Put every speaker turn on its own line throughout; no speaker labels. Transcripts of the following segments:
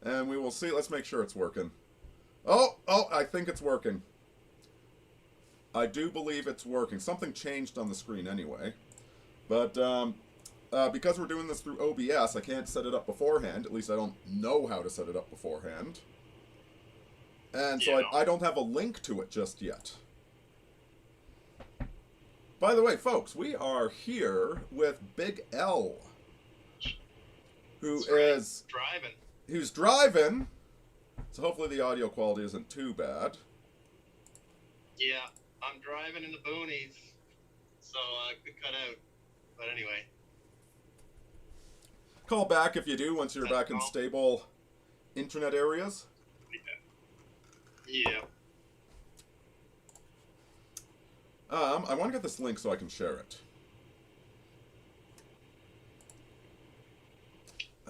And we will see. Let's make sure it's working. Oh, I think it's working. I do believe it's working. Something changed on the screen anyway. But because we're doing this through OBS, I can't set it up beforehand. At least I don't know how to set it up beforehand. And so I don't have a link to it just yet. By the way, folks, we are here with Big L, who's driving. So hopefully the audio quality isn't too bad.
Yeah, I'm driving in the boonies, so I could cut out. But anyway.
Call back if you do, once you're back in stable internet areas.
Yeah.
I want to get this link so I can share it.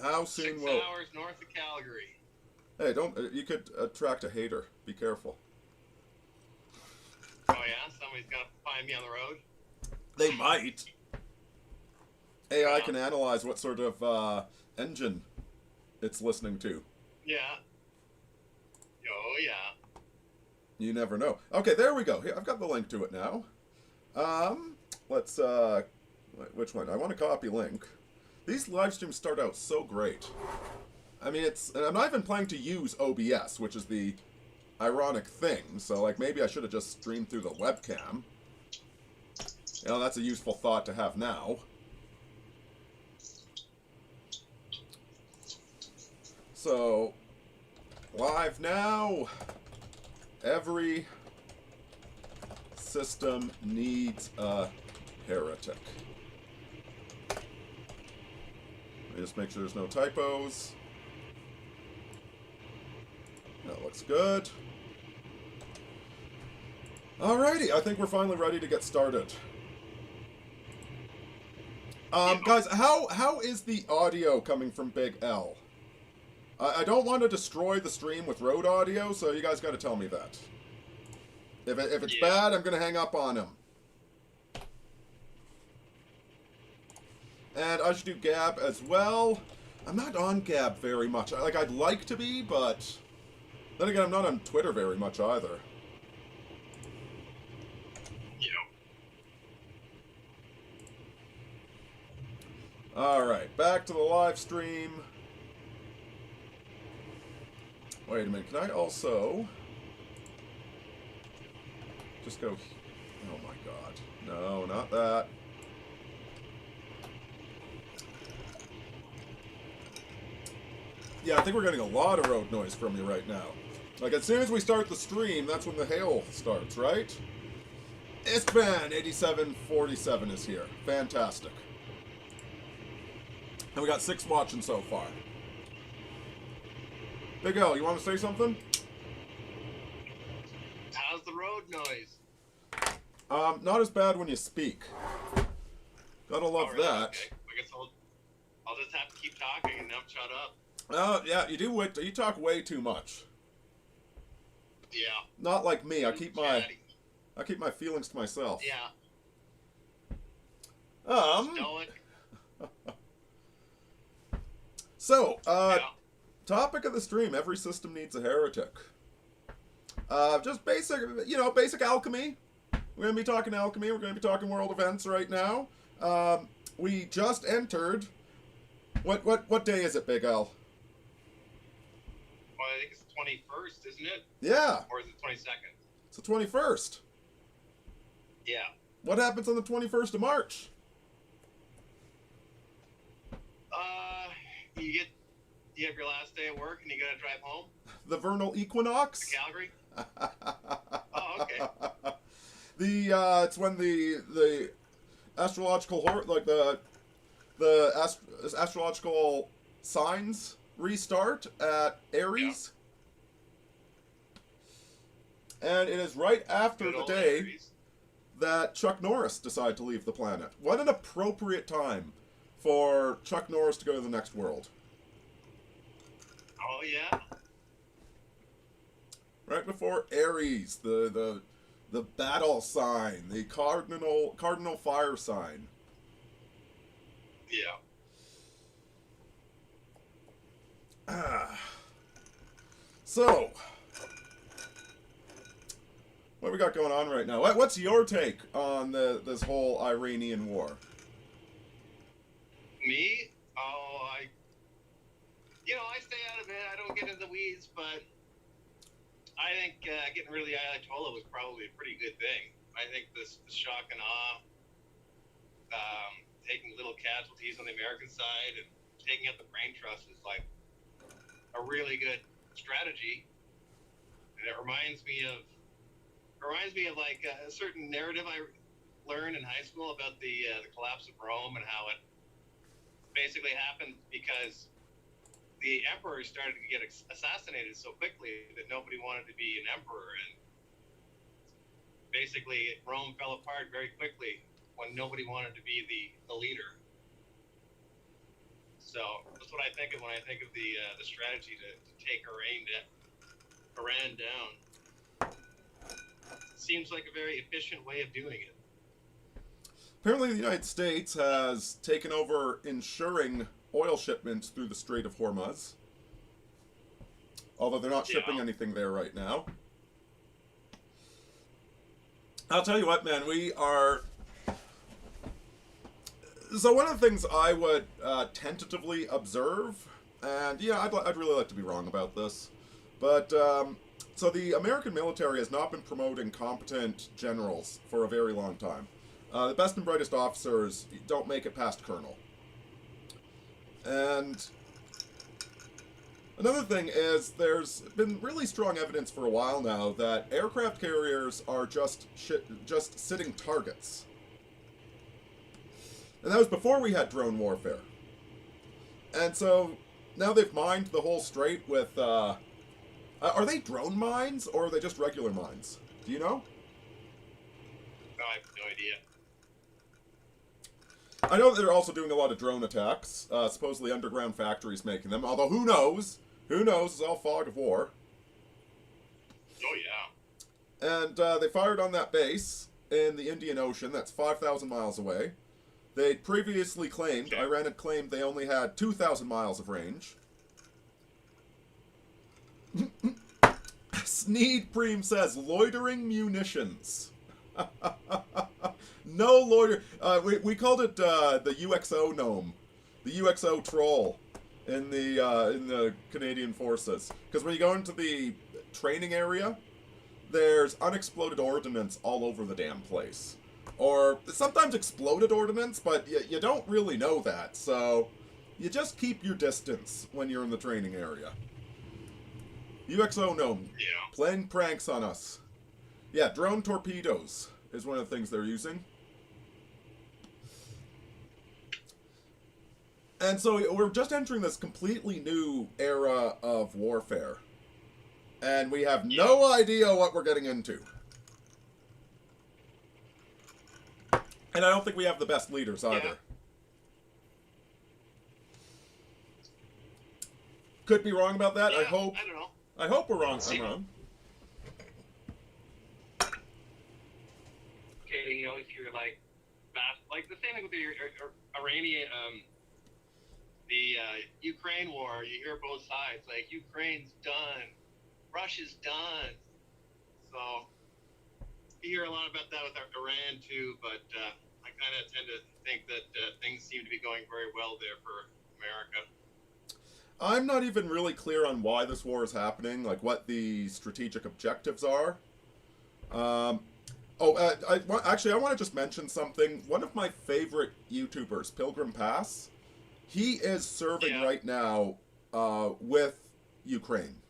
How soon
6
will...
hours north of Calgary.
Hey, don't... you could attract a hater. Be careful.
Oh yeah? Somebody's gonna find me on the road?
They might. AI can analyze what sort of engine it's listening to.
Yeah. Oh yeah.
You never know. Okay, there we go. Here, I've got the link to it now. Let's, which one? I want to copy link. These live streams start out so great. I mean, and I'm not even planning to use OBS, which is the ironic thing. So, like, maybe I should have just streamed through the webcam. You know, that's a useful thought to have now. So, live now. Every system needs a heretic. Let me just make sure there's no typos. That looks good. Alrighty, I think we're finally ready to get started. Guys, how is the audio coming from Big L? I don't want to destroy the stream with road audio, so you guys got to tell me that. If it's bad, I'm going to hang up on him. And I should do Gab as well. I'm not on Gab very much. I'd like to be, but then again, I'm not on Twitter very much either. Alright, back to the live stream. Wait a minute, can I also just go... Oh my god. No, not that. Yeah, I think we're getting a lot of road noise from you right now. Like, as soon as we start the stream, that's when the hail starts, right? Ispan8747 is here. Fantastic. And we got 6 watching so far. Big L, you want to say something?
How's the road noise?
Not as bad when you speak. Gotta love that.
Okay. I guess I'll just have to keep talking and not shut up.
Yeah, you do. You talk way too much.
Yeah.
Not like me. I keep my feelings to myself.
Yeah.
Stoic. So, topic of the stream, every system needs a heretic. Just basic alchemy. We're going to be talking alchemy. We're going to be talking world events right now. We just entered... What day is it, Big L?
Well, I think it's the 21st, isn't it?
Yeah.
Or is it 22nd?
It's the 21st.
Yeah.
What happens on the 21st of March?
You have your last day at work and you gotta drive home?
The vernal equinox?
To Calgary? Oh, okay.
It's when the astrological astrological signs restart at Aries. Yeah. And it is right after the day
Aries
that Chuck Norris decided to leave the planet. What an appropriate time for Chuck Norris to go to the next world.
Oh yeah.
Right before Aries, the battle sign, the cardinal fire sign.
Yeah.
So, what we got going on right now? What's your take on this whole Iranian war?
Me? Oh, I stay out of it. I don't get into the weeds, but I think getting rid of the Ayatollah was probably a pretty good thing. I think the shock and awe, taking little casualties on the American side and taking out the brain trust is like a really good strategy. And it reminds me of like a certain narrative I learned in high school about the collapse of Rome and how it basically happened because the emperor started to get assassinated so quickly that nobody wanted to be an emperor, and basically Rome fell apart very quickly when nobody wanted to be the leader. So that's what I think of when I think of the strategy to take Iran down. Seems like a very efficient way of doing it.
Apparently, the United States has taken over ensuring oil shipments through the Strait of Hormuz. Although they're not shipping anything there right now. I'll tell you what, man, we are... So one of the things I would tentatively observe, and yeah, I'd really like to be wrong about this, but so the American military has not been promoting competent generals for a very long time. The best and brightest officers don't make it past colonel. And another thing is there's been really strong evidence for a while now that aircraft carriers are just sitting targets. And that was before we had drone warfare. And so now they've mined the whole strait with... are they drone mines or are they just regular mines? Do you know?
No, I have no idea.
I know that they're also doing a lot of drone attacks. Supposedly underground factories making them. Although who knows? Who knows? It's all fog of war.
Oh, yeah.
And they fired on that base in the Indian Ocean. That's 5,000 miles away. They previously claimed, Iran had claimed they only had 2,000 miles of range. Sneed Preem says, loitering munitions. No loiter. We called it the UXO gnome, the UXO troll in the Canadian forces. Because when you go into the training area, there's unexploded ordnance all over the damn place. Or sometimes exploded ordnance, but you don't really know that, so you just keep your distance when you're in the training area. UXO gnome, playing pranks on us. Yeah, drone torpedoes is one of the things they're using. And so we're just entering this completely new era of warfare. And we have no idea what we're getting into. And I don't think we have the best leaders either.
Yeah.
Could be wrong about that.
Yeah,
I hope.
I don't know.
I hope we're wrong. I'm wrong.
Okay, you know, if you're like the same thing with the Iranian, the Ukraine war, you hear both sides. Like, Ukraine's done, Russia's done. So you hear a lot about that with Iran too, but I kind of tend to think that things seem to be going very well there for America.
I'm not even really clear on why this war is happening, like what the strategic objectives are. Actually, I want to just mention something. One of my favorite YouTubers, Pilgrim Pass, he is serving right now with Ukraine.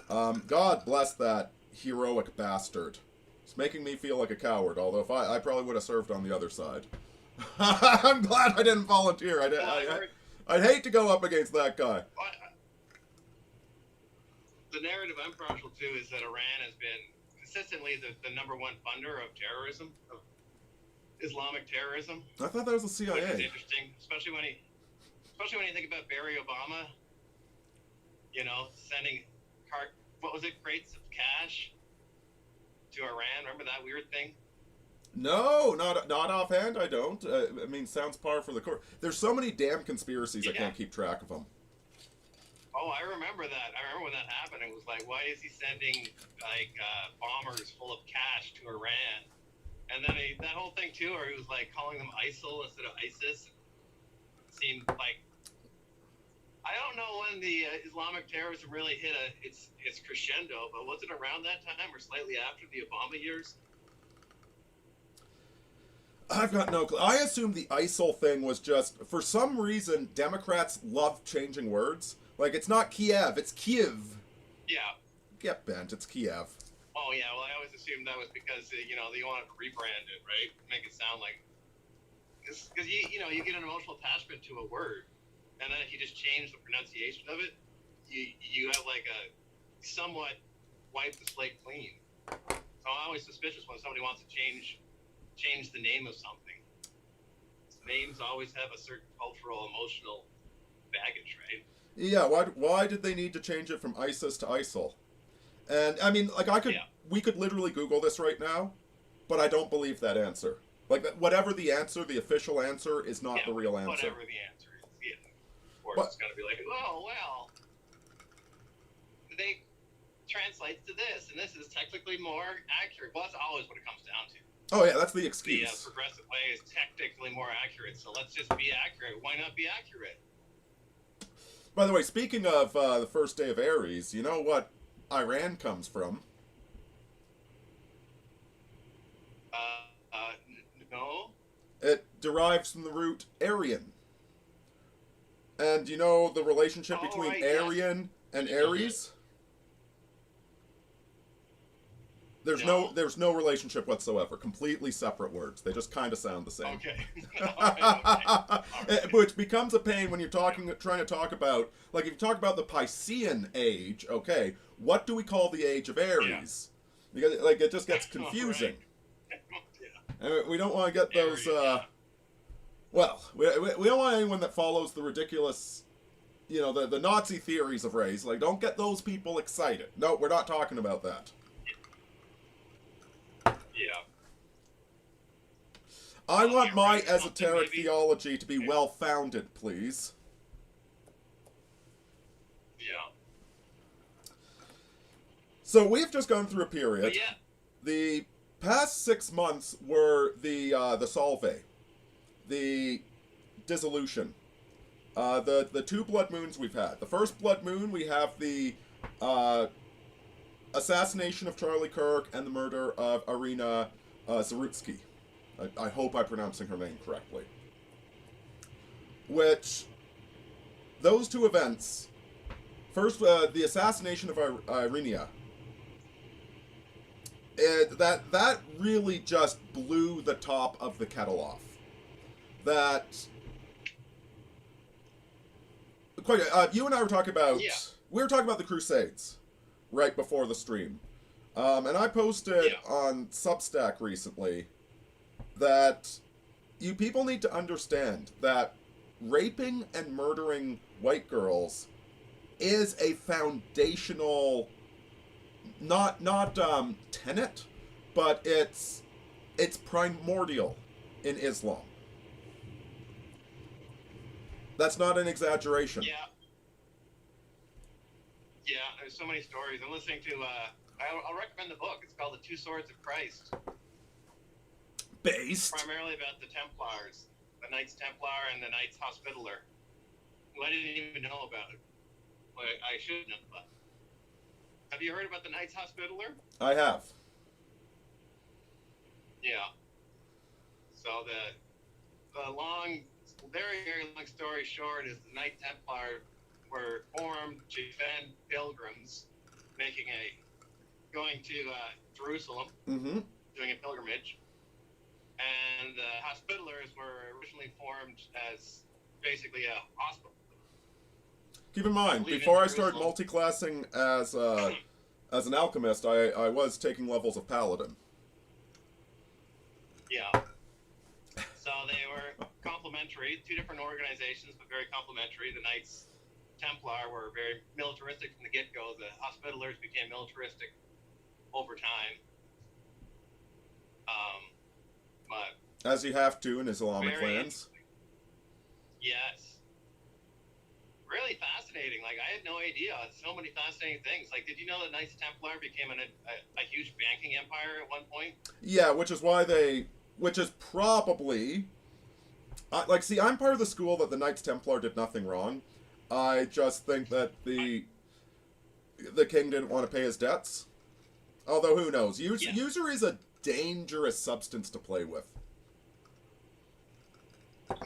God bless that heroic bastard. It's making me feel like a coward, although if I probably would have served on the other side. I'm glad I didn't volunteer. I'd hate to go up against that guy.
The narrative I'm partial to is that Iran has been consistently the number one funder of terrorism, of Islamic terrorism.
I thought that was the CIA.
Which is interesting, especially when you think about Barry Obama, you know, sending crates of cash to Iran. Remember that weird thing?
No, not offhand. I don't. I mean, sounds par for the course. There's so many damn conspiracies I can't keep track of them.
Oh, Oh, I remember that. I remember when that happened. It was like, why is he sending like bombers full of cash to Iran? And then that whole thing too, where he was like calling them ISIL instead of ISIS, seemed like, I don't know when the Islamic terrorism really hit its crescendo, but was it around that time or slightly after the Obama years?
I've got no clue. I assume the ISIL thing was just, for some reason, Democrats love changing words. Like, it's not Kiev, it's Kiev.
Yeah.
Get bent, it's Kiev.
Oh, yeah, well, I always assumed that was because, they wanted to rebrand it, right? Make it sound like... Because, you get an emotional attachment to a word, and then if you just change the pronunciation of it, you have, like, a somewhat wipe the slate clean. So I'm always suspicious when somebody wants to change the name of something. Names always have a certain cultural, emotional baggage, right?
Yeah, why did they need to change it from ISIS to ISIL? And, I mean, like, we could literally Google this right now, but I don't believe that answer. Like, whatever the answer, the official answer, is not the real answer.
Whatever the answer is, yeah. Of course, it's going to be like, oh, well, they translate to this, and this is technically more accurate. Well, that's always what it comes down to.
Oh, yeah, that's the excuse.
The progressive way is technically more accurate, so let's just be accurate. Why not be accurate?
By the way, speaking of the first day of Aries, you know what Iran comes from?
No.
It derives from the root Aryan. And you know the relationship between Aryan and Aries? There's no relationship whatsoever. Completely separate words. They just kind of sound the same.
Okay. All right.
Which becomes a pain when you're trying to talk about, like, if you talk about the Piscean age, okay, what do we call the age of Aries? Yeah. Because, like, it just gets confusing.
Yeah.
And we don't want to get those, well, we don't want anyone that follows the ridiculous, the Nazi theories of race. Like, don't get those people excited. No, we're not talking about that.
Yeah.
I want my esoteric theology to be well-founded, please.
Yeah.
So we've just gone through a period.
But yeah.
The past 6 months were the Solve, the dissolution, the 2 blood moons we've had. The first blood moon, we have the assassination of Charlie Kirk and the murder of Aurini Zarutsky. I hope I'm pronouncing her name correctly. Which, those 2 events, first, the assassination of Aurini, that really just blew the top of the kettle off. You and I were talking about, we were talking about the Crusades right before the stream. And I posted on Substack recently that you people need to understand that raping and murdering white girls is a foundational, not tenet, but it's primordial in Islam. That's not an exaggeration.
Yeah. Yeah, there's so many stories. I'm listening to, I'll recommend the book. It's called The Two Swords of Christ.
Based?
Primarily about the Templars, the Knights Templar and the Knights Hospitaller, who I didn't even know about. Well, I should know about. Have you heard about the Knights Hospitaller?
I have.
Yeah. So the very, very long story short is the Knight Templar were formed to defend pilgrims going to Jerusalem, doing a pilgrimage. And the Hospitallers were originally formed as basically a hospital.
Keep in mind, before I start multi-classing as an alchemist, I was taking levels of paladin.
Yeah. So they were complementary, 2 different organizations, but very complementary. The Knights Templar were very militaristic from the get-go. The Hospitallers became militaristic over time. But
as you have to in Islamic lands.
Yes. Really fascinating. fascinating. Like, I had no idea. So many fascinating things. Like, did you know that Knights Templar became a huge banking empire at one point?
Yeah, which is probably, see, I'm part of the school that the Knights Templar did nothing wrong. I just think that the king didn't want to pay his debts. Although, who knows? Usury is a dangerous substance to play with.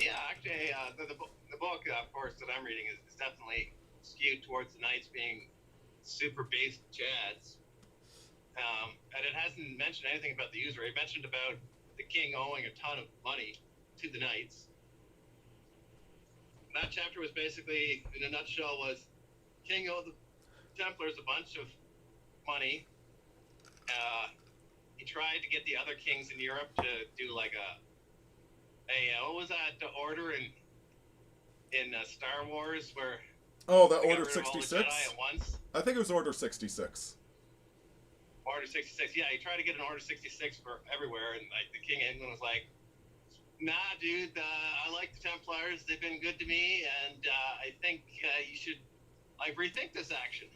Yeah, actually, the book, of course, that I'm reading is definitely skewed towards the Knights being super based Chads. And it hasn't mentioned anything about the usury. It mentioned about the king owing a ton of money to the Knights. That chapter was basically, in a nutshell, was king owed the Templars a bunch of money. He tried to get the other kings in Europe to do like what was that, the order in Star Wars where
the Order 66? I think it was Order 66.
Order 66, yeah, he tried to get an Order 66 for everywhere, and like the King of England was like, nah, dude, I like the Templars, they've been good to me, and I think you should like rethink this action.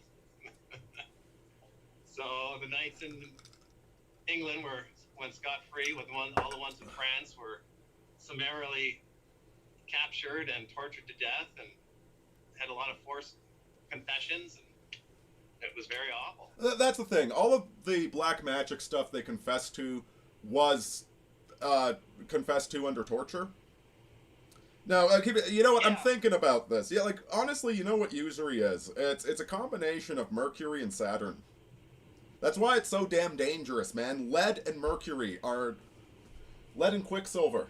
So the Knights in England went scot-free, with all the ones in France were summarily captured and tortured to death, and had a lot of forced confessions, and it was very awful.
That's the thing. All of the black magic stuff they confessed to was confessed to under torture. Now, you know what? Yeah. I'm thinking about this. Yeah, like, honestly, you know what usury is? It's a combination of Mercury and Saturn. That's why it's so damn dangerous, man. Lead and Mercury are... Lead and Quicksilver.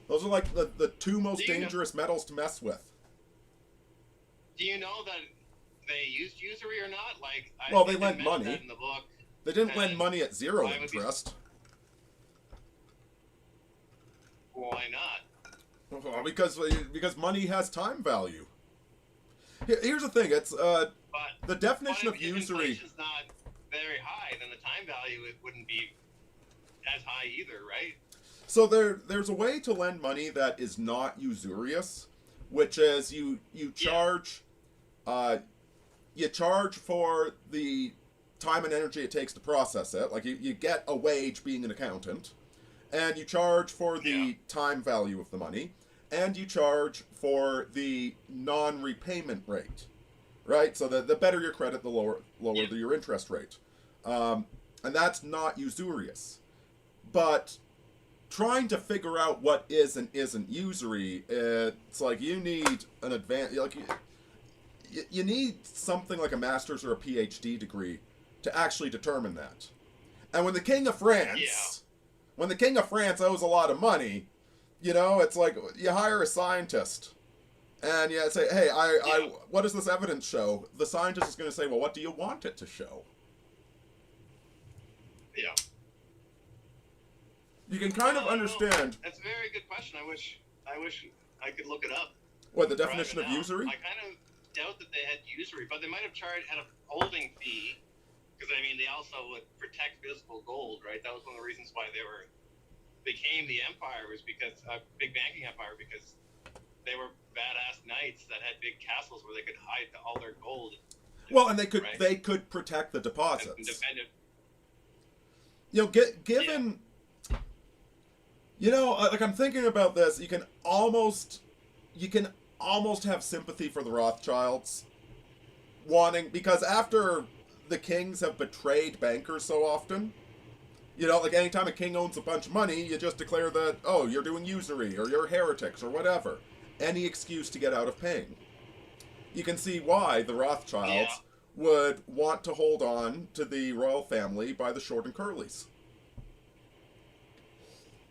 Those are like the two most dangerous metals to mess with.
Do you know that they used usury or not? Like,
well, they lent money.
In the book.
They didn't lend money at zero interest.
Why not?
Well, because money has time value. Here's the thing: it's the definition of usury.
If inflation's not very high, then the time value wouldn't be as high either, right?
So there's a way to lend money that is not usurious, which is you charge you charge for the time and energy it takes to process it. Like you get a wage being an accountant, and you charge for the time value of the money, and you charge for the non-repayment rate, right? So the better your credit, the lower your interest rate, and that's not usurious. But trying to figure out what is and isn't usury, it's like you need an advanced, like you need something like a master's or a PhD degree to actually determine that. And when the King of France, owes a lot of money, you know, it's like you hire a scientist, and you say, hey, what does this evidence show? The scientist is going to say, well, what do you want it to show?
Yeah.
You can kind of understand.
That's a very good question. I wish I could look it up.
What, the definition of usury?
I kind of doubt that they had usury, but they might have had a holding fee, because I mean they also would protect physical gold, right? That was one of the reasons why they became the empire, was because a big banking empire, because they were badass knights that had big castles where they could hide all their gold.
Well, and they could protect the deposits. You know, given. Yeah. You know, like I'm thinking about this, you can almost have sympathy for the Rothschilds, because after the kings have betrayed bankers so often, you know, like anytime a king owns a bunch of money, you just declare that, oh, you're doing usury, or you're heretics, or whatever. Any excuse to get out of paying. You can see why the Rothschilds would want to hold on to the royal family by the short and curlies.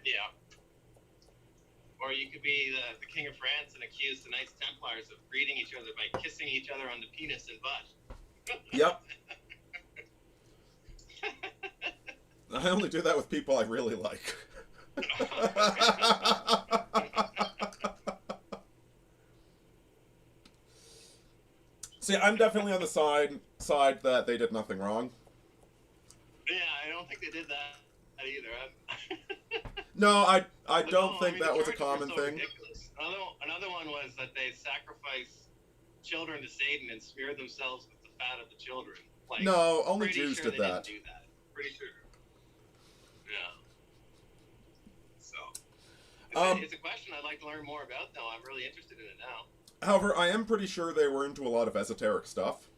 Yeah. Or you could be the King of France and accuse the Knights Templars of greeting each other by kissing each other on the penis and butt.
Yep. I only do that with people I really like. See, I'm definitely on the side that they did nothing wrong.
Yeah, I don't think they did that either.
No, I don't think that was a common thing.
Ridiculous. Another one was that they sacrificed children to Satan and smear themselves with the fat of the children. Like,
No, only
pretty
Jews
sure
did
they
that.
didn't do that. Pretty sure. Yeah. So, it's a question I'd like to learn more about, though. I'm really interested in it now.
However, I am pretty sure they were into a lot of esoteric stuff.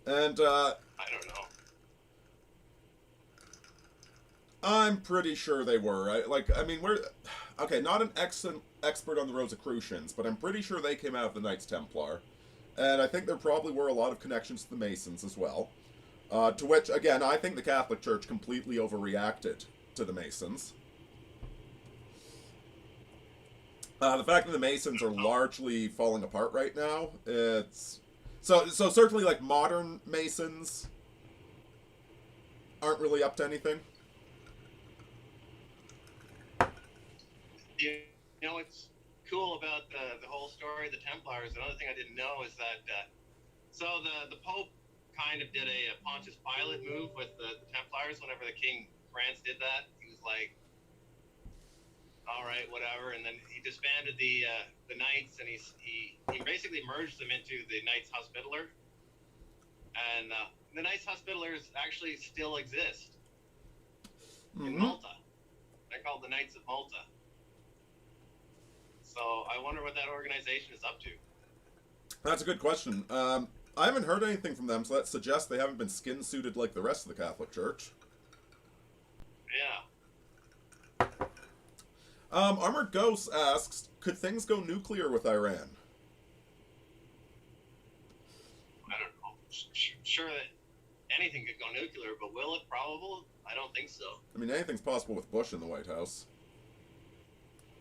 And,
I don't know.
I'm pretty sure they were. We're... Okay, not an expert on the Rosicrucians, but I'm pretty sure they came out of the Knights Templar. And I think there probably were a lot of connections to the Masons as well. To which, again, I think the Catholic Church completely overreacted to the Masons. The fact that the Masons are largely falling apart right now, it's... So certainly, like, modern Masons aren't really up to anything.
You know what's cool about the whole story of the Templars? Another thing I didn't know is that so the Pope kind of did a Pontius Pilate move with the Templars. Whenever the King France did that, he was like, "All right, whatever," and then he disbanded the Knights, and he basically merged them into the Knights Hospitaller, and the Knights Hospitallers actually still exist in Malta. They're called the Knights of Malta. So I wonder what that organization is up to.
That's a good question. I haven't heard anything from them, so that suggests they haven't been skin-suited like the rest of the Catholic Church.
Yeah.
Armored Ghost asks, could things go nuclear with Iran?
I don't know. Sure that anything could go nuclear, but will it? Probable? I don't think so.
I mean, anything's possible with Bush in the White House.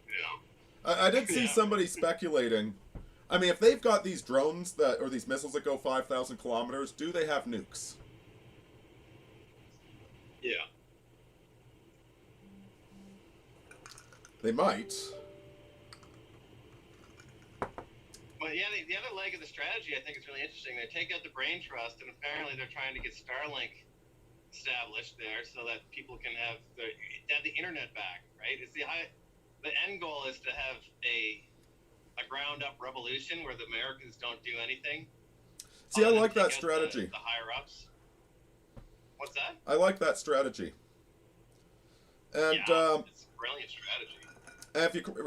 Yeah.
I did see somebody speculating. I mean, if they've got these drones or these missiles that go 5,000 kilometers, do they have nukes?
Yeah.
They might.
But yeah, the other leg of the strategy I think is really interesting. They take out the brain trust, and apparently they're trying to get Starlink established there so that people can have the internet back, right? The end goal is to have a ground-up revolution where the Americans don't do anything.
See, I like that strategy.
The higher-ups. What's that?
I like that strategy. And
yeah, it's a brilliant strategy.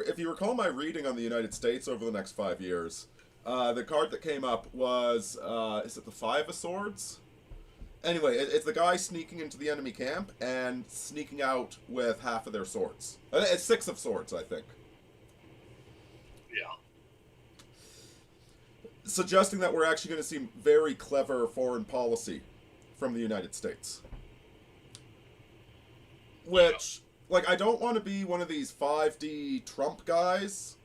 If you recall my reading on the United States over the next 5 years, the card that came up was, is it the Five of Swords? Anyway, it's the guy sneaking into the enemy camp and sneaking out with half of their swords. It's Six of Swords, I think.
Yeah.
Suggesting that we're actually going to see very clever foreign policy from the United States. Which, like, I don't want to be one of these 5D Trump guys.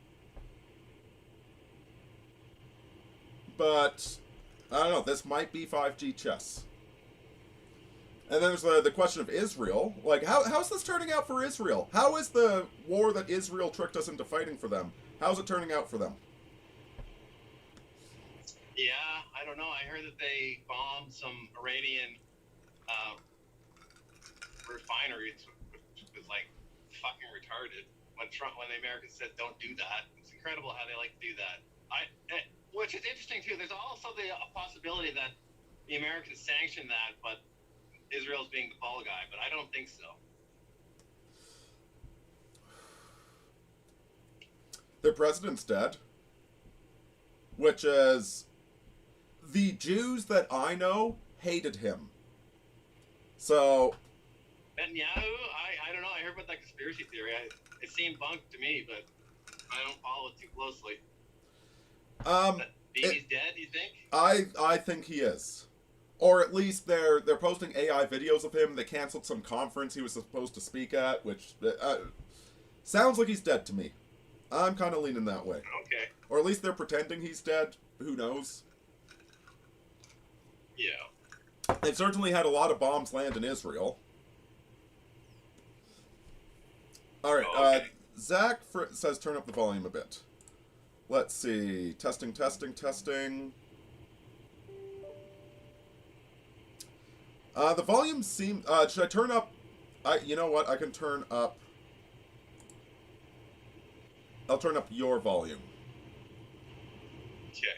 But, I don't know, this might be 5G chess. And then there's the question of Israel. Like, how's this turning out for Israel? How is the war that Israel tricked us into fighting for them? How's it turning out for them?
Yeah, I don't know. I heard that they bombed some Iranian refineries, which was like fucking retarded. When the Americans said don't do that, it's incredible how they like to do that. Which is interesting too. There's also the possibility that the Americans sanctioned that, but Israel's being the fall guy. But I don't think so.
Their president's dead, which is the Jews that I know hated him. So
Netanyahu, I don't know. I heard about that conspiracy theory. It seemed bunk to me, but I don't follow it too closely. He's dead, you think?
I think he is. Or at least they're posting AI videos of him. They canceled some conference he was supposed to speak at, which sounds like he's dead to me. I'm kind of leaning that way.
Okay.
Or at least they're pretending he's dead. Who knows?
Yeah.
They've certainly had a lot of bombs land in Israel. All right.
Okay.
Zach says turn up the volume a bit. Let's see. Testing. The volume seems... should I turn up... you know what? I can turn up... I'll turn up your volume.
Okay.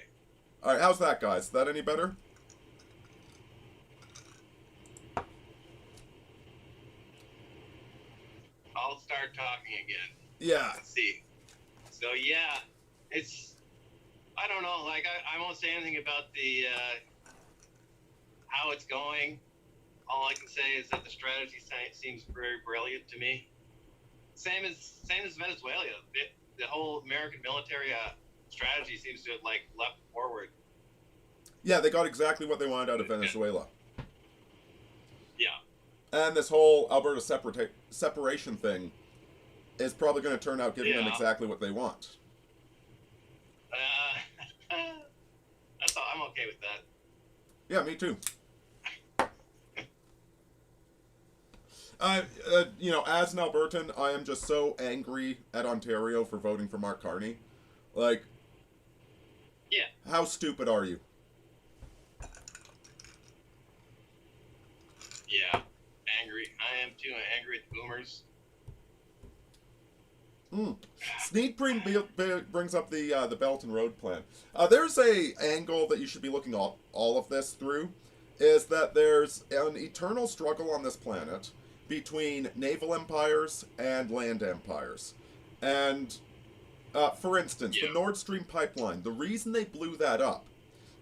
Alright, how's that, guys? Is that any better?
I'll start talking again.
Yeah.
Let's see. So yeah, it's, I don't know, like I won't say anything about the how it's going. All I can say is that the strategy seems very brilliant to me. Same as Venezuela. The whole American military strategy seems to have like leapt forward.
Yeah, they got exactly what they wanted out of Venezuela.
Yeah.
And this whole Alberta separation thing is probably going to turn out giving them exactly what they want.
That's all. I'm okay with that.
Yeah, me too. You know, as an Albertan, I am just so angry at Ontario for voting for Mark Carney. Like,
yeah,
how stupid are you?
Yeah, angry. I am too. I'm angry at the boomers.
Sneed brings up the Belt and Road plan. There's a angle that you should be looking at all of this through, is that there's an eternal struggle on this planet between naval empires and land empires. And, for instance, the Nord Stream pipeline, the reason they blew that up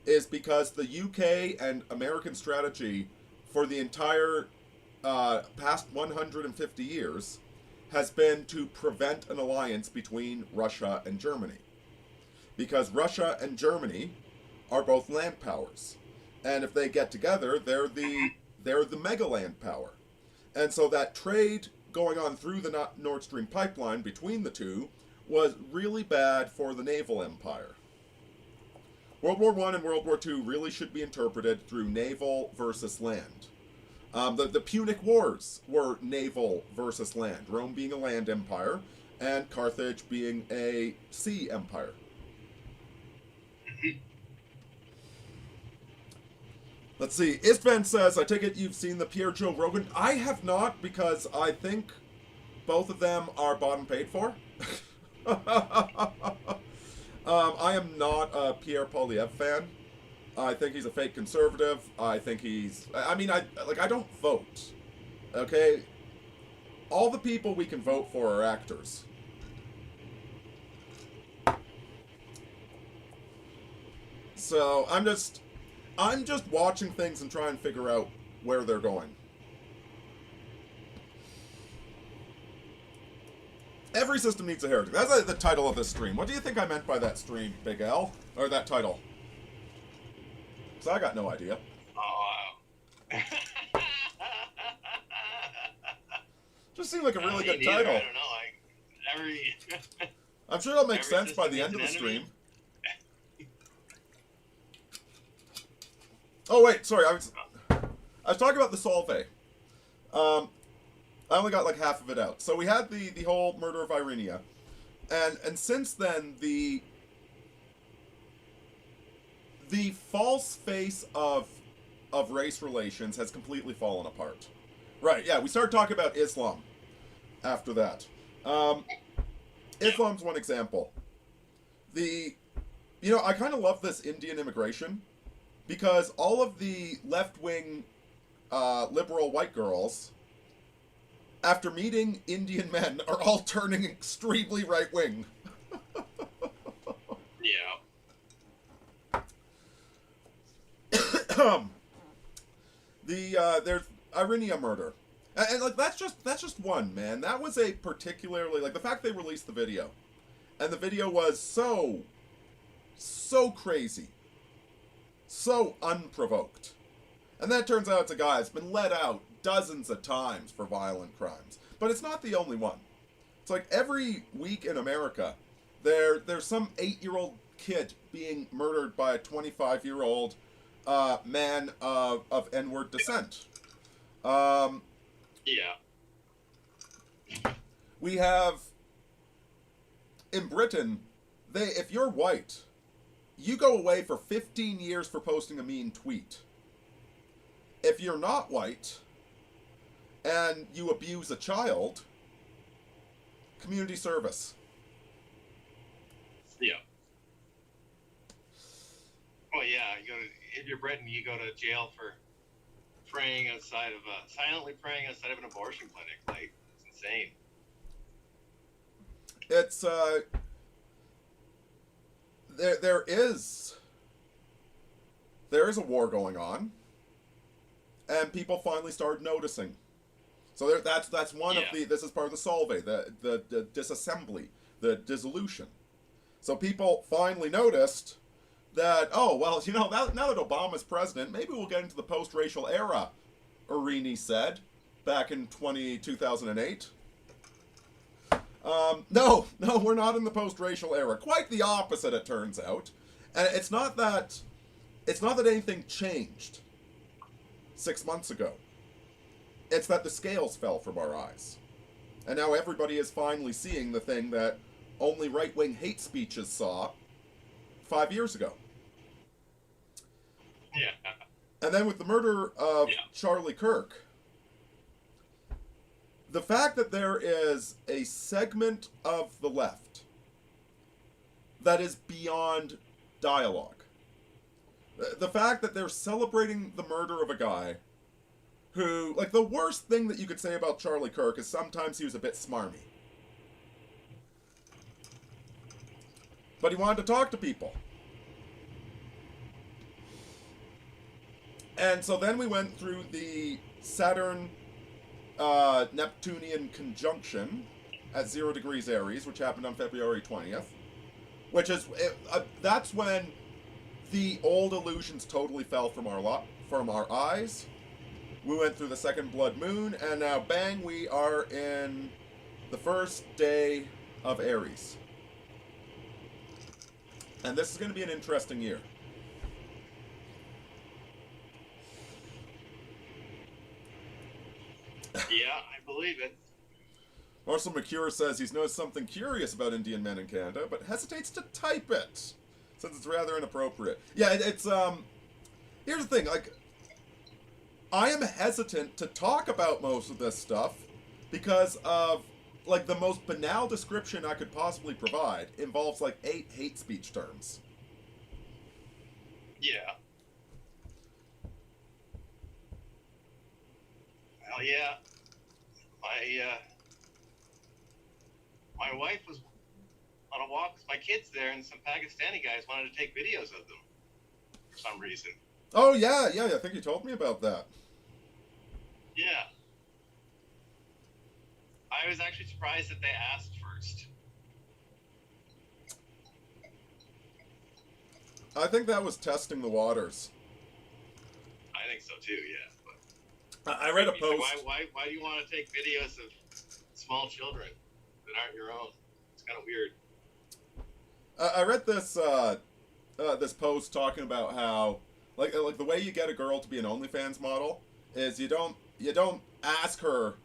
is because the UK and American strategy for the entire past 150 years has been to prevent an alliance between Russia and Germany. Because Russia and Germany are both land powers. And if they get together, they're the mega land power. And so that trade going on through the Nord Stream pipeline between the two was really bad for the naval empire. World War I and World War II really should be interpreted through naval versus land. The Punic Wars were naval versus land, Rome being a land empire, and Carthage being a sea empire. Let's see, Istvan says, I take it you've seen the Pierre Joe Rogan. I have not, because I think both of them are bought and paid for. I am not a Pierre Poilievre fan. I think he's a fake conservative. I think he's... I mean, I don't vote. Okay? All the people we can vote for are actors. So, I'm just watching things and trying to figure out where they're going. Every system needs a heretic. That's the title of this stream. What do you think I meant by that stream, Big L? Or that title? So I got no idea.
Oh, wow.
Just seemed like a really good title.
I don't know, like, every...
I'm sure it'll make sense by the end of the stream. Oh, wait, sorry, I was talking about the Solvay. I only got like half of it out. So we had the whole murder of Aurini. And since then, the false face of race relations has completely fallen apart. Right, yeah, we started talking about Islam after that. Islam's one example. You know, I kind of love this Indian immigration, because all of the left-wing liberal white girls, after meeting Indian men, are all turning extremely right-wing.
Yeah.
There's Aurini murder. And like that's just one, man. That was a particularly, like, the fact they released the video. And the video was so crazy. So unprovoked. And then it turns out it's a guy that's been let out dozens of times for violent crimes. But it's not the only one. It's like every week in America, there's some 8-year-old kid being murdered by a 25-year-old man of N-word descent.
Yeah.
We have, in Britain, if you're white, you go away for 15 years for posting a mean tweet. If you're not white, and you abuse a child, community service.
Yeah. Well, yeah, if you're Britain, you go to jail for praying outside of silently praying outside of an abortion clinic. Like, it's insane.
It's there is a war going on, and people finally started noticing. So that's one of the. This is part of the solve, the disassembly, the dissolution. So people finally noticed that, oh, well, now that Obama's president, maybe we'll get into the post-racial era, Aurini said back in 2008. No, we're not in the post-racial era. Quite the opposite, it turns out. And it's not that anything changed 6 months ago. It's that the scales fell from our eyes. And now everybody is finally seeing the thing that only right-wing hate speeches saw 5 years ago.
Yeah.
And then with the murder of Charlie Kirk, the fact that there is a segment of the left that is beyond dialogue. The fact that they're celebrating the murder of a guy who, like, the worst thing that you could say about Charlie Kirk is sometimes he was a bit smarmy. But he wanted to talk to people. And so then we went through the Saturn Neptunian conjunction at 0 degrees Aries, which happened on February 20th. Which is, that's when the old illusions totally fell from our eyes. We went through the second blood moon, and now, bang, we are in the first day of Aries. And this is going to be an interesting year.
Yeah, I believe it.
Marcel McCure says he's noticed something curious about Indian men in Canada, but hesitates to type it, since it's rather inappropriate. Yeah, it's, here's the thing, like, I am hesitant to talk about most of this stuff because of, like, the most banal description I could possibly provide involves, like, 8 hate speech terms.
Yeah. Well, yeah. My wife was on a walk with my kids there, and some Pakistani guys wanted to take videos of them for some reason.
Oh, yeah, I think you told me about that.
Yeah. I was actually surprised that they asked first.
I think that was testing the waters.
I think so too, yeah. But
I read a post.
Why do you want to take videos of small children that aren't your own? It's kind of weird.
I read this this post talking about how like the way you get a girl to be an OnlyFans model is you don't ask her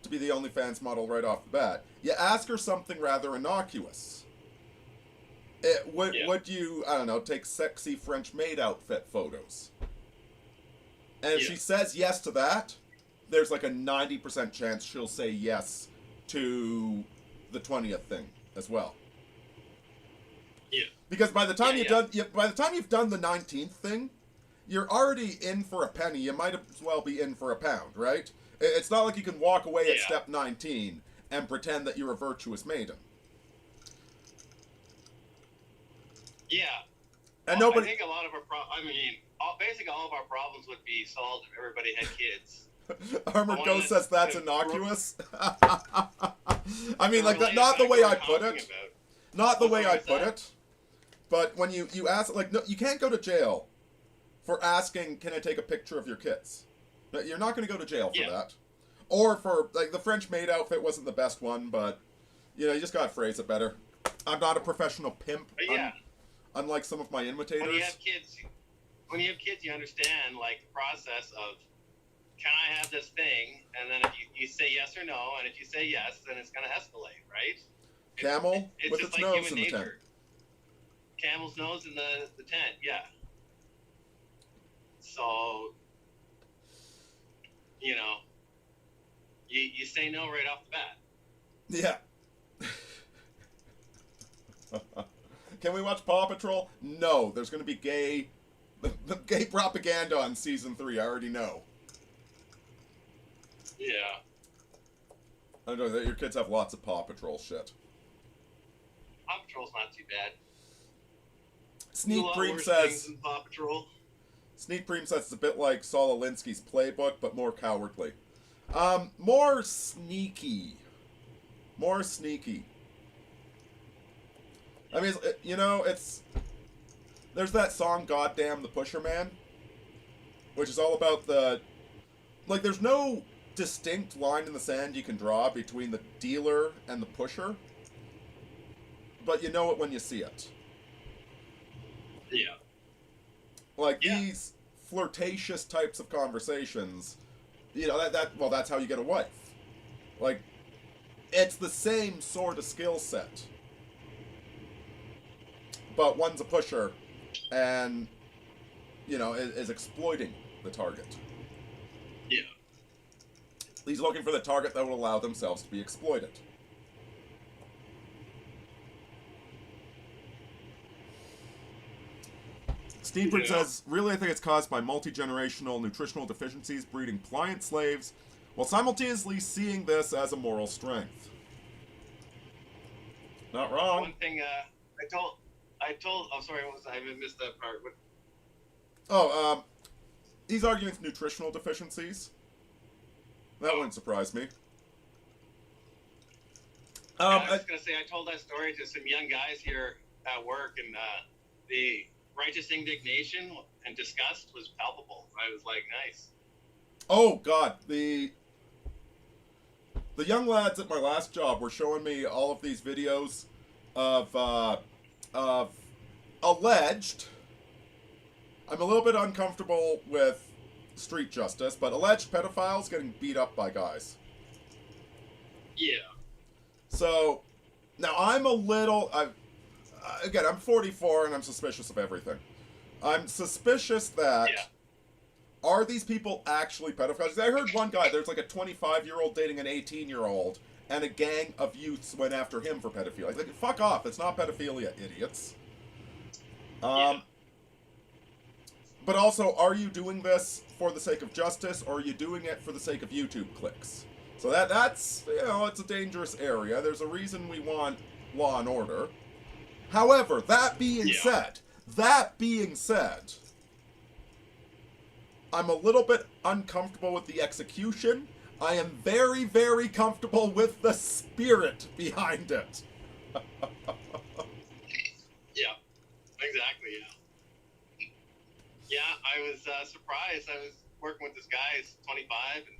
to be the OnlyFans model right off the bat. You ask her something rather innocuous. Would you, I don't know, take sexy French maid outfit photos? And if she says yes to that, there's like a 90% chance she'll say yes to the 20th thing as well.
Yeah.
Because by the time you've done the 19th thing, you're already in for a penny. You might as well be in for a pound, right? It's not like you can walk away at step 19 and pretend that you're a virtuous maiden.
Yeah.
And
well,
nobody.
I think a lot of our basically all of our problems would be solved if everybody had kids.
Armored Ghost says that's innocuous. I mean, like, not the way I put it. Not the way I put it. But when you ask, like, no, you can't go to jail for asking, can I take a picture of your kids? You're not going to go to jail for that. Or for, like, the French maid outfit wasn't the best one, but, you know, you just got to phrase it better. I'm not a professional pimp, unlike some of my imitators.
When you have kids, you understand, like, the process of, can I have this thing? And then if you say yes or no, and if you say yes, then it's going to escalate, right?
Camel with its nose in the tent.
Camel's nose in the tent, yeah. So, you know, you say no right off the bat.
Yeah. Can we watch Paw Patrol? No, there's going to be gay The gay propaganda on season 3, I already know.
Yeah.
I know that your kids have lots of Paw Patrol shit.
Paw Patrol's not too bad.
Sneak
There's a lot
Preem
worse
says...
things than Paw Patrol.
Sneak Preem says it's a bit like Saul Alinsky's playbook, but more cowardly. More sneaky. More sneaky. I mean, you know, it's... There's that song, Goddamn the Pusher Man, which is all about the... Like, there's no distinct line in the sand you can draw between the dealer and the pusher, but you know it when you see it.
Yeah.
Like, these flirtatious types of conversations, you know, well, that's how you get a wife. Like, it's the same sort of skill set. But one's a pusher and, you know, is exploiting the target.
Yeah.
He's looking for the target that will allow themselves to be exploited. Steenford says, really, I think it's caused by multi-generational nutritional deficiencies breeding pliant slaves, while simultaneously seeing this as a moral strength. Not wrong.
One thing I told, oh, sorry, I missed that part. What?
Oh, he's arguing it's nutritional deficiencies. That wouldn't surprise me.
I was just going to say, I told that story to some young guys here at work, and the righteous indignation and disgust was palpable. I was like, nice.
Oh, God. The young lads at my last job were showing me all of these videos of alleged... I'm a little bit uncomfortable with street justice, but alleged pedophiles getting beat up by guys.
Yeah.
So, now I'm a little... again, I'm 44 and I'm suspicious of everything. I'm suspicious that...
Yeah.
Are these people actually pedophiles? I heard one guy, there's like a 25-year-old dating an 18-year-old, and a gang of youths went after him for pedophilia. Like, fuck off. It's not pedophilia, idiots.
Yeah.
But also, are you doing this for the sake of justice, or are you doing it for the sake of YouTube clicks? So that's, you know, it's a dangerous area. There's a reason we want law and order. However, that being said, I'm a little bit uncomfortable with the execution. I am very, very comfortable with the spirit behind it.
Yeah, exactly, yeah. Yeah, I was surprised. I was working with this guy, he's 25, and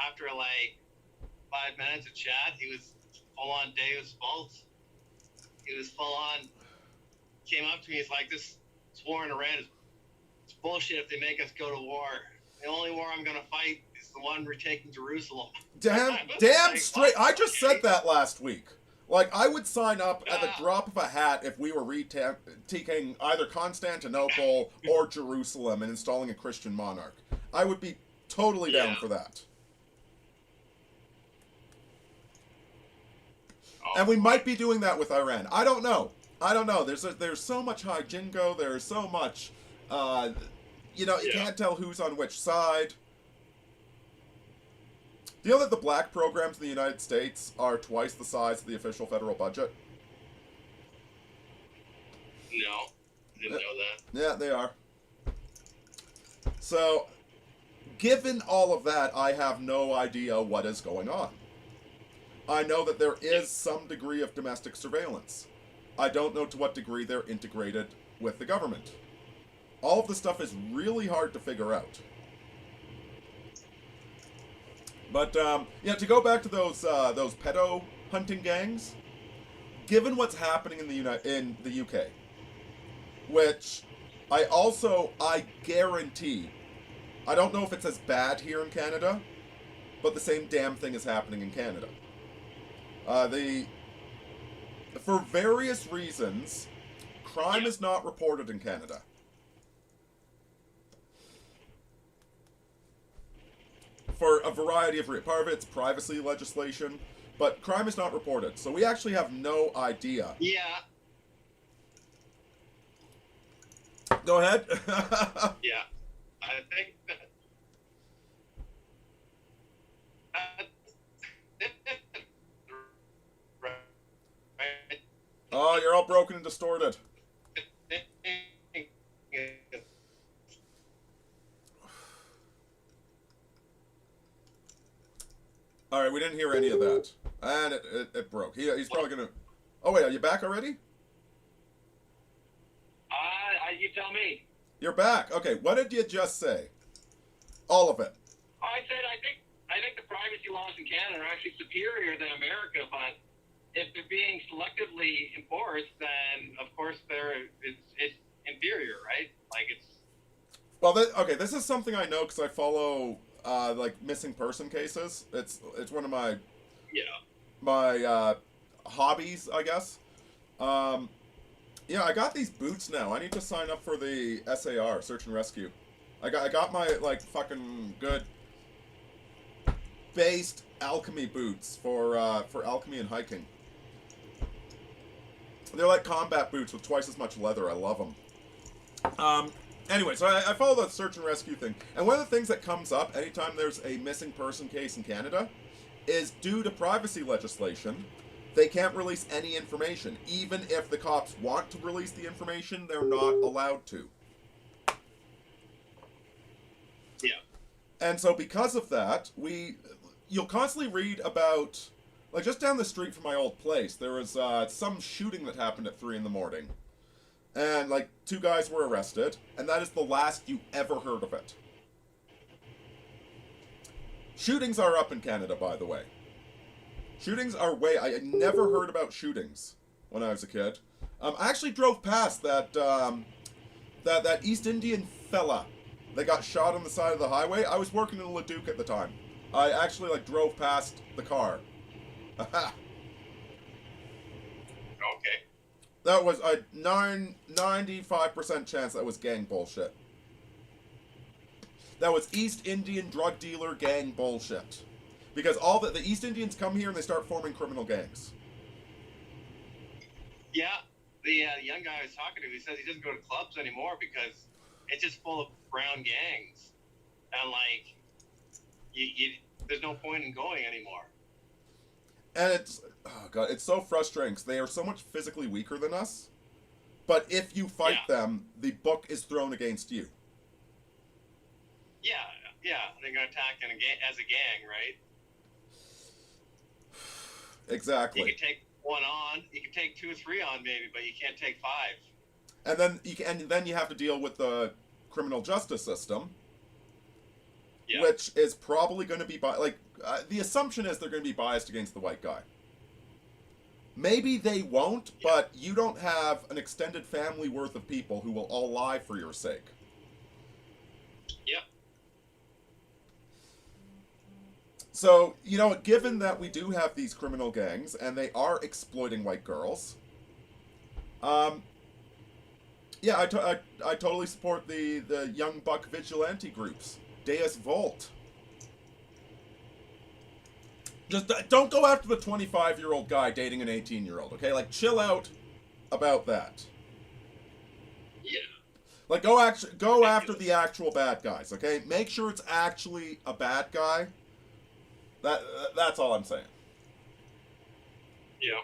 after like 5 minutes of chat, he was full on Deus Vult. He was full on, came up to me, he's like, this war in Iran is bullshit if they make us go to war. The only war I'm going to fight is the one retaking Jerusalem.
Damn like, straight. I just said that last week. Like, I would sign up at the drop of a hat if we were taking either Constantinople or Jerusalem and installing a Christian monarch. I would be totally down for that. And we might be doing that with Iran. I don't know. There's so much high jingo. There's so much, you know, you can't tell who's on which side. Do you know that the black programs in the United States are twice the size of the official federal budget?
No, didn't know that.
Yeah, they are. So, given all of that, I have no idea what is going on. I know that there is some degree of domestic surveillance. I don't know to what degree they're integrated with the government. All of this stuff is really hard to figure out. But, yeah, to go back to those pedo hunting gangs, given what's happening in the UK, which I guarantee, I don't know if it's as bad here in Canada, but the same damn thing is happening in Canada. For various reasons, crime is not reported in Canada. For a variety of reasons. Part of it's privacy legislation, but crime is not reported. So we actually have no idea.
Yeah.
Go ahead.
Yeah, I think
Oh, you're all broken and distorted. All right, we didn't hear any of that, and it broke. He's probably gonna. Oh wait, are you back already?
You tell me.
You're back. Okay, what did you just say? All of it.
I said I think the privacy laws in Canada are actually superior than America, but if they're being selectively enforced, then of course it's inferior, right? Like it's.
Well, okay, this is something I know because I follow like missing person cases. It's one of my hobbies, I guess. Yeah, I got these boots now. I need to sign up for the SAR, search and rescue. I got my like fucking good based alchemy boots for alchemy and hiking. They're like combat boots with twice as much leather. I love them. Anyway, so I follow the search and rescue thing, and one of the things that comes up anytime there's a missing person case in Canada is due to privacy legislation, they can't release any information. Even if the cops want to release the information, they're not allowed to.
Yeah.
And so because of that, you'll constantly read about, like just down the street from my old place, there was some shooting that happened at 3 a.m. And like 2 guys were arrested, and that is the last you ever heard of it. Shootings are up in Canada, by the way. Shootings are I never heard about shootings when I was a kid. I actually drove past that East Indian fella that got shot on the side of the highway. I was working in Leduc at the time. I actually like drove past the car.
Okay.
That was a 95% chance that was gang bullshit. That was East Indian drug dealer gang bullshit. Because all the East Indians come here and they start forming criminal gangs.
Yeah, the young guy I was talking to, he says he doesn't go to clubs anymore because it's just full of brown gangs, and like, there's no point in going anymore.
And it's so frustrating because they are so much physically weaker than us. But if you fight them, the book is thrown against you.
Yeah, they're gonna attack as a gang, right?
Exactly.
You can take 1 on, you can take 2 or 3 on maybe, but you can't take 5.
And then you have to deal with the criminal justice system, which is probably going to be the assumption is they're going to be biased against the white guy. Maybe they won't, but you don't have an extended family worth of people who will all lie for your sake.
Yep.
So, given that we do have these criminal gangs, and they are exploiting white girls, I totally support the young buck vigilante groups. Deus Volt. Just don't go after the 25-year-old guy dating an 18-year-old, okay? Like, chill out about that.
Yeah.
Like, go after the actual bad guys, okay? Make sure it's actually a bad guy. That's all I'm saying.
Yeah.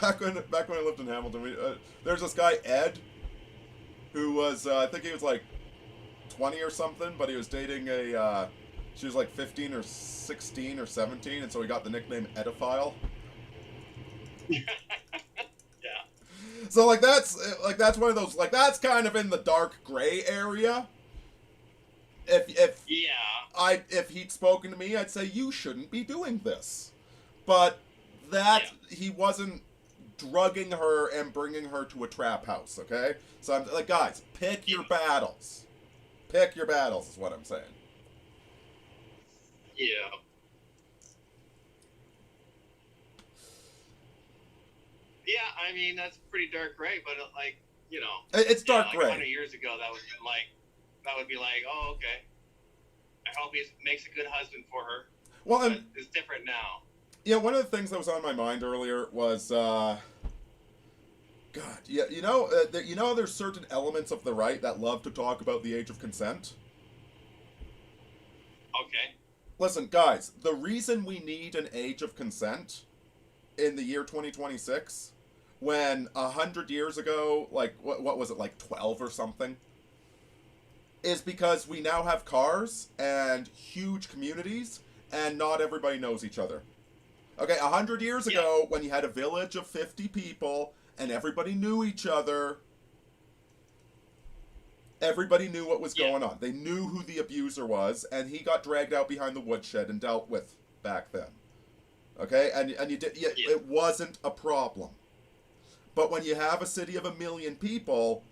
Back when I lived in Hamilton, there's this guy Ed, who was I think he was like 20 or something, but he was dating she was like 15 or 16 or 17, and so he got the nickname Edophile.
Yeah.
So that's one of those, like, that's kind of in the dark gray area. If he'd spoken to me, I'd say you shouldn't be doing this. But he wasn't drugging her and bringing her to a trap house, okay? So I'm like, guys, pick your battles. Pick your battles is what I'm saying.
Yeah. Yeah, I mean, that's pretty dark gray, but like,
it's dark
like
gray.
100 years ago, that would be like, oh, okay. I hope he makes a good husband for her.
Well,
but it's different now.
Yeah, one of the things that was on my mind earlier was, God, yeah, there's certain elements of the right that love to talk about the age of consent.
Okay.
Listen, guys, the reason we need an age of consent in the year 2026, when 100 years ago, like, what was it, like 12 or something, is because we now have cars and huge communities, and not everybody knows each other. Okay, 100 years ago, when you had a village of 50 people, and everybody knew each other, everybody knew what was going on. They knew who the abuser was, and he got dragged out behind the woodshed and dealt with back then. Okay, and you did. It wasn't a problem. But when you have a city of 1 million people,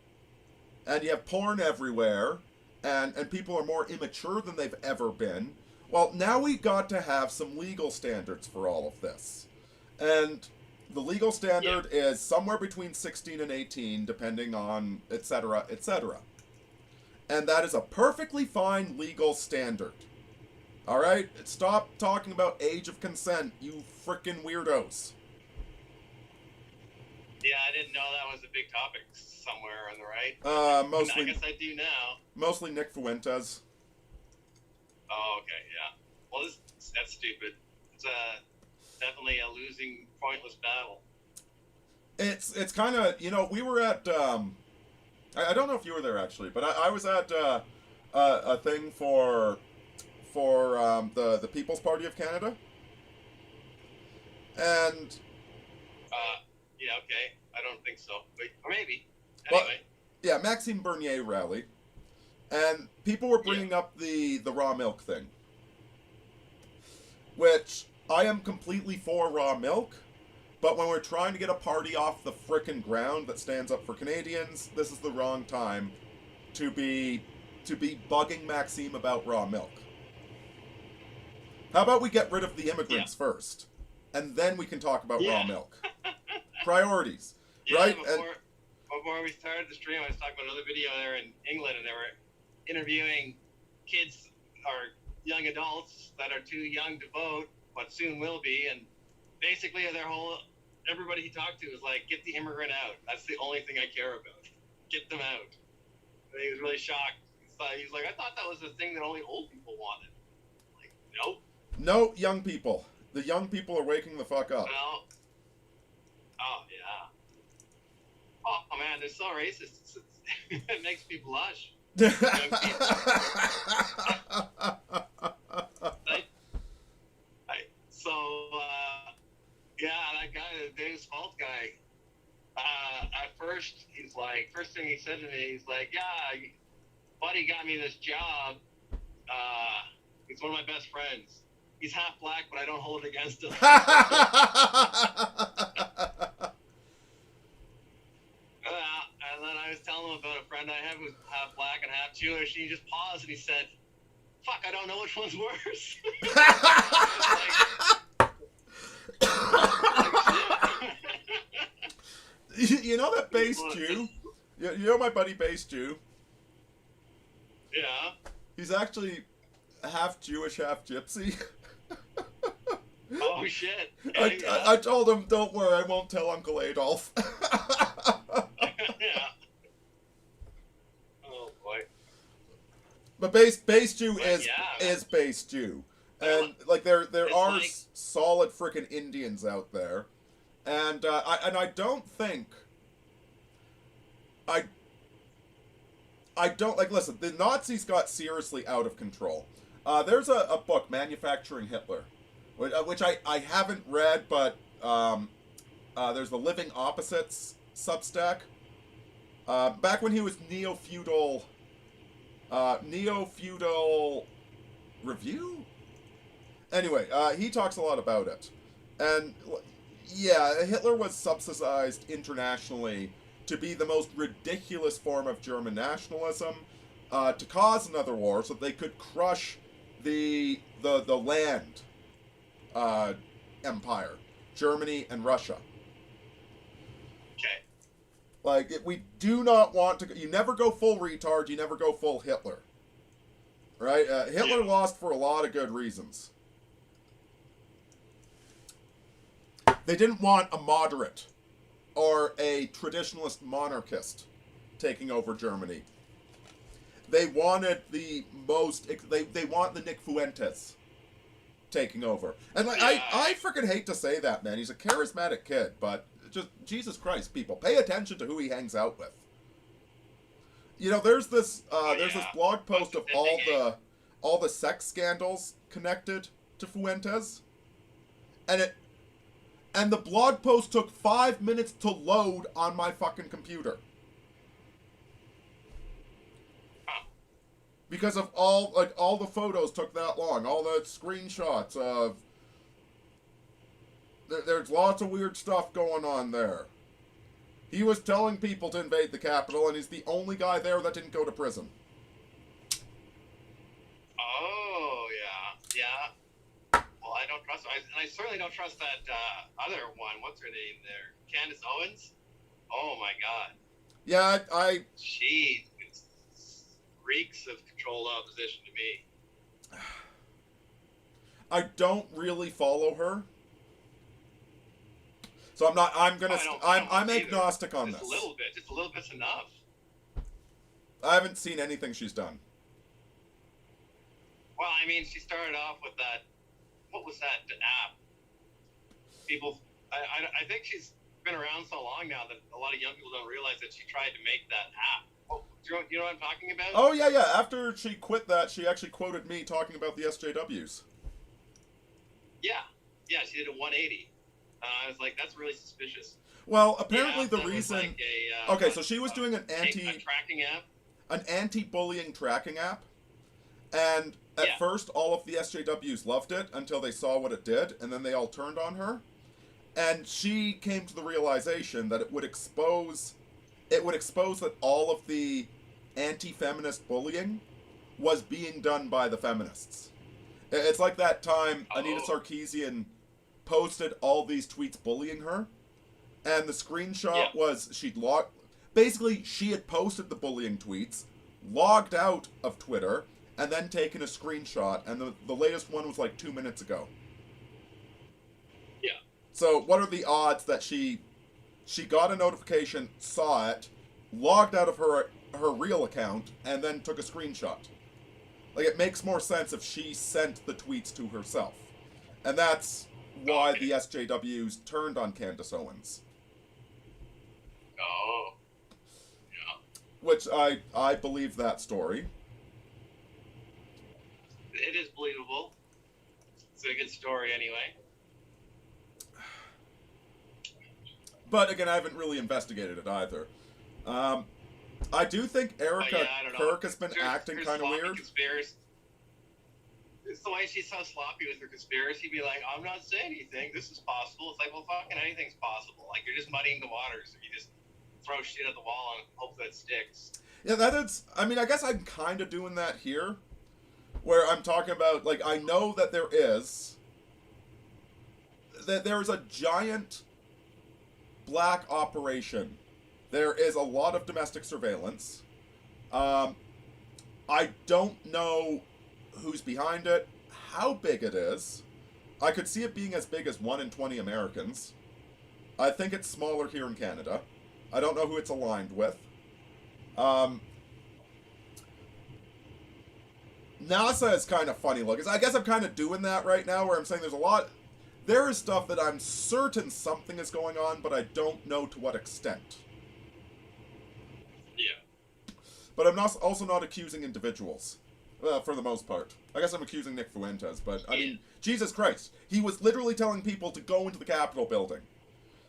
and you have porn everywhere, and people are more immature than they've ever been, well, now we got to have some legal standards for all of this. And the legal standard is somewhere between 16 and 18, depending on etc., etc. And that is a perfectly fine legal standard. Alright? Stop talking about age of consent, you frickin' weirdos.
Yeah, I didn't know that was a big topic somewhere on the right.
Mostly.
I guess I do now.
Mostly Nick Fuentes.
Oh, okay, yeah. Well, that's stupid. It's definitely a losing, pointless battle.
It's kind of, we were at, I don't know if you were there actually, but I was at a thing for the People's Party of Canada. And...
yeah, okay. I don't think so. But, or maybe. Anyway.
Well, yeah, Maxime Bernier rally. And people were bringing up the raw milk thing. Which, I am completely for raw milk. But when we're trying to get a party off the frickin' ground that stands up for Canadians, this is the wrong time to be bugging Maxime about raw milk. How about we get rid of the immigrants first? And then we can talk about raw milk. Priorities, right?
Before we started the stream, I was talking about another video there in England, and they were interviewing kids or young adults that are too young to vote, but soon will be. And basically, everybody he talked to was like, "Get the immigrant out. That's the only thing I care about. Get them out." And he was really shocked. He's like, "I thought that was the thing that only old people wanted." I'm like, nope.
No, young people. The young people are waking the fuck up.
Well. Oh, yeah. Oh, man, they're so racist. It makes me blush. That guy, the Dave's Fault guy, at first, first thing he said to me, he's like, yeah, buddy got me this job. He's one of my best friends. He's half black, but I don't hold it against him. And then I was telling him about a friend I have who's half black and half Jewish, and he just paused and he said, "Fuck, I don't know which one's worse."
You know that bass Jew? You know my buddy Bass Jew?
Yeah.
He's actually half Jewish, half Gypsy.
Oh, shit.
I told him, don't worry, I won't tell Uncle Adolf.
Yeah. Oh, boy.
But bass Jew is bass Jew. And, like, there are solid frickin' Indians out there. And, I don't think... I don't, like, listen, the Nazis got seriously out of control. There's a book, Manufacturing Hitler, which I haven't read, but there's the Living Opposites Substack. Back when he was Neo-Feudal Review? Anyway, he talks a lot about it. And, yeah, Hitler was subsidized internationally to be the most ridiculous form of German nationalism, to cause another war so that they could crush the land empire, Germany and Russia.
Okay.
Like, we do not want to... You never go full retard, you never go full Hitler. Right? Hitler lost for a lot of good reasons. They didn't want a moderate or a traditionalist monarchist taking over Germany. They wanted the most. They want the Nick Fuentes taking over. And like I freaking hate to say that, man. He's a charismatic kid, but just Jesus Christ, people, pay attention to who he hangs out with. You know, there's this blog post of all the sex scandals connected to Fuentes, and the blog post took 5 minutes to load on my fucking computer. Because of all the photos took that long, all the screenshots of there's lots of weird stuff going on there. He was telling people to invade the Capitol, and he's the only guy there that didn't go to prison.
Oh, yeah. Well, I don't trust, and I certainly don't trust that other one. What's her name there? Candace Owens? Oh, my God.
Yeah,
She reeks of controlled opposition to me.
I don't really follow her. So I'm agnostic on this.
Just a little bit's enough.
I haven't seen anything she's done.
Well, I mean, she started off with that, what was that app? I think she's been around so long now that a lot of young people don't realize that she tried to make that app. Oh, do you know what I'm talking about?
Oh, yeah. After she quit that, she actually quoted me talking about the SJWs.
Yeah, she did a 180. I was like, that's really suspicious.
Well, apparently the reason...
Like
okay, so she was doing an
tracking app?
An anti-bullying tracking app. And at first, all of the SJWs loved it until they saw what it did, and then they all turned on her. And she came to the realization that it would expose that all of the anti-feminist bullying was being done by the feminists. It's like that time Anita Sarkeesian posted all these tweets bullying her, and the screenshot was she had posted the bullying tweets, logged out of Twitter, and then taken a screenshot, and the latest one was like 2 minutes ago.
Yeah.
So what are the odds that she got a notification, saw it, logged out of her real account, and then took a screenshot? Like, it makes more sense if she sent the tweets to herself. And that's why the SJWs turned on Candace Owens.
Oh. Yeah.
Which I believe that story.
It is believable. It's a good story anyway.
But again, I haven't really investigated it either. I do think Erica Kirk has been acting kind of weird.
It's the way she's so sloppy with her conspiracy. Be like, I'm not saying anything. This is possible. It's like, well, fucking anything's possible. Like, you're just muddying the waters. You just throw shit at the wall and hope that it sticks.
Yeah, that is... I mean, I guess I'm kind of doing that here. Where I'm talking about, like, I know that there is a giant black operation. There is a lot of domestic surveillance. I don't know who's behind it, how big it is. I could see it being as big as 1 in 20 Americans. I think it's smaller here in Canada. I don't know who it's aligned with. NASA is kind of funny looking. I guess I'm kind of doing that right now where I'm saying there is stuff that I'm certain something is going on, but I don't know to what extent.
Yeah.
But I'm also not accusing individuals, for the most part. I guess I'm accusing Nick Fuentes, but I mean, Jesus Christ. He was literally telling people to go into the Capitol building.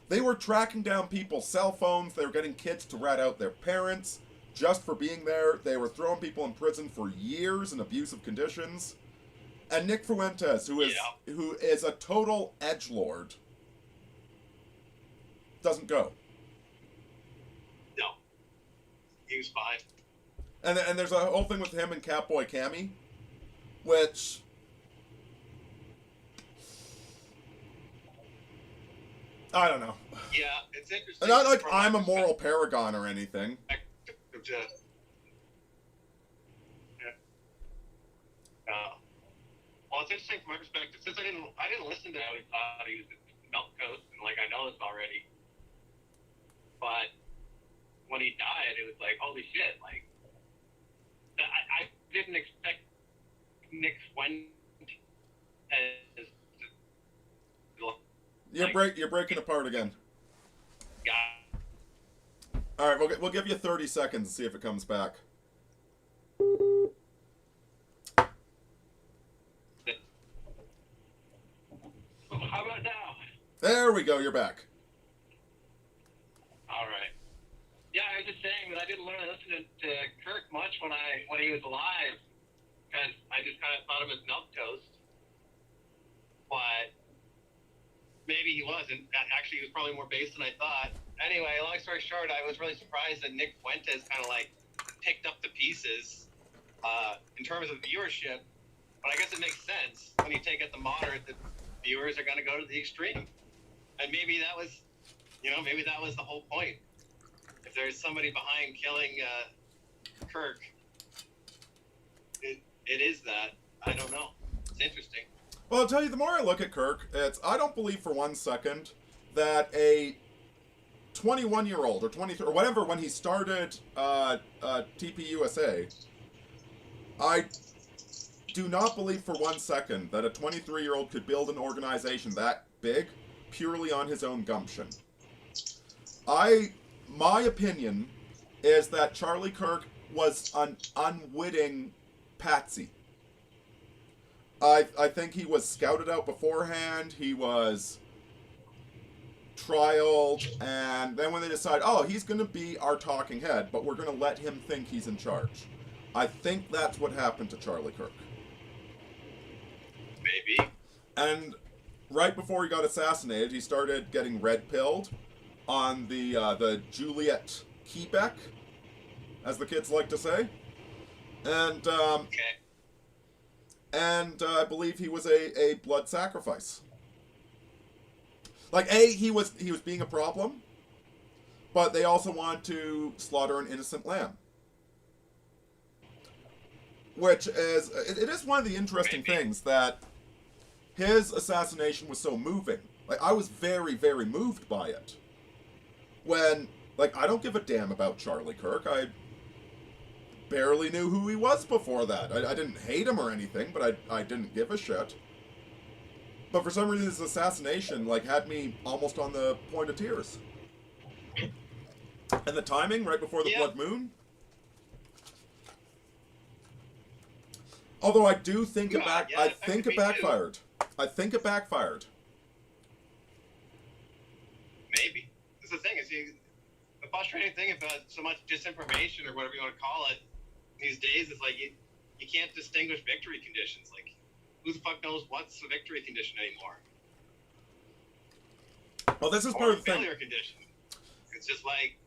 They were tracking down people's cell phones. They were getting kids to rat out their parents just for being there. They were throwing people in prison for years in abusive conditions. And Nick Fuentes, who is a total edgelord, doesn't go.
No. He was fine.
And there's a whole thing with him and Catboy Cammy, which... I don't know.
Yeah, it's interesting.
Not like I'm a moral paragon or anything.
Well, it's interesting from my perspective. Since I didn't listen to how he thought he was milk toast, and like I know this already. But when he died, it was like, holy shit! Like I didn't expect Nick Fuentes as
You're breaking apart again.
guy.
All right, we'll give you 30 seconds to see if it comes back.
How about now?
There we go. You're back.
All right. Yeah, I was just saying that I didn't really listen to Kirk much when he was alive, because I just kind of thought of him as milk toast. But maybe he wasn't. Actually, he was probably more based than I thought. Anyway, long story short, I was really surprised that Nick Fuentes kind of like picked up the pieces in terms of viewership. But I guess it makes sense when you take it the moderate that viewers are going to go to the extreme. And maybe that was, maybe that was the whole point. If there's somebody behind killing Kirk, it is that. I don't know. It's interesting.
Well, I'll tell you, the more I look at Kirk, I don't believe for one second that a 21-year-old or 23 or whatever, when he started TPUSA, I do not believe for one second that a 23-year-old could build an organization that big purely on his own gumption. My opinion is that Charlie Kirk was an unwitting patsy. I think he was scouted out beforehand, he was trialed, and then when they decide, oh, he's going to be our talking head, but we're going to let him think he's in charge. I think that's what happened to Charlie Kirk.
Maybe.
And right before he got assassinated, he started getting red-pilled on the Juliet Quebec, as the kids like to say. And,
Okay.
And I believe he was a blood sacrifice. Like, he was being a problem, but they also wanted to slaughter an innocent lamb. Which is, it is one of the interesting things that his assassination was so moving. Like, I was very, very moved by it. When, like, I don't give a damn about Charlie Kirk. I barely knew who he was before that. I didn't hate him or anything, but I didn't give a shit. But for some reason, his assassination, like, had me almost on the point of tears. And the timing, right before the Blood Moon. Although I do think I think it backfired. I think it backfired.
Maybe. That's the thing. The frustrating thing about so much disinformation or whatever you want to call it these days is like you can't distinguish victory conditions. Like, who the fuck knows what's a victory condition anymore?
Well, this is part of the thing.
Failure condition. It's just like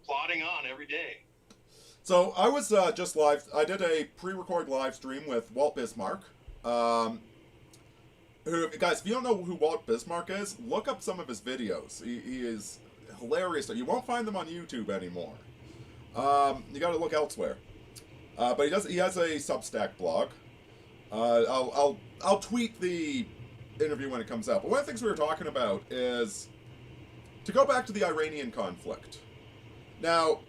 plodding on every day.
So I was just live. I did a pre-recorded live stream with Walt Bismarck. Who, guys, if you don't know who Walt Bismarck is, look up some of his videos. He is hilarious. You won't find them on YouTube anymore. You got to look elsewhere. But he has a Substack blog. I'll tweet the interview when it comes out. But one of the things we were talking about is to go back to the Iranian conflict. Now,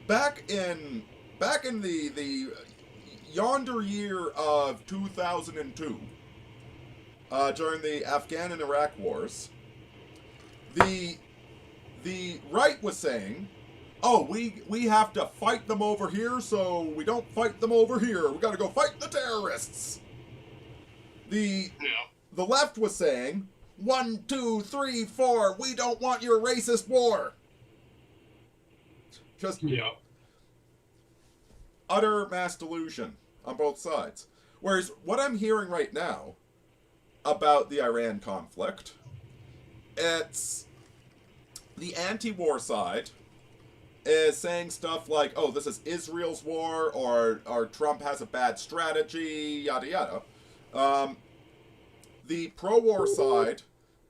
back in the yonder year of 2002, during the Afghan and Iraq wars, the right was saying, oh, we have to fight them over here, so we don't fight them over here. We got to go fight the terrorists. The left was saying, 1, 2, 3, 4, we don't want your racist war. Just utter mass delusion on both sides. Whereas what I'm hearing right now about the Iran conflict, it's the anti-war side is saying stuff like, oh, this is Israel's war, or Trump has a bad strategy, yada yada. The pro-war side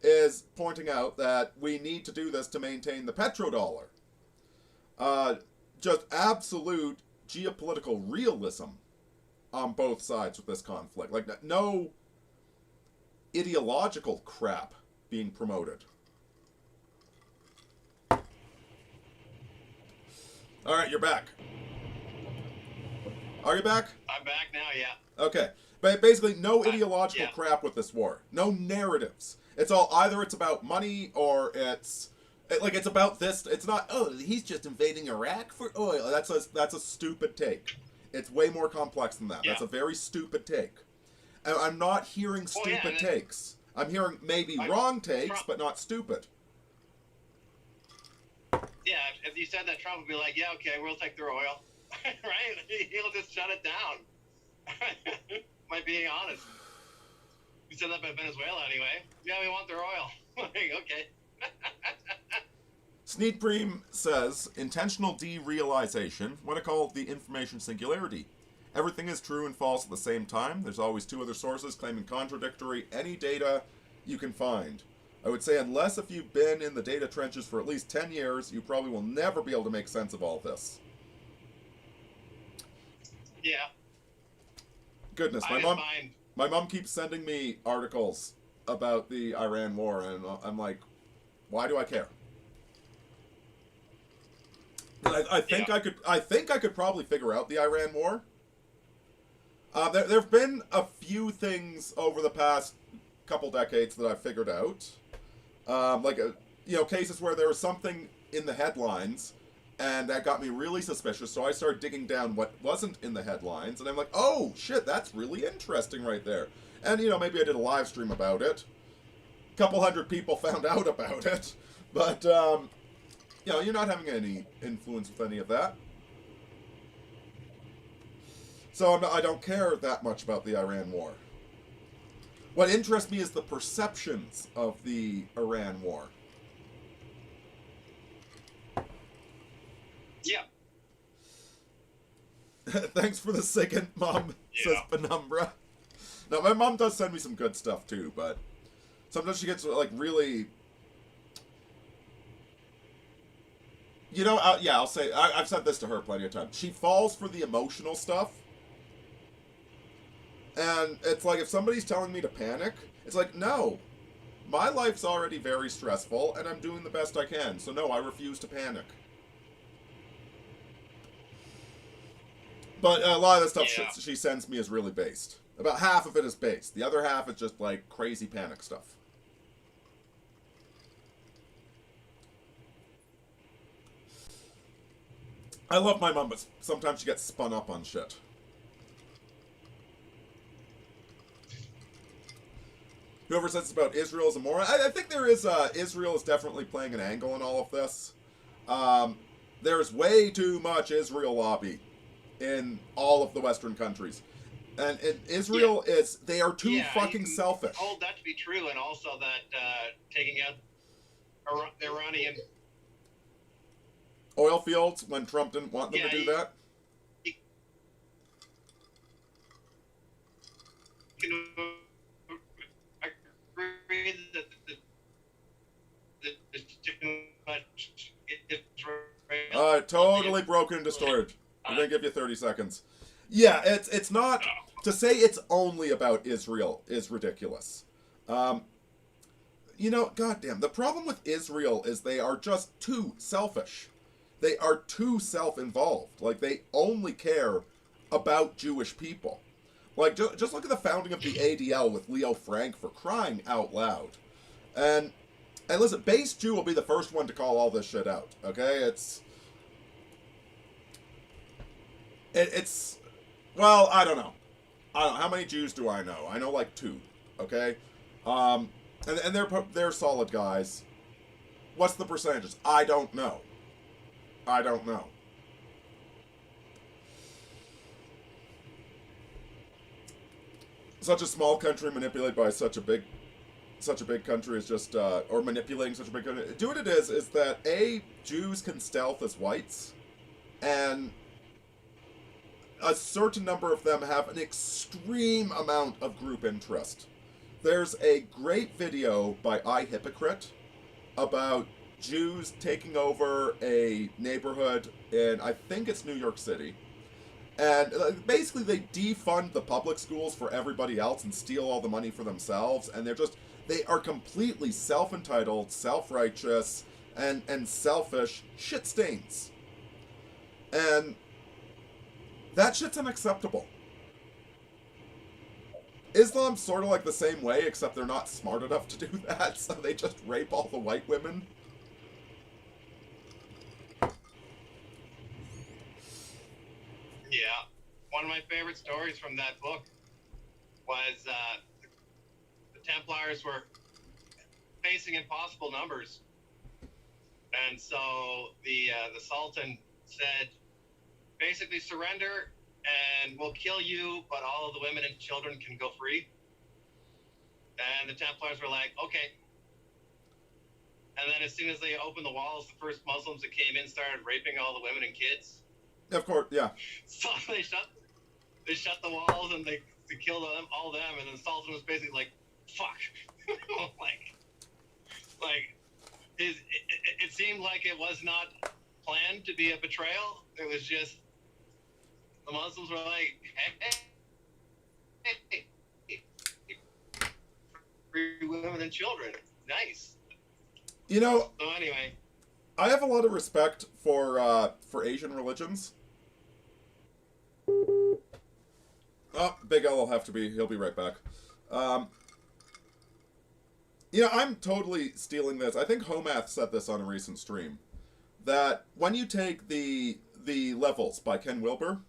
is pointing out that we need to do this to maintain the petrodollar. Just absolute geopolitical realism on both sides with this conflict. Like, no ideological crap being promoted. All right, you're back. Are you back?
I'm back now, yeah.
Okay. But basically, no ideological crap with this war. No narratives. It's all either it's about money or it's about this. It's not, oh, he's just invading Iraq for oil. That's a stupid take. It's way more complex than that. Yeah. That's a very stupid take. And I'm not hearing stupid takes. I'm hearing maybe wrong takes, but not stupid.
Yeah, if you said that, Trump would be like, yeah, okay, we'll take their oil. Right? He'll just shut it down. Might be honest. You said that about Venezuela anyway. Yeah, we want their oil. Okay.
Sneedpreem says, intentional derealization, what I call the information singularity. Everything is true and false at the same time. There's always two other sources claiming contradictory any data you can find. I would say unless if you've been in the data trenches for at least 10 years, you probably will never be able to make sense of all this.
Yeah.
Goodness, my mom keeps sending me articles about the Iran war, and I'm like, why do I care? I think I could probably figure out the Iran war. There've been a few things over the past couple decades that I've figured out, cases where there was something in the headlines, and that got me really suspicious. So I started digging down what wasn't in the headlines, and I'm like, oh shit, that's really interesting right there. And maybe I did a live stream about it. A couple hundred people found out about it, but you're not having any influence with any of that. So I don't care that much about the Iran war. What interests me is the perceptions of the Iran war.
Yeah.
Thanks for the second, Mom, says Penumbra. Now, my mom does send me some good stuff, too, but sometimes she gets, really... I'll say, I've said this to her plenty of times. She falls for the emotional stuff. And it's like, if somebody's telling me to panic, it's like, no. My life's already very stressful, and I'm doing the best I can. So, no, I refuse to panic. But a lot of the stuff she sends me is really based. About half of it is based. The other half is just, crazy panic stuff. I love my mom, but sometimes she gets spun up on shit. Whoever says it's about Israel is a moron. I think there is, Israel is definitely playing an angle in all of this. There's way too much Israel lobby in all of the Western countries. And Israel they are too fucking selfish.
Hold that to be true, and also that taking out the Iranian
oil fields when Trump didn't want them to do that.
Agree that there's too much Israel.
Totally broken and distorted. I'm gonna give you 30 seconds. Yeah, it's not to say it's only about Israel is ridiculous. Goddamn, the problem with Israel is they are just too selfish. They are too self-involved. They only care about Jewish people. Just look at the founding of the ADL with Leo Frank, for crying out loud. And listen, base Jew will be the first one to call all this shit out. Okay, it's well, I don't know. How many Jews do I know? I know 2. Okay, and they're solid guys. What's the percentages? I don't know. Such a small country manipulated by such a big country is just, or manipulating such a big country. Do what it is that Jews can stealth as whites, and a certain number of them have an extreme amount of group interest. There's a great video by iHypocrite about Jews taking over a neighborhood in, I think it's New York City. And basically they defund the public schools for everybody else and steal all the money for themselves. And They are completely self-entitled, self-righteous, and selfish shit stains. And that shit's unacceptable. Islam's sort of like the same way, except they're not smart enough to do that, so they just rape all the white women.
Yeah. One of my favorite stories from that book was the Templars were facing impossible numbers. And so the Sultan said, basically surrender and we'll kill you, but all of the women and children can go free. And the Templars were like, okay. And then as soon as they opened the walls, the first Muslims that came in started raping all the women and kids.
Of course, yeah.
So they shut the walls and they killed all them. And the Sultan was basically like, fuck. It seemed like it was not planned to be a betrayal. It was just the Muslims were like, hey, free women and children. Nice.
You know,
so anyway,
I have a lot of respect for Asian religions. Oh, Big L will have to be. He'll be right back. You know, I'm totally stealing this. I think Homath said this on a recent stream. That when you take the levels by Ken Wilber,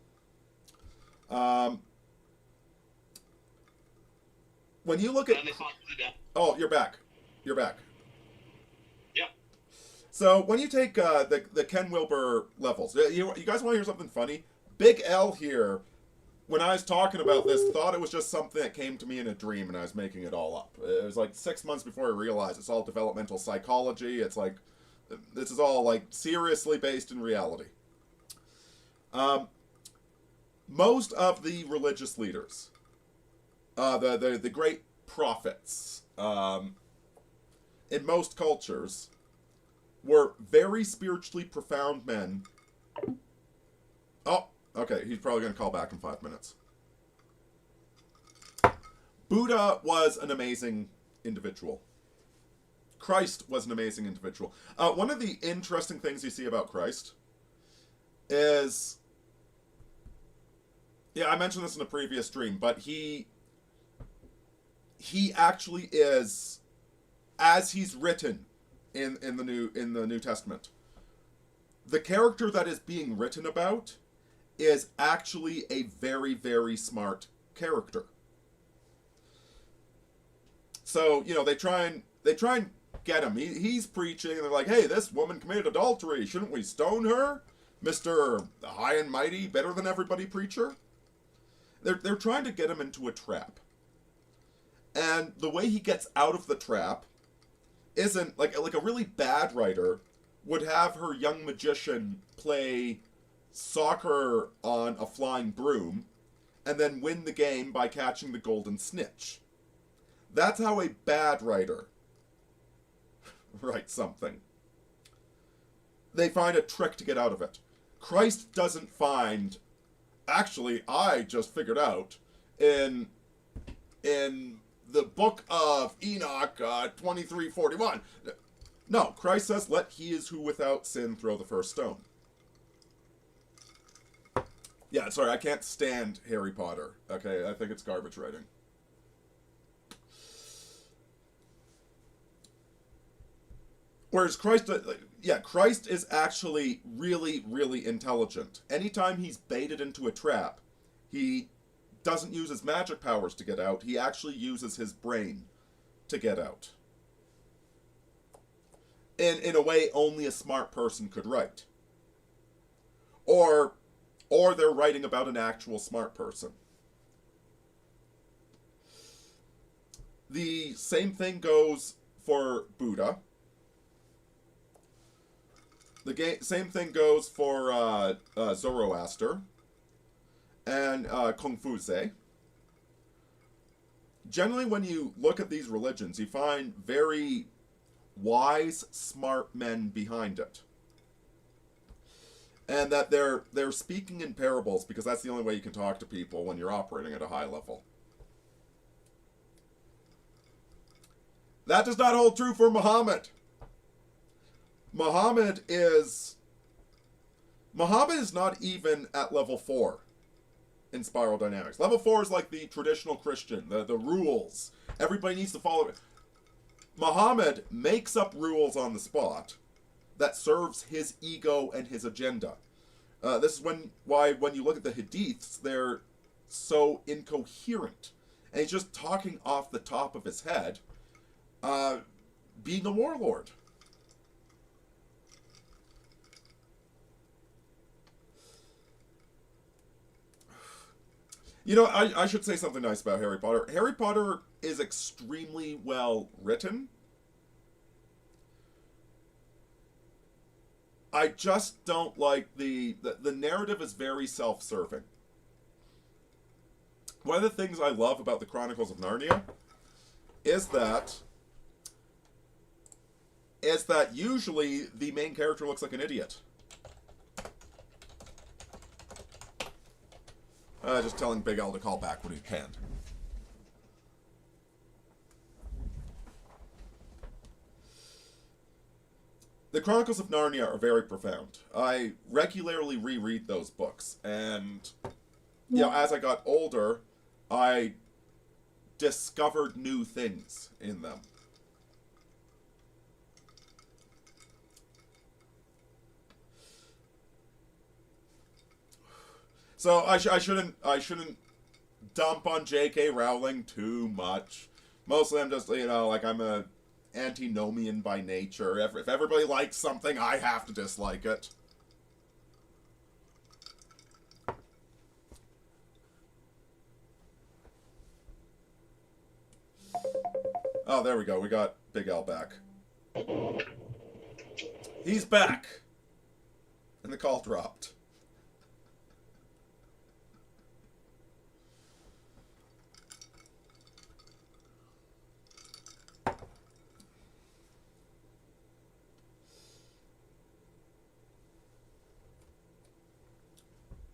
when you look at... Oh, you're back. You're back.
Yeah.
So when you take the Ken Wilber levels, you guys want to hear something funny? Big L here, when I was talking about this, thought it was just something that came to me in a dream and I was making it all up. It was like 6 months before I realized it's all developmental psychology. It's like, this is all like seriously based in reality. Most of the religious leaders, the great prophets, in most cultures, were very spiritually profound men. Oh, okay, he's probably going to call back in 5 minutes. Buddha was an amazing individual. Christ was an amazing individual. One of the interesting things you see about Christ is... Yeah, I mentioned this in a previous stream, but he actually is, as he's written in the New Testament, the character that is being written about is actually a very, very smart character. So, you know, they try and get him. He's preaching, and they're like, hey, this woman committed adultery. Shouldn't we stone her? Mr. High and Mighty, better than everybody preacher. They're trying to get him into a trap. And the way he gets out of the trap isn't like a really bad writer would have her young magician play soccer on a flying broom and then win the game by catching the golden snitch. That's how a bad writer writes something. They find a trick to get out of it. Christ doesn't find... Actually, I just figured out in the book of Enoch 23:41. No, Christ says, let he is who without sin throw the first stone. Yeah, sorry, I can't stand Harry Potter. Okay, I think it's garbage writing. Whereas Christ, Christ is actually really, really intelligent. Anytime he's baited into a trap, he doesn't use his magic powers to get out. He actually uses his brain to get out. In a way only a smart person could write. Or they're writing about an actual smart person. The same thing goes for Buddha. The same thing goes for Zoroaster and Confucius. Generally, when you look at these religions, you find very wise, smart men behind it. And that they're speaking in parables because that's the only way you can talk to people when you're operating at a high level. That does not hold true for Muhammad. Muhammad is not even at level 4 in spiral dynamics. Level 4 is like the traditional Christian, the rules. Everybody needs to follow it. Muhammad makes up rules on the spot that serves his ego and his agenda. This is why when you look at the Hadiths, they're so incoherent. And he's just talking off the top of his head, being a warlord. You know, I should say something nice about Harry Potter. Harry Potter is extremely well written. I just don't like the narrative is very self-serving. One of the things I love about the Chronicles of Narnia is that usually the main character looks like an idiot. Just telling Big L to call back when he can. The Chronicles of Narnia are very profound. I regularly reread those books, and you know, as I got older, I discovered new things in them. So I shouldn't dump on J.K. Rowling too much. Mostly I'm just, you know, like I'm a antinomian by nature. If everybody likes something, I have to dislike it. Oh, there we go. We got Big L back. He's back. And the call dropped.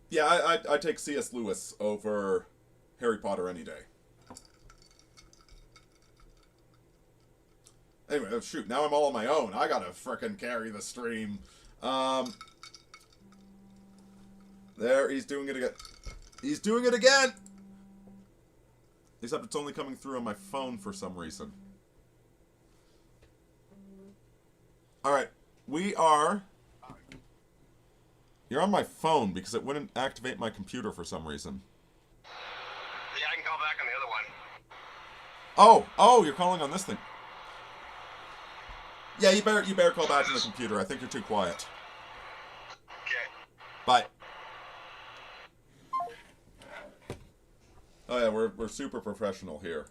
Yeah, I take C.S. Lewis over Harry Potter any day. Anyway, oh, shoot, now I'm all on my own. I gotta frickin' carry the stream. There, he's doing it again. He's doing it again! Except it's only coming through on my phone for some reason. Alright, we are... You're on my phone because it wouldn't activate my computer for some reason.
Yeah, I can call back on the other one.
Oh, you're calling on this thing. Yeah, you better call back on the computer. I think you're too quiet.
Okay.
Bye. Oh yeah, we're super professional here.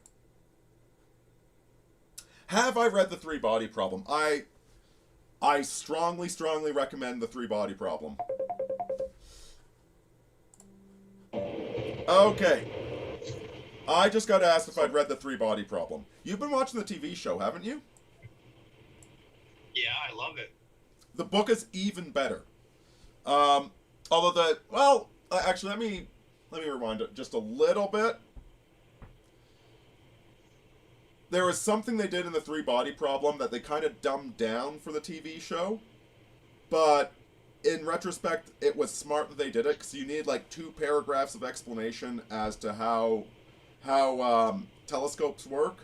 Have I read The Three Body Problem? I strongly recommend The Three Body Problem. Okay. I just got asked if I'd read The Three Body Problem. You've been watching the TV show, haven't you?
Yeah, I love it.
The book is even better. Although actually, let me rewind it just a little bit. There was something they did in The Three Body Problem that they kind of dumbed down for the TV show. But in retrospect, it was smart that they did it, because you need like 2 paragraphs of explanation as to how telescopes work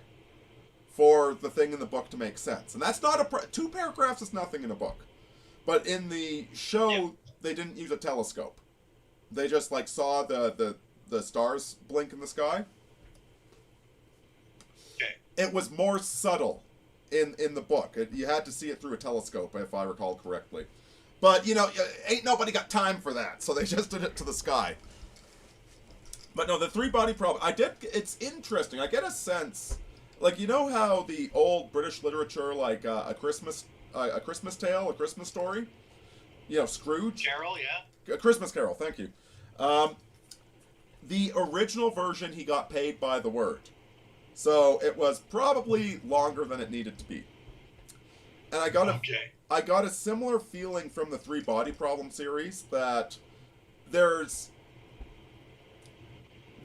for the thing in the book to make sense. And that's not 2 paragraphs is nothing in a book. But in the show, They didn't use a telescope. They just like saw the stars blink in the sky.
Okay.
It was more subtle in the book. You had to see it through a telescope, if I recall correctly. But, you know, ain't nobody got time for that, so they just did it to the sky. But no, The Three Body Problem, it's interesting. I get a sense, like, you know how the old British literature, like a Christmas Tale, a Christmas Story? You know, Scrooge?
Carol, yeah.
A Christmas Carol, thank you. The original version, he got paid by the word. So it was probably longer than it needed to be. And I got a similar feeling from the Three Body Problem series, that there's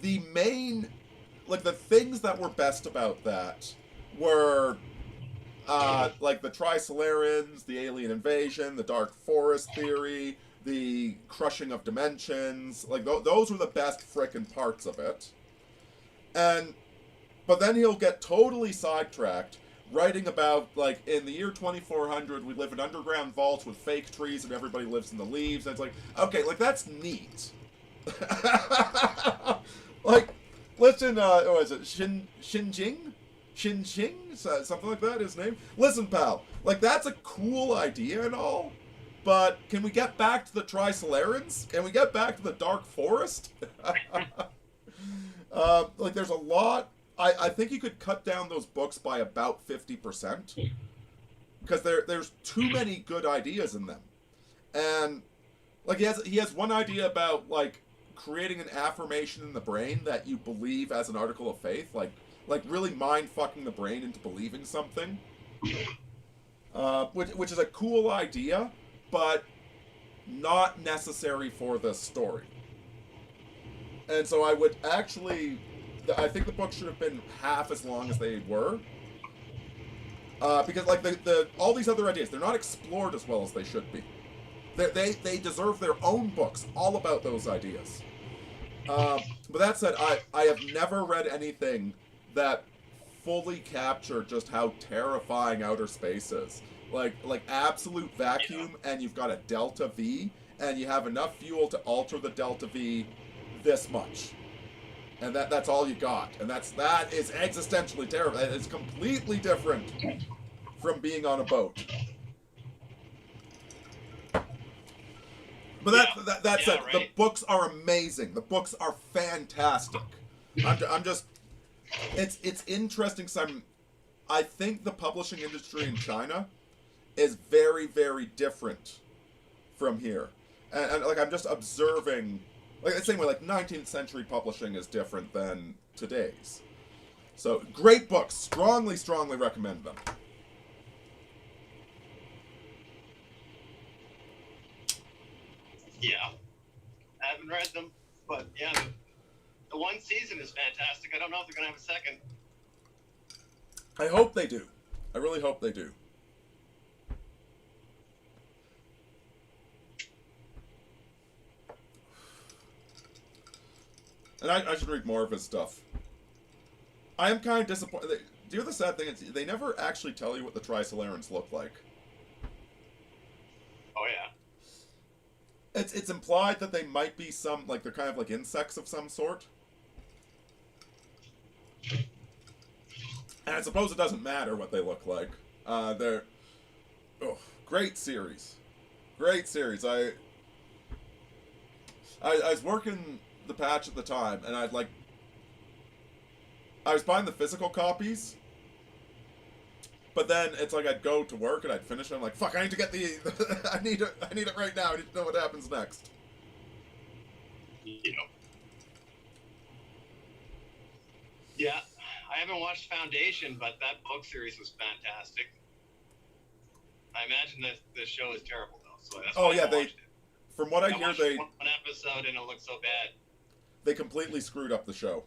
the main, like, the things that were best about that were like the Trisolarans, the alien invasion, the Dark Forest theory, the crushing of dimensions. Like, those were the best frickin' parts of it. But then he'll get totally sidetracked, writing about, like, in the year 2400, we live in underground vaults with fake trees and everybody lives in the leaves. And it's like, okay, like, that's neat. Like, listen, what is it, Xinjing? Something like that, his name? Listen, pal, like, that's a cool idea and all, but can we get back to the Trisolarans? Can we get back to the Dark Forest? Like, there's a lot. I think you could cut down those books by about 50%, because there's too many good ideas in them. And, like, he has one idea about, like, creating an affirmation in the brain that you believe as an article of faith, like really mind-fucking the brain into believing something. Which is a cool idea, but not necessary for the story. And so I would actually... I think the book should have been half as long as they were. Because, like, all these other ideas, they're not explored as well as they should be. They deserve their own books, all about those ideas. But that said, I have never read anything that fully captured just how terrifying outer space is. Like absolute vacuum, and you've got a delta V, and you have enough fuel to alter the delta V this much. And that's all you got. And that is existentially terrifying. It's completely different from being on a boat. But that said, right. The books are amazing. The books are fantastic. I'm just... It's interesting because I think the publishing industry in China is very, very different from here. And like, I'm just observing... Like, the same way, like, 19th century publishing is different than today's. So, great books. Strongly, strongly recommend them.
Yeah. I haven't read them, but yeah, the one season is fantastic. I don't know if they're going to have a second.
I hope they do. I really hope they do. And I should read more of his stuff. I am kind of disappointed. Do you know the sad thing is they never actually tell you what the Trisolarans look like.
Oh, yeah.
It's implied that they might be some, like, they're kind of like insects of some sort. And I suppose it doesn't matter what they look like. They're... Oh, great series. Great series. I was working the patch at the time, and I was buying the physical copies, but then it's like I'd go to work and I'd finish it. I'm like, fuck, I need to get the... I need it right now. I need to know what happens next.
Yeah, I haven't watched Foundation, but that book series was fantastic. I imagine that the show is terrible, though. So that's why I watched it.
From what I hear, they...
one episode and it looked so bad.
They completely screwed up the show.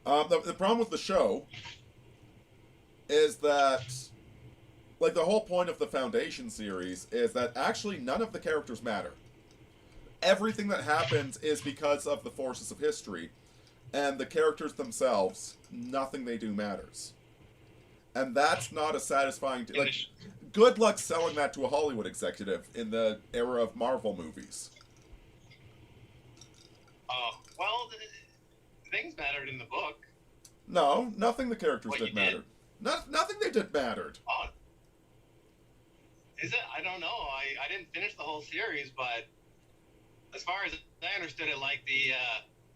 The problem with the show is that, like, the whole point of the Foundation series is that actually none of the characters matter. Everything that happens is because of the forces of history, and the characters themselves, nothing they do matters. And that's not a satisfying... Like, good luck selling that to a Hollywood executive in the era of Marvel movies.
Well, things mattered in the book.
No, nothing the characters did mattered. Nothing they did mattered.
Oh. Is it? I don't know. I didn't finish the whole series, but as far as I understood it, like, the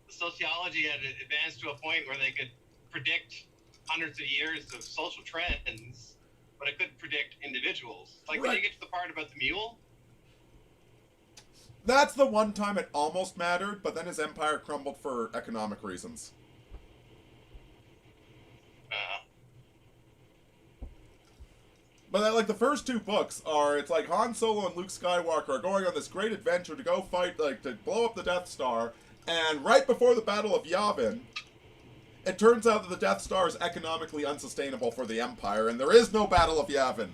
sociology had advanced to a point where they could predict hundreds of years of social trends, but it couldn't predict individuals. Like, right. Did you get to the part about the mule?
That's the one time it almost mattered, but then his empire crumbled for economic reasons. But, like, the first two books are, it's like Han Solo and Luke Skywalker are going on this great adventure to go fight, like, to blow up the Death Star, and right before the Battle of Yavin, It turns out that the Death Star is economically unsustainable for the Empire, and there is no Battle of Yavin.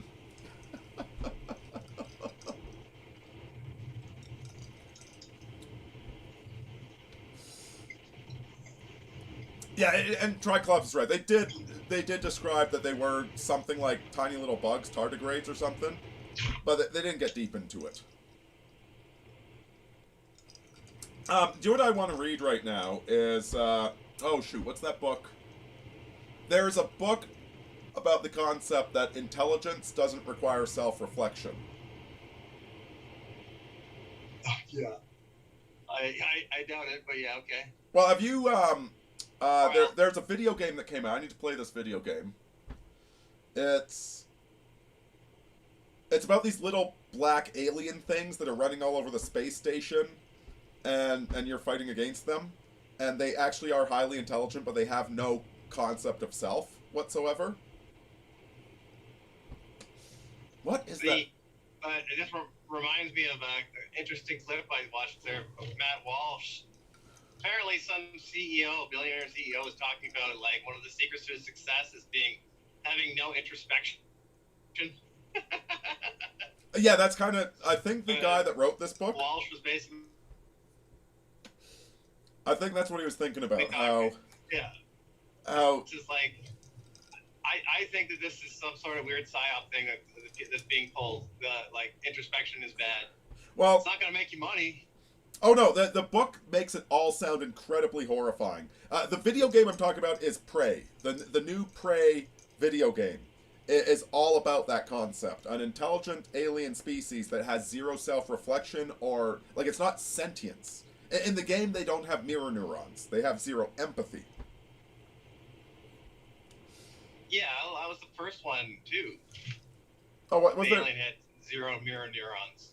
Yeah, and Triclops is right. They did describe that they were something like tiny little bugs, tardigrades or something, but they didn't get deep into it. Do you know what I want to read right now is, oh shoot, what's that book? There's a book about the concept that intelligence doesn't require self-reflection.
Yeah. I doubt it, but yeah, okay.
Well, have you, there's a video game that came out. I need to play this video game. It's about these little black alien things that are running all over the space station, and you're fighting against them. And they actually are highly intelligent, but they have no concept of self whatsoever. What is that?
It just reminds me of an interesting clip I watched there of Matt Walsh. Apparently some CEO, billionaire CEO, was talking about it, like one of the secrets to his success is having no introspection.
Yeah, that's kind of, I think the guy that wrote this book,
Walsh was basically,
I think that's what he was thinking about, how
it's just like, I think that this is some sort of weird psyop thing that's being pulled. Like, introspection is bad.
Well,
it's not going to make you money.
Oh no, the book makes it all sound incredibly horrifying. The video game I'm talking about is Prey. The new Prey video game is all about that concept. An intelligent alien species that has zero self-reflection, or, like, it's not sentience. In the game, they don't have mirror neurons. They have zero empathy.
Yeah, that was the first one, too.
Oh, what was
the
there?
Alien had zero mirror neurons.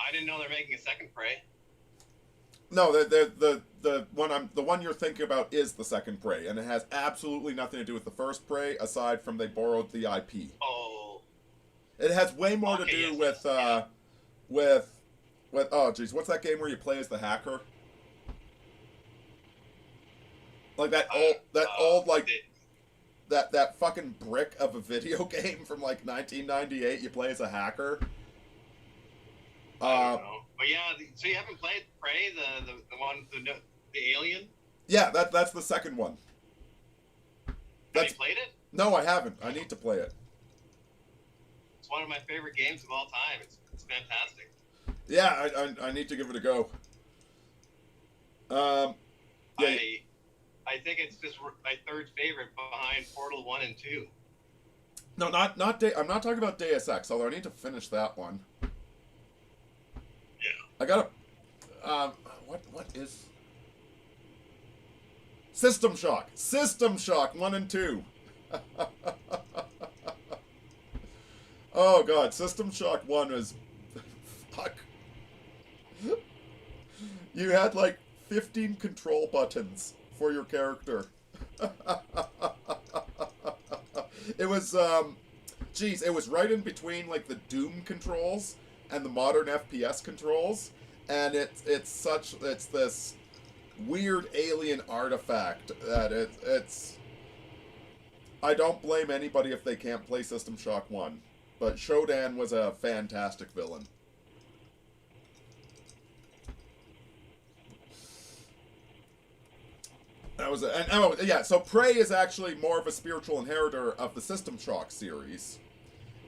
I didn't know they're making a second Prey.
No, the one you're thinking about is the second Prey, and it has absolutely nothing to do with the first Prey, aside from they borrowed the IP.
Oh.
It has way more to do with oh geez, what's that game where you play as the hacker? Like that old like that fucking brick of a video game from like 1998. You play as a hacker.
I don't know. But yeah, so you haven't played Prey, the one, the alien?
Yeah, that's the second one.
Have you played it?
No, I haven't. I need to play it.
It's one of my favorite games of all time. It's fantastic.
Yeah, I need to give it a go. Yeah.
I think it's just my third favorite behind Portal 1 and 2.
No, I'm not talking about Deus Ex, although I need to finish that one.
Yeah.
I gotta, what is... System Shock! System Shock 1 and 2! Oh god, System Shock 1 is... Fuck. You had like 15 control buttons for your character. It was, geez, it was right in between like the Doom controls and the modern FPS controls, and it's this weird alien artifact that it's I don't blame anybody if they can't play System Shock 1, but Shodan was a fantastic villain. That was and oh yeah, so Prey is actually more of a spiritual inheritor of the System Shock series.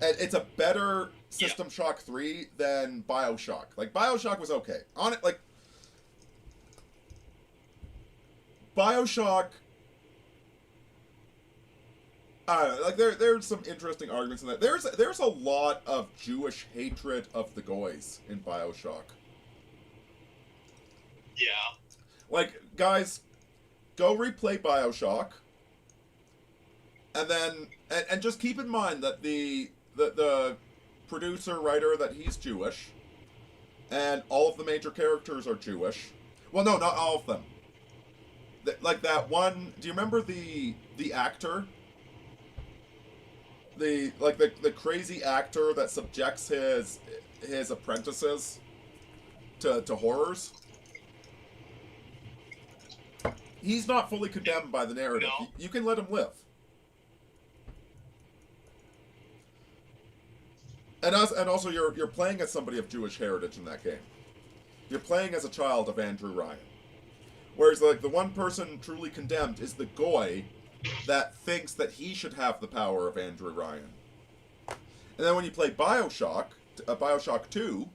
And it's a better System Shock 3 than BioShock. Like, BioShock was okay. On it, like, BioShock, I don't know, like, there's some interesting arguments in that. There's a lot of Jewish hatred of the Goys in BioShock.
Yeah.
Like, guys, go replay BioShock, and then, and just keep in mind that the producer, writer, that he's Jewish, and all of the major characters are Jewish. Well, no, not all of them. Like that one, do you remember the actor? The crazy actor that subjects his apprentices to horrors? he's not fully condemned by the narrative.
No.
You can let him live. And also, you're playing as somebody of Jewish heritage in that game. You're playing as a child of Andrew Ryan. Whereas, like, the one person truly condemned is the goy that thinks that he should have the power of Andrew Ryan. And then when you play Bioshock 2,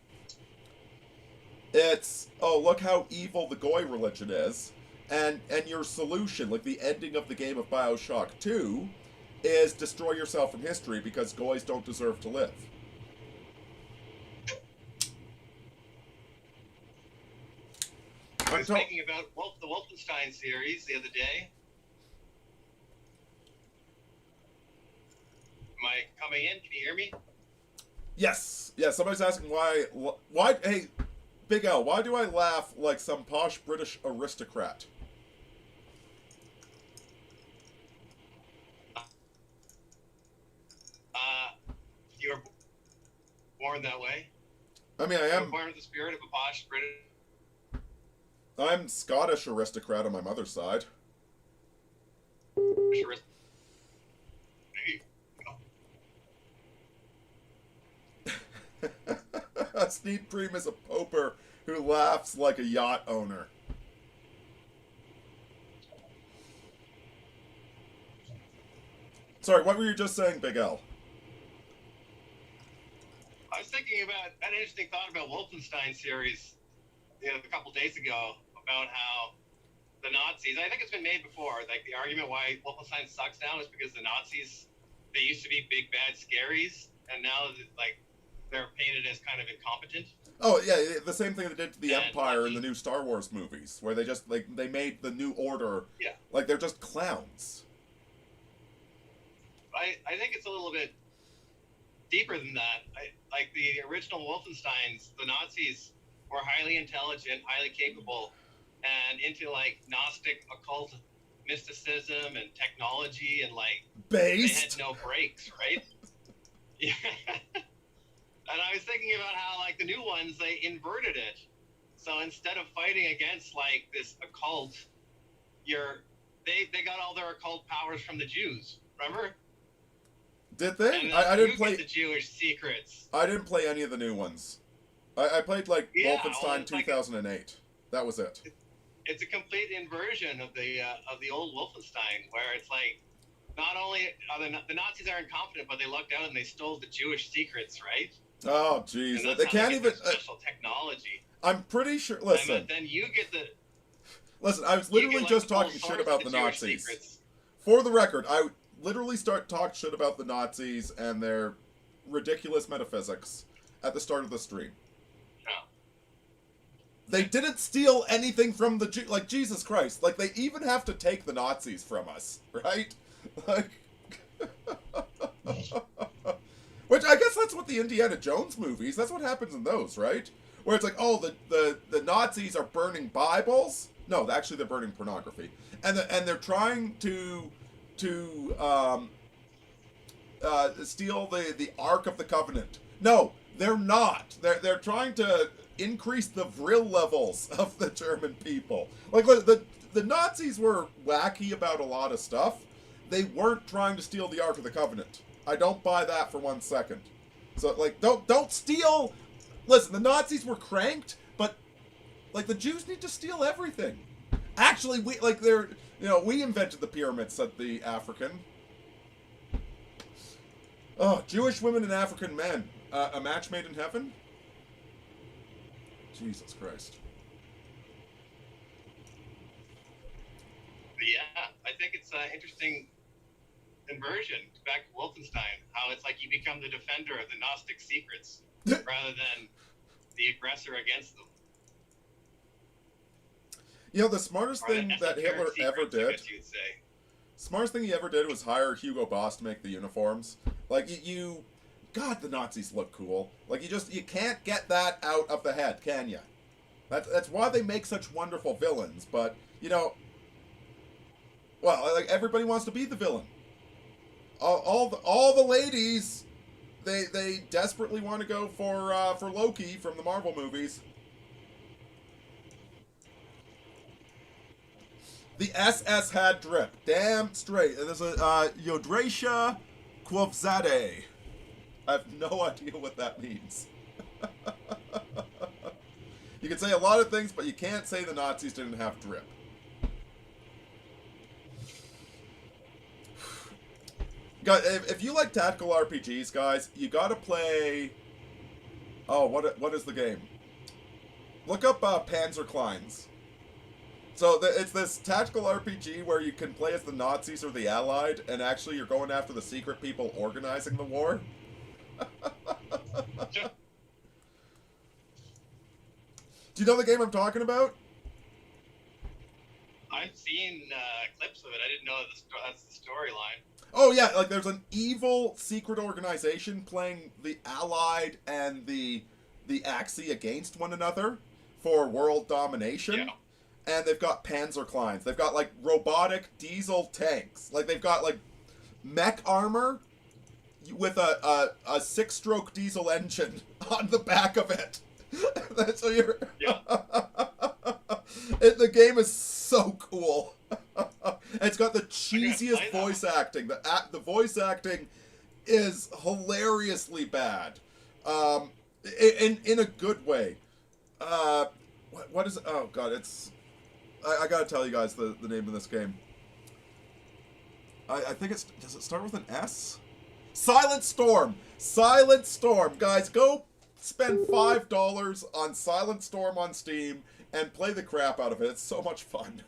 it's, oh, look how evil the goy religion is. And your solution, like the ending of the game of Bioshock 2, is destroy yourself from history because goys don't deserve to live.
I was thinking about the Wolfenstein series the other day. Am I coming in? Can you hear me?
Yes. Yeah, somebody's asking why, hey, Big L, why do I laugh like some posh British aristocrat?
You were born that way?
I mean, I am.
You were born with the spirit of a posh British.
I'm Scottish aristocrat on my mother's side. Sneed Preem is a poper who laughs like a yacht owner. Sorry, what were you just saying, Big L?
I was thinking about an interesting thought about Wolfenstein series a couple days ago about how the Nazis, I think it's been made before, like the argument why Wolfenstein sucks now is because the Nazis, they used to be big bad scaries, and now like they're painted as kind of incompetent.
Oh yeah, the same thing they did to the
And
Empire in the new Star Wars movies, where they just like they made the New Order,
yeah,
like they're just clowns.
I think it's a little bit deeper than that. Like the original Wolfensteins, the Nazis were highly intelligent, highly capable, and into like Gnostic occult mysticism and technology, and like
based.
they had no breaks, right? Yeah. And I was thinking about how like the new ones, they inverted it. So instead of fighting against like this occult, they got all their occult powers from the Jews. Remember?
Did they?
And
I didn't play
the Jewish secrets.
I didn't play any of the new ones. I played like Wolfenstein
well,
2008. That was it.
It's a complete inversion of the old Wolfenstein, where it's like not only are the Nazis are incompetent, but they lucked out and they stole the Jewish secrets, right?
Oh, jeez.
And
They can't even...
special technology.
I'm pretty sure... Listen.
And then you get the...
Listen, I was literally just talking shit about the Nazis.
Secrets.
For the record, I literally talk shit about the Nazis and their ridiculous metaphysics at the start of the stream.
Oh.
They didn't steal anything from the Jews. Like, Jesus Christ. Like, they even have to take the Nazis from us, right? Like... Which I guess that's what the Indiana Jones movies, that's what happens in those, right? Where it's like, oh, the Nazis are burning Bibles. No, actually they're burning pornography. And they're trying to steal the Ark of the Covenant. No, they're not. They're trying to increase the vril levels of the German people. Like, the Nazis were wacky about a lot of stuff. They weren't trying to steal the Ark of the Covenant. I don't buy that for 1 second. So, like, don't steal... Listen, the Nazis were cranked, but, like, the Jews need to steal everything. Actually, we invented the pyramids, said the African. Oh, Jewish women and African men. A match made in heaven? Jesus Christ.
But yeah, I think it's interesting... inversion back to Wolfenstein, how it's like you become the defender of the Gnostic secrets rather than the aggressor against them.
You know, the smartest thing that Hitler ever did, smartest thing he ever did was hire Hugo Boss to make the uniforms. Like, God, the Nazis look cool. Like, you can't get that out of the head, can you? That's why they make such wonderful villains, but, you know, well, like, everybody wants to be the villain. All the ladies, they desperately want to go for Loki from the Marvel movies. The SS had drip. Damn straight. And there's a Yodracia Quovzade. I have no idea what that means. You can say a lot of things, but you can't say the Nazis didn't have drip. Guys, if you like tactical RPGs, guys, you gotta play... Oh, what is the game? Look up Panzer Kleins. So it's this tactical RPG where you can play as the Nazis or the Allied, and actually you're going after the secret people organizing the war. Do you know the game I'm talking about?
I've seen clips of it. I didn't know that's the storyline.
Oh yeah, like there's an evil secret organization playing the Allied and the Axis against one another for world domination.
Yeah.
And they've got Panzer Kleins. They've got like robotic diesel tanks. Like they've got like mech armor with a 6-stroke diesel engine on the back of it. So you're the game is so cool. It's got the cheesiest voice acting. The voice acting is hilariously bad, in a good way. What is? Oh god, it's. I gotta tell you guys the name of this game. I think it's. Does it start with an S? Silent Storm. Silent Storm, guys, go spend $5 on Silent Storm on Steam and play the crap out of it. It's so much fun.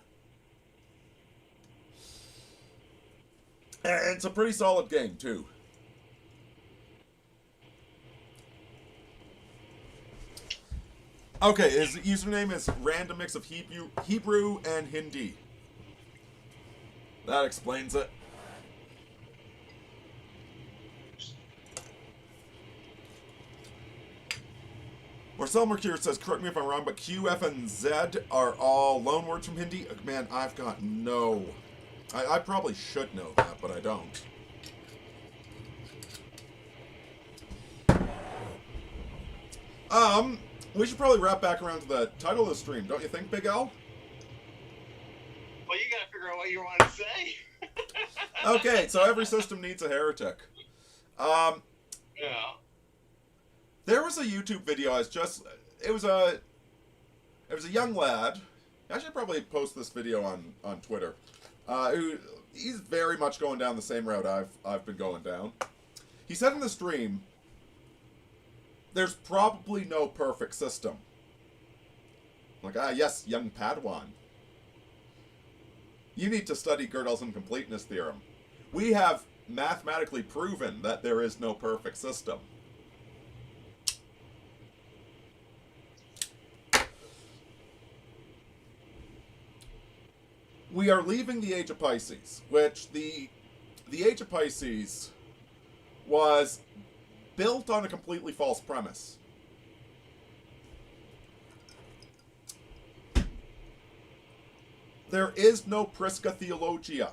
And it's a pretty solid game, too. Okay, his username is random mix of Hebrew and Hindi. That explains it. Marcel Mercure says, correct me if I'm wrong, but Q, F, and Z are all loanwords from Hindi? Man, I've got no... I probably should know that, but I don't. We should probably wrap back around to the title of the stream, don't you think, Big L?
Well, you gotta figure out what you want to say.
Okay, so every system needs a heretic.
Yeah.
There was a YouTube video. It was a young lad. I should probably post this video on Twitter. He's very much going down the same route I've been going down. He said in the stream, there's probably no perfect system. I'm like, yes, young Padawan. You need to study Gödel's incompleteness theorem. We have mathematically proven that there is no perfect system. We are leaving the Age of Pisces, which the Age of Pisces was built on a completely false premise. There is no Prisca Theologia.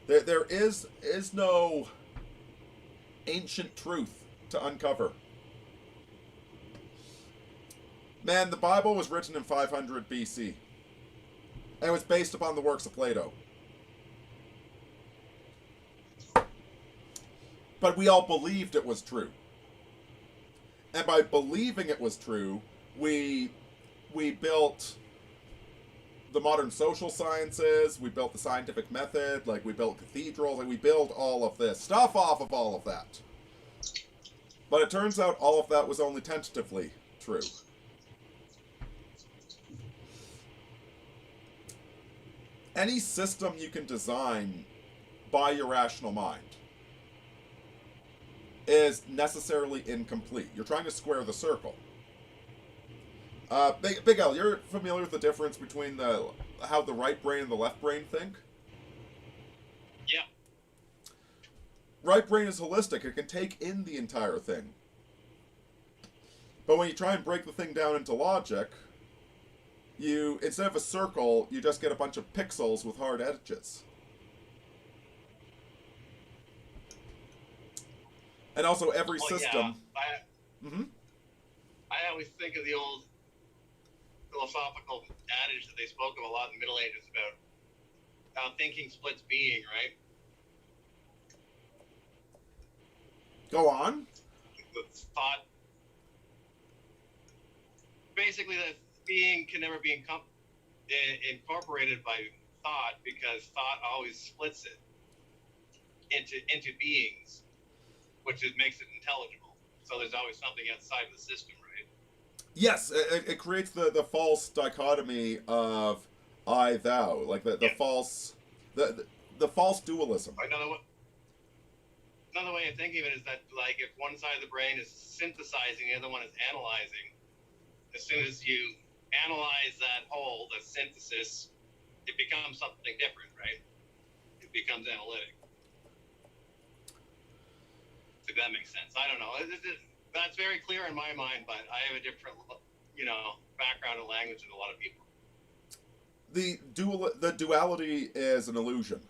There is no ancient truth to uncover. Man, the Bible was written in 500 BC. And it was based upon the works of Plato. But we all believed it was true. And by believing it was true, we built the modern social sciences, we built the scientific method, like we built cathedrals, like we built all of this stuff off of all of that. But it turns out all of that was only tentatively true. Any system you can design by your rational mind is necessarily incomplete. You're trying to square the circle. Big L, you're familiar with the difference between how the right brain and the left brain think?
Yeah.
Right brain is holistic. It can take in the entire thing. But when you try and break the thing down into logic, instead of a circle, you just get a bunch of pixels with hard edges. And also every system...
Yeah. I always think of the old philosophical adage that they spoke of a lot in the Middle Ages about how thinking splits being, right?
Go on.
The thought, basically, that being can never be incorporated by thought, because thought always splits it into beings, which makes it intelligible. So there's always something outside of the system, right?
Yes, it creates the false dichotomy of I thou, like the false the false dualism.
Another way of thinking of it is that, like, if one side of the brain is synthesizing, the other one is analyzing. As soon as you analyze that whole, the synthesis, it becomes something different, right? It becomes analytic. If that makes sense. I don't know. That's very clear in my mind, but I have a different, background in language than a lot of people.
The duality is an illusion.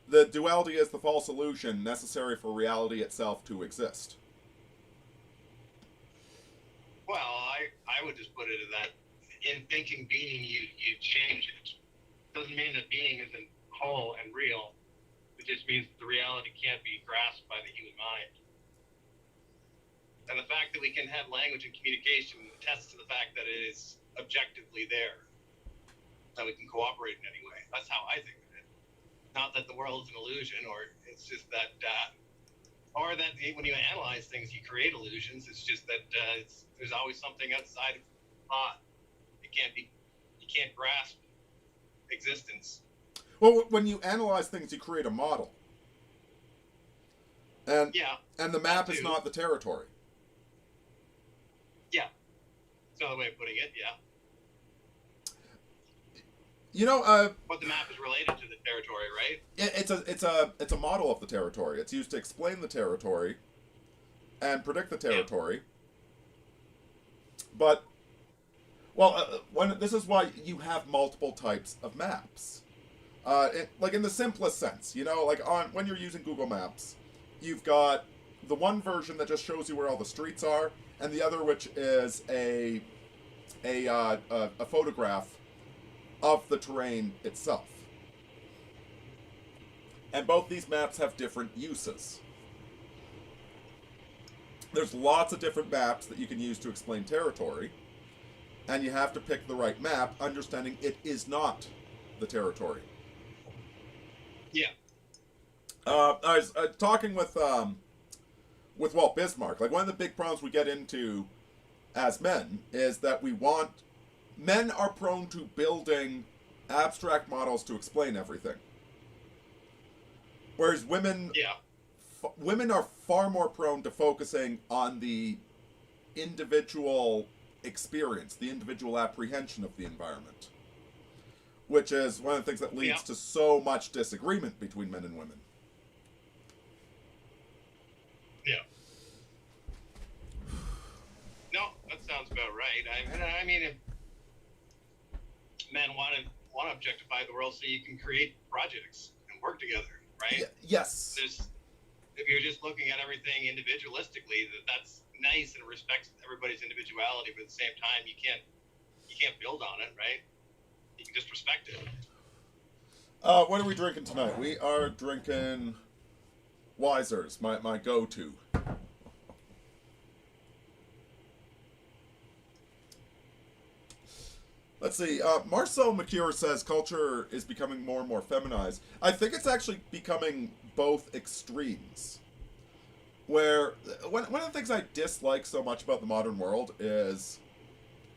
The duality is the false illusion necessary for reality itself to exist.
Well, I would just put it as that in thinking being, you change it. Doesn't mean that being isn't whole and real. It just means the reality can't be grasped by the human mind. And the fact that we can have language and communication attests to the fact that it is objectively there, that we can cooperate in any way. That's how I think of it. Not that the world is an illusion, or it's just that, or that when you analyze things, you create illusions. It's just that there's always something outside of thought. You can't grasp existence.
Well, when you analyze things, you create a model. And the map is not the territory.
Yeah. It's another way of putting it, yeah.
But
the map is related to the territory, right?
It's a model of the territory. It's used to explain the territory and predict the territory. Yeah. But this is why you have multiple types of maps. Like in the simplest sense, when you're using Google Maps, you've got the one version that just shows you where all the streets are, and the other which is a photograph of the terrain itself. And both these maps have different uses. There's lots of different maps that you can use to explain territory, and you have to pick the right map, understanding it is not the territory.
Yeah.
I was talking with Walt Bismarck. Like, one of the big problems we get into as men is that men are prone to building abstract models to explain everything. Whereas women are far more prone to focusing on the individual experience, the individual apprehension of the environment. Which is one of the things that leads to so much disagreement between men and women.
Yeah. No, that sounds about right. I mean, if men want to objectify the world so you can create projects and work together, right?
Yes.
If you're just looking at everything individualistically, that's nice and respects everybody's individuality, but at the same time, you can't build on it, right? You can just respect it.
What are we drinking tonight? We are drinking Wiser's, my go-to. Let's see. Marcel McCure says culture is becoming more and more feminized. I think it's actually becoming both extremes. Where one of the things I dislike so much about the modern world is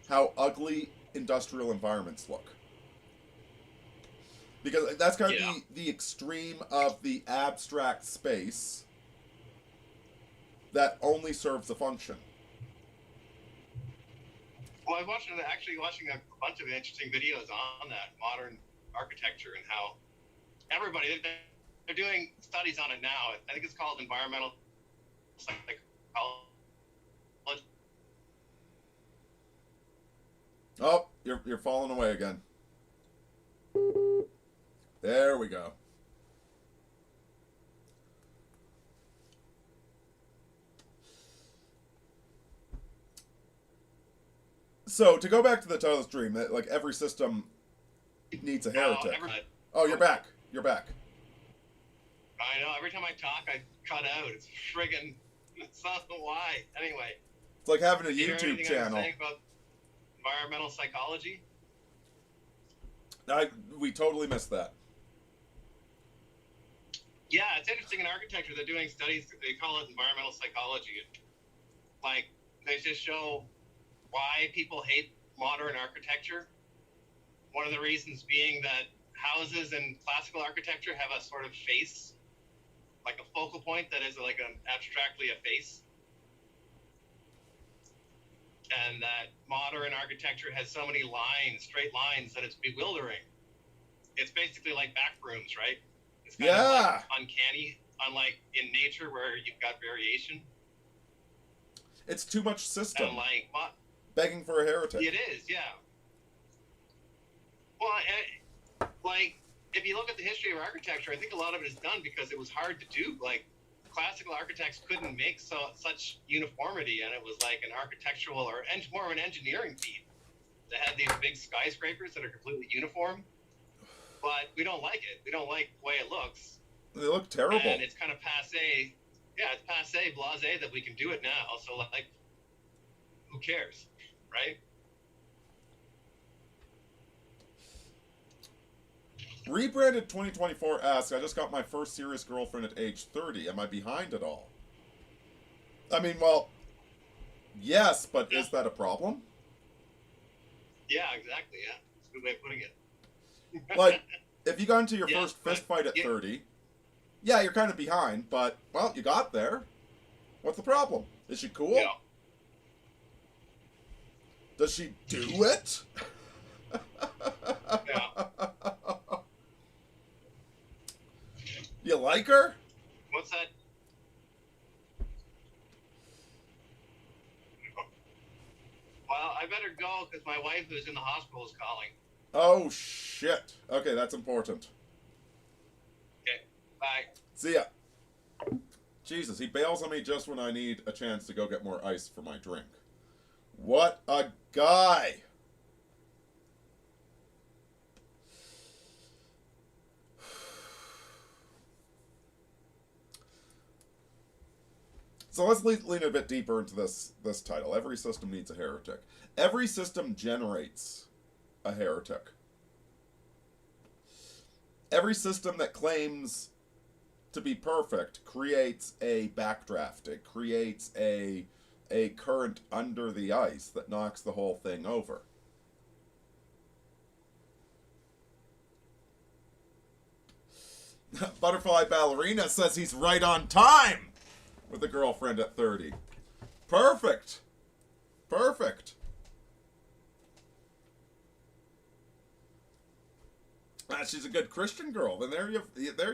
how ugly industrial environments look. Because that's kind of the extreme of the abstract space that only serves a function.
Well, I was watching a bunch of interesting videos on that modern architecture and how they're doing studies on it now. I think it's called environmental psychology.
Oh, you're falling away again. There we go. So, to go back to the title stream, that like every system needs a
Now,
heretic. Oh, you're back. You're back.
I know. Every time I talk, I cut out. It's friggin'. It's not why. Anyway.
It's like having a
Did you hear
YouTube
anything I was
channel.
saying about environmental psychology?
We totally missed that.
Yeah, it's interesting in architecture. They're doing studies. They call it environmental psychology. Like, they just show why people hate modern architecture. One of the reasons being that houses in classical architecture have a sort of face, like a focal point that is like abstractly a face. And that modern architecture has so many lines, straight lines, that it's bewildering. It's basically like back rooms, right? It's kind of like uncanny, unlike in nature where you've got variation.
It's too much system.
And like,
begging for a heretic.
It is, yeah. Well, like, if you look at the history of architecture, I think a lot of it is done because it was hard to do. Like, classical architects couldn't make such uniformity, and it was like an architectural or more of an engineering feat. They had these big skyscrapers that are completely uniform, but we don't like it. We don't like the way it looks.
They look terrible.
And it's kind of passé. Yeah, it's passé, blasé that we can do it now. So, like, who cares, right?
Rebranded 2024 asks, I just got my first serious girlfriend at age 30. Am I behind at all? I mean, well, yes, but is that a problem?
Yeah, exactly, yeah. That's a good way of putting it.
Like, if you got into your first fist fight at 30, yeah, you're kind of behind, but, well, you got there. What's the problem? Is she cool?
Yeah.
Does she do it?
Yeah.
You like her?
What's that? Well, I better go because my wife who's in the hospital is calling.
Oh, shit. Okay, that's important.
Okay, bye.
See ya. Jesus, he bails on me just when I need a chance to go get more ice for my drink. What a guy! So let's lean a bit deeper into this title. Every system needs a heretic. Every system generates a heretic. Every system that claims to be perfect creates a backdraft. It creates a current under the ice that knocks the whole thing over. Butterfly Ballerina says he's right on time with a girlfriend at 30. Perfect. Perfect. She's a good Christian girl. Then there you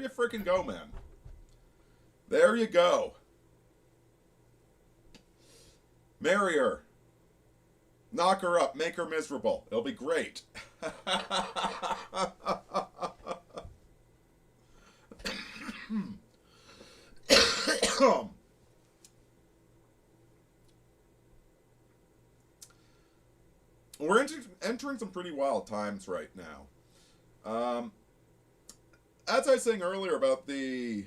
freaking go, man. There you go. Marry her. Knock her up. Make her miserable. It'll be great. We're entering some pretty wild times right now. As I was saying earlier about the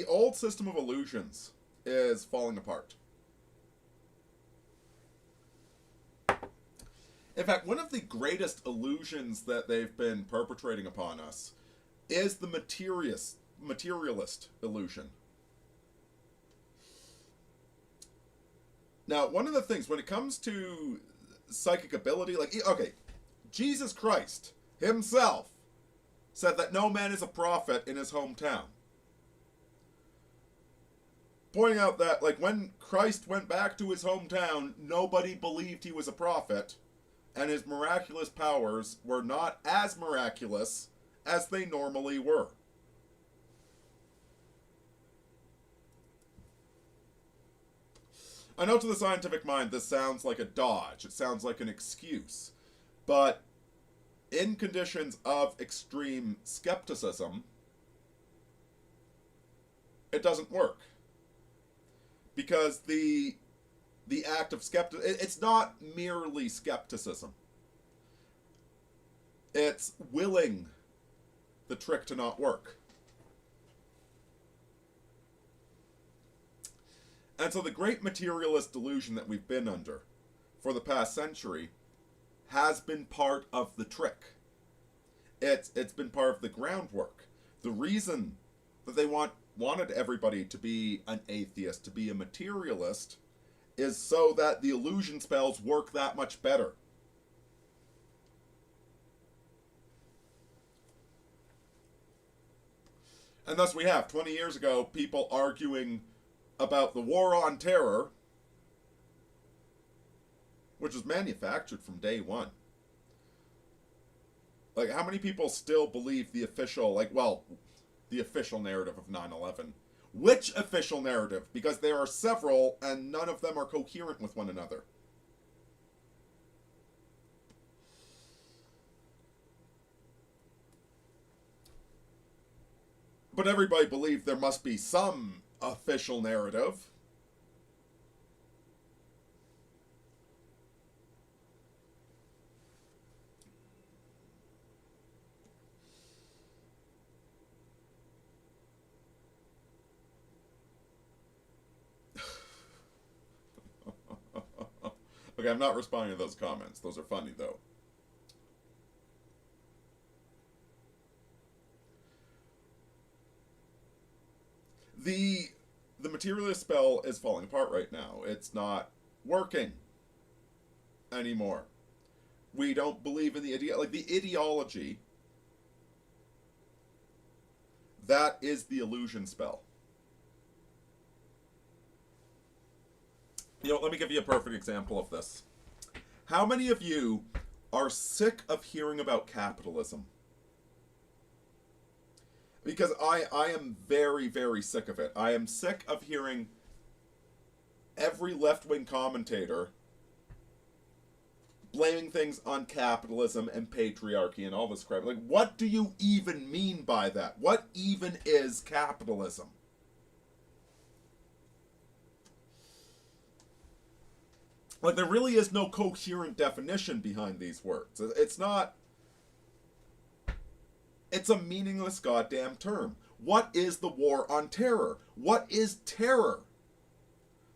old system of illusions is falling apart. In fact, one of the greatest illusions that they've been perpetrating upon us is the materialist illusion. Now, one of the things, when it comes to psychic ability, like, okay, Jesus Christ himself said that no man is a prophet in his hometown. Pointing out that, like, when Christ went back to his hometown, nobody believed he was a prophet, and his miraculous powers were not as miraculous as they normally were. I know to the scientific mind this sounds like a dodge, it sounds like an excuse, but in conditions of extreme skepticism, it doesn't work. Because the the act of skepticism. It's not merely skepticism. It's willing the trick to not work. And so the great materialist delusion that we've been under for the past century has been part of the trick. It's been part of the groundwork. The reason that they wanted everybody to be an atheist, to be a materialist, is so that the illusion spells work that much better. And thus we have, 20 years ago, people arguing about the war on terror, which was manufactured from day one. Like, how many people still believe the official, the official narrative of 9/11? Which official narrative? Because there are several, and none of them are coherent with one another. But everybody believed there must be some official narrative. Okay, I'm not responding to those comments. Those are funny, though. The materialist spell is falling apart right now. It's not working anymore. We don't believe in the ideology. That is the illusion spell. You know, let me give you a perfect example of this. How many of you are sick of hearing about capitalism? Because I am very, very sick of it. I am sick of hearing every left-wing commentator blaming things on capitalism and patriarchy and all this crap. Like, what do you even mean by that? What even is capitalism? Like, there really is no coherent definition behind these words. It's not... It's a meaningless goddamn term. What is the war on terror? What is terror?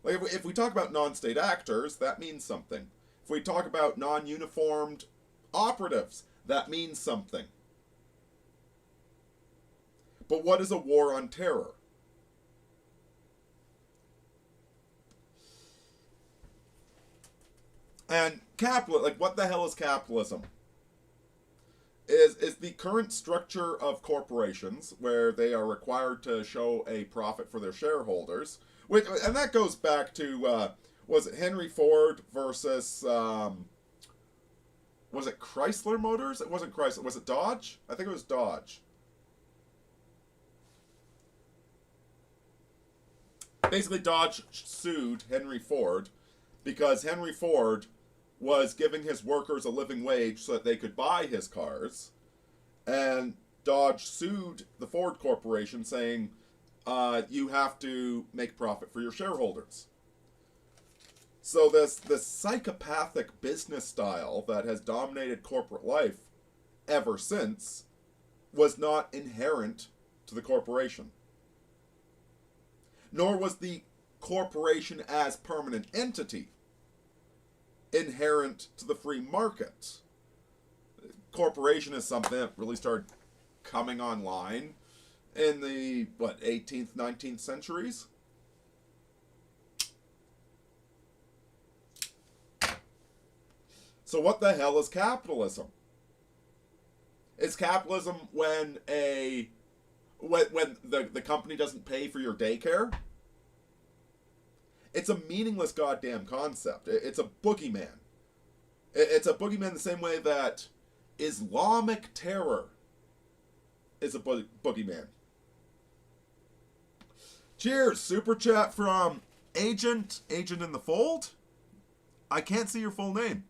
Like, if we talk about non-state actors, that means something. If we talk about non-uniformed operatives, that means something. But what is a war on terror? And what the hell is capitalism? Is the current structure of corporations where they are required to show a profit for their shareholders, and that goes back to, was it Henry Ford versus, was it Chrysler Motors? It wasn't Chrysler. Was it Dodge? I think it was Dodge. Basically, Dodge sued Henry Ford because Henry Ford was giving his workers a living wage so that they could buy his cars. And Dodge sued the Ford Corporation saying, you have to make profit for your shareholders. So this psychopathic business style that has dominated corporate life ever since was not inherent to the corporation. Nor was the corporation as permanent entity inherent to the free market. Corporation is something that really started coming online in the, 18th, 19th centuries? So what the hell is capitalism? Is capitalism when the company doesn't pay for your daycare? It's a meaningless goddamn concept. It's a boogeyman. It's a boogeyman the same way that Islamic terror is a boogeyman. Cheers! Super chat from Agent in the Fold? I can't see your full name.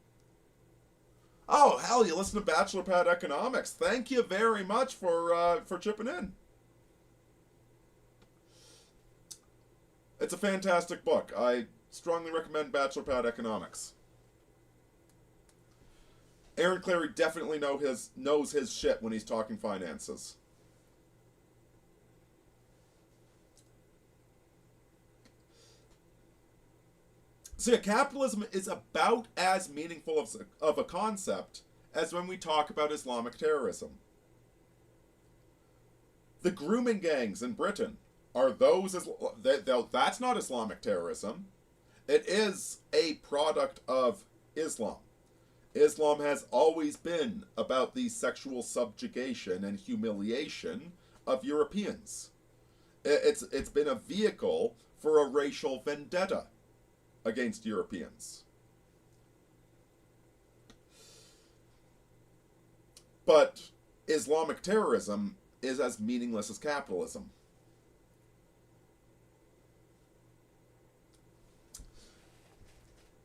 Oh, hell, you listen to Bachelor Pad Economics. Thank you very much for chipping in. It's a fantastic book. I strongly recommend Bachelor Pad Economics. Aaron Clary definitely knows his shit when he's talking finances. So yeah, capitalism is about as meaningful of a concept as when we talk about Islamic terrorism. The grooming gangs in Britain, are those, that's not Islamic terrorism. It is a product of Islam. Islam has always been about the sexual subjugation and humiliation of Europeans. It's been a vehicle for a racial vendetta against Europeans. But Islamic terrorism is as meaningless as capitalism.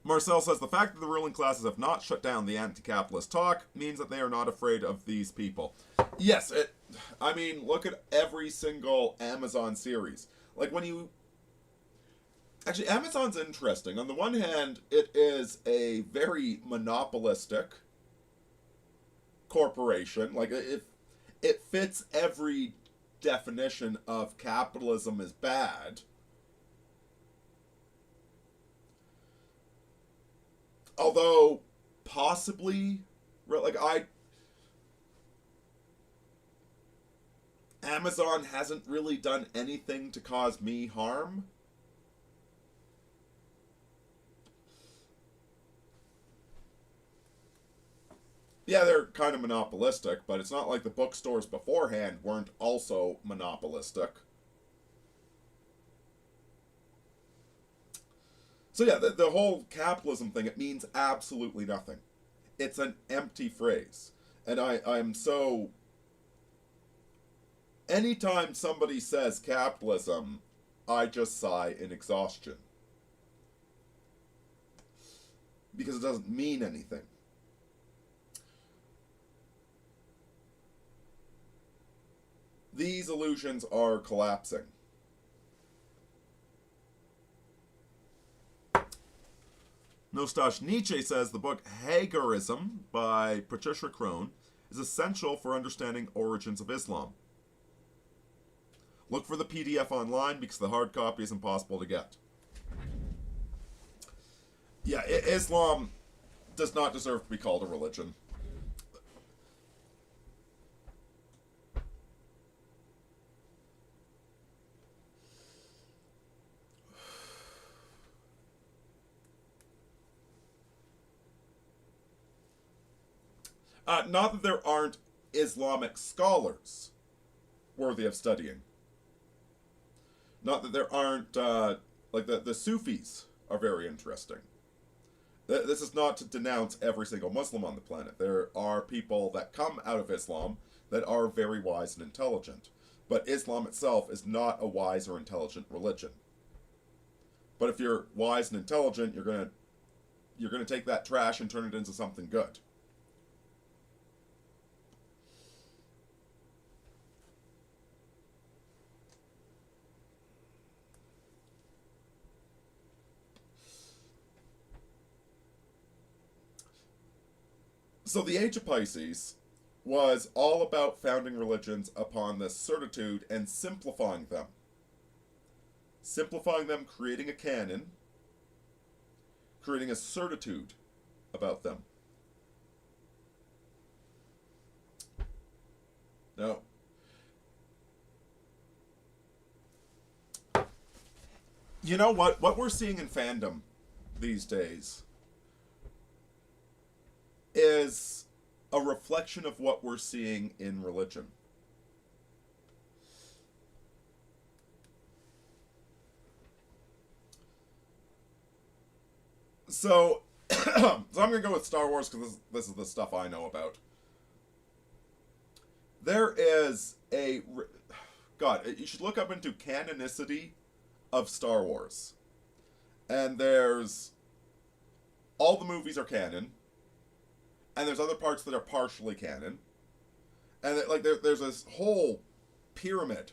Marcel says the fact that the ruling classes have not shut down the anti-capitalist talk means that they are not afraid of these people. Yes, I mean, look at every single Amazon series. Like when you... Actually, Amazon's interesting. On the one hand, it is a very monopolistic corporation. Like, it fits every definition of capitalism as bad. Although, possibly, like, Amazon hasn't really done anything to cause me harm. Yeah, they're kind of monopolistic, but it's not like the bookstores beforehand weren't also monopolistic. So yeah, the whole capitalism thing, it means absolutely nothing. It's an empty phrase. And I'm so... Anytime somebody says capitalism, I just sigh in exhaustion. Because it doesn't mean anything. These illusions are collapsing. Nostash Nietzsche says the book Hagerism by Patricia Crone is essential for understanding origins of Islam. Look for the PDF online because the hard copy is impossible to get. Yeah, Islam does not deserve to be called a religion. Not that there aren't Islamic scholars worthy of studying. Not that there aren't, like the Sufis are very interesting. This is not to denounce every single Muslim on the planet. There are people that come out of Islam that are very wise and intelligent. But Islam itself is not a wise or intelligent religion. But if you're wise and intelligent, you're gonna take that trash and turn it into something good. So the Age of Pisces was all about founding religions upon this certitude and simplifying them. Simplifying them, creating a canon, creating a certitude about them. Now, you know what we're seeing in fandom these days is a reflection of what we're seeing in religion. So, I'm going to go with Star Wars because this is the stuff I know about. There is a... God, you should look up into canonicity of Star Wars. And there's... All the movies are canon. And there's other parts that are partially canon. And like there's this whole pyramid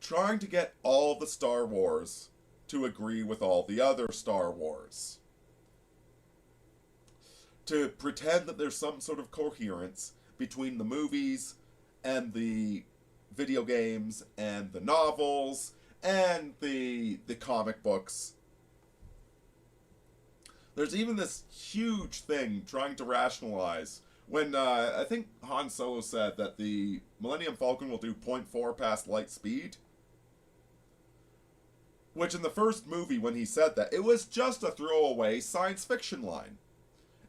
trying to get all the Star Wars to agree with all the other Star Wars. To pretend that there's some sort of coherence between the movies and the video games and the novels and the comic books. There's even this huge thing trying to rationalize when I think Han Solo said that the Millennium Falcon will do 0.4 past light speed. Which in the first movie when he said that, it was just a throwaway science fiction line.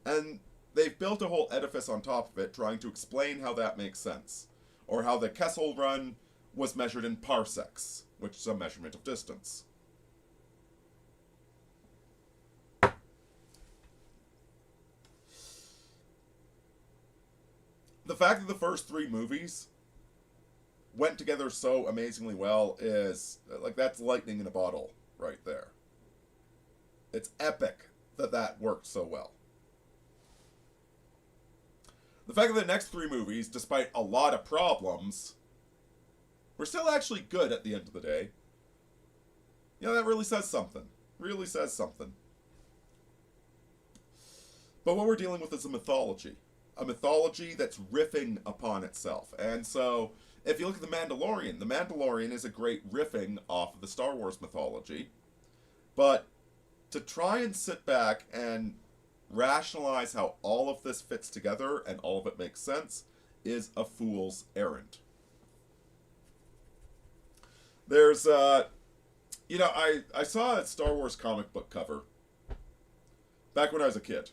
And they've built a whole edifice on top of it trying to explain how that makes sense. Or how the Kessel Run was measured in parsecs, which is a measurement of distance. The fact that the first 3 movies went together so amazingly well is, like, that's lightning in a bottle right there. It's epic that that worked so well. The fact that the next 3 movies, despite a lot of problems, were still actually good at the end of the day, that really says something. Really says something. But what we're dealing with is a mythology. A mythology that's riffing upon itself. And so, if you look at The Mandalorian is a great riffing off of the Star Wars mythology. But to try and sit back and rationalize how all of this fits together and all of it makes sense is a fool's errand. There's, I saw a Star Wars comic book cover back when I was a kid.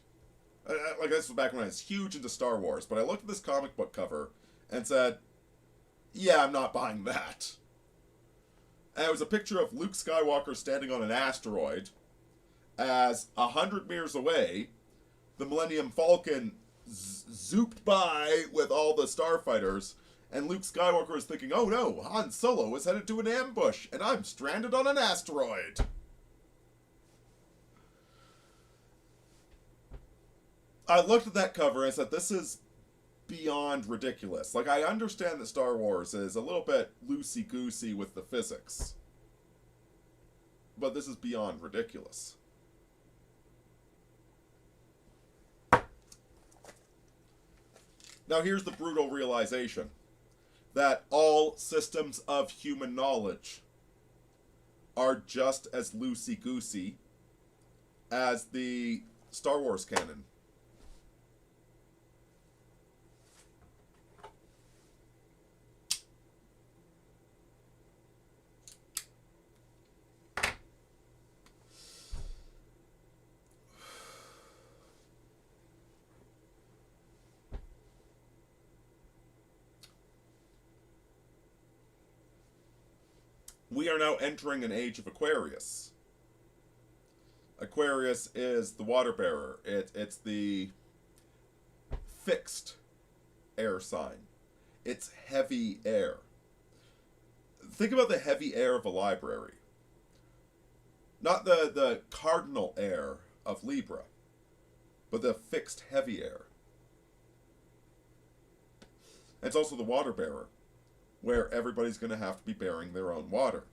Like, this was back when I was huge into Star Wars, but I looked at this comic book cover and said, yeah, I'm not buying that. And it was a picture of Luke Skywalker standing on an asteroid as 100 meters away, the Millennium Falcon zooped by with all the starfighters, and Luke Skywalker is thinking, oh no, Han Solo is headed to an ambush, and I'm stranded on an asteroid. I looked at that cover and I said, this is beyond ridiculous. Like, I understand that Star Wars is a little bit loosey-goosey with the physics, but this is beyond ridiculous. Now here's the brutal realization that all systems of human knowledge are just as loosey-goosey as the Star Wars canon. We are now entering an age of Aquarius. Aquarius is the water bearer. It's the fixed air sign. It's heavy air. Think about the heavy air of a library. Not the cardinal air of Libra, but the fixed heavy air. It's also the water bearer, where everybody's going to have to be bearing their own water.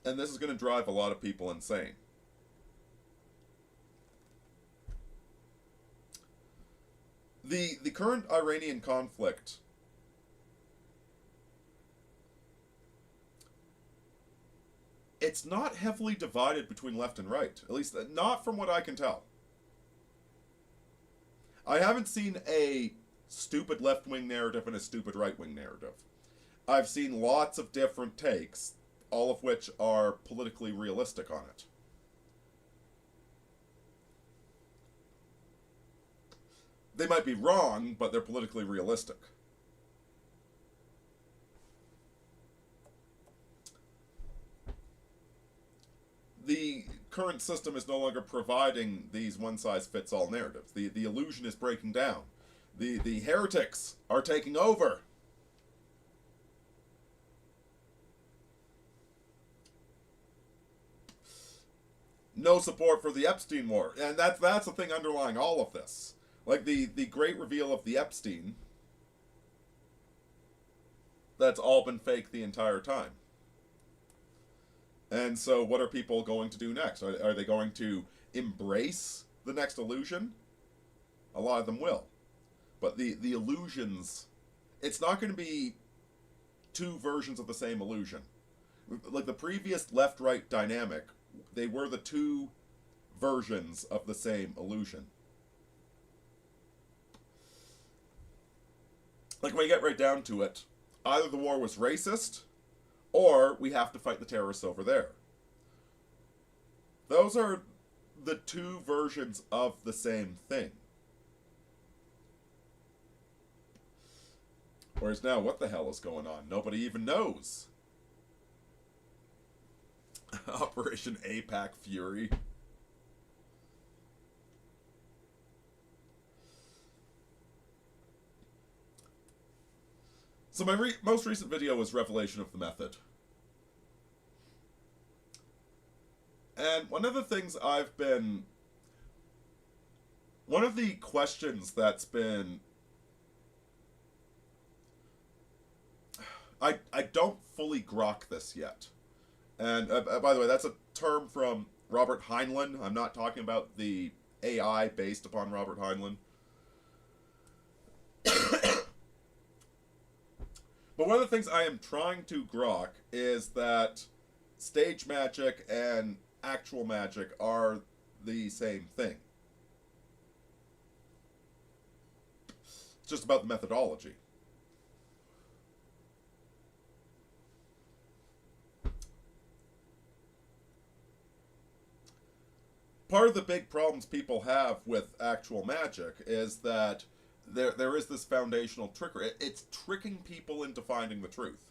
And this is going to drive a lot of people insane. The current Iranian conflict it's not heavily divided between left and right. At least not from what I can tell. I haven't seen a stupid left-wing narrative and a stupid right-wing narrative. I've seen lots of different takes, all of which are politically realistic on it. They might be wrong, but they're politically realistic. The current system is no longer providing these one-size-fits-all narratives. The illusion is breaking down. The heretics are taking over. No support for the Epstein war. And that's the thing underlying all of this. Like, the great reveal of the Epstein, that's all been fake the entire time. And so what are people going to do next? Are they going to embrace the next illusion? A lot of them will. But the illusions, it's not going to be two versions of the same illusion. Like the previous left-right dynamic, they were the two versions of the same illusion. Like when you get right down to it, either the war was racist, or we have to fight the terrorists over there. Those are the two versions of the same thing. Whereas now, what the hell is going on? Nobody even knows. Operation APAC Fury. So my most recent video was Revelation of the Method. And one of the things one of the questions that's been... I don't fully grok this yet. And by the way, that's a term from Robert Heinlein. I'm not talking about the AI based upon Robert Heinlein. But one of the things I am trying to grok is that stage magic and actual magic are the same thing. It's just about the methodology. Part of the big problems people have with actual magic is that there is this foundational trickery. It's tricking people into finding the truth.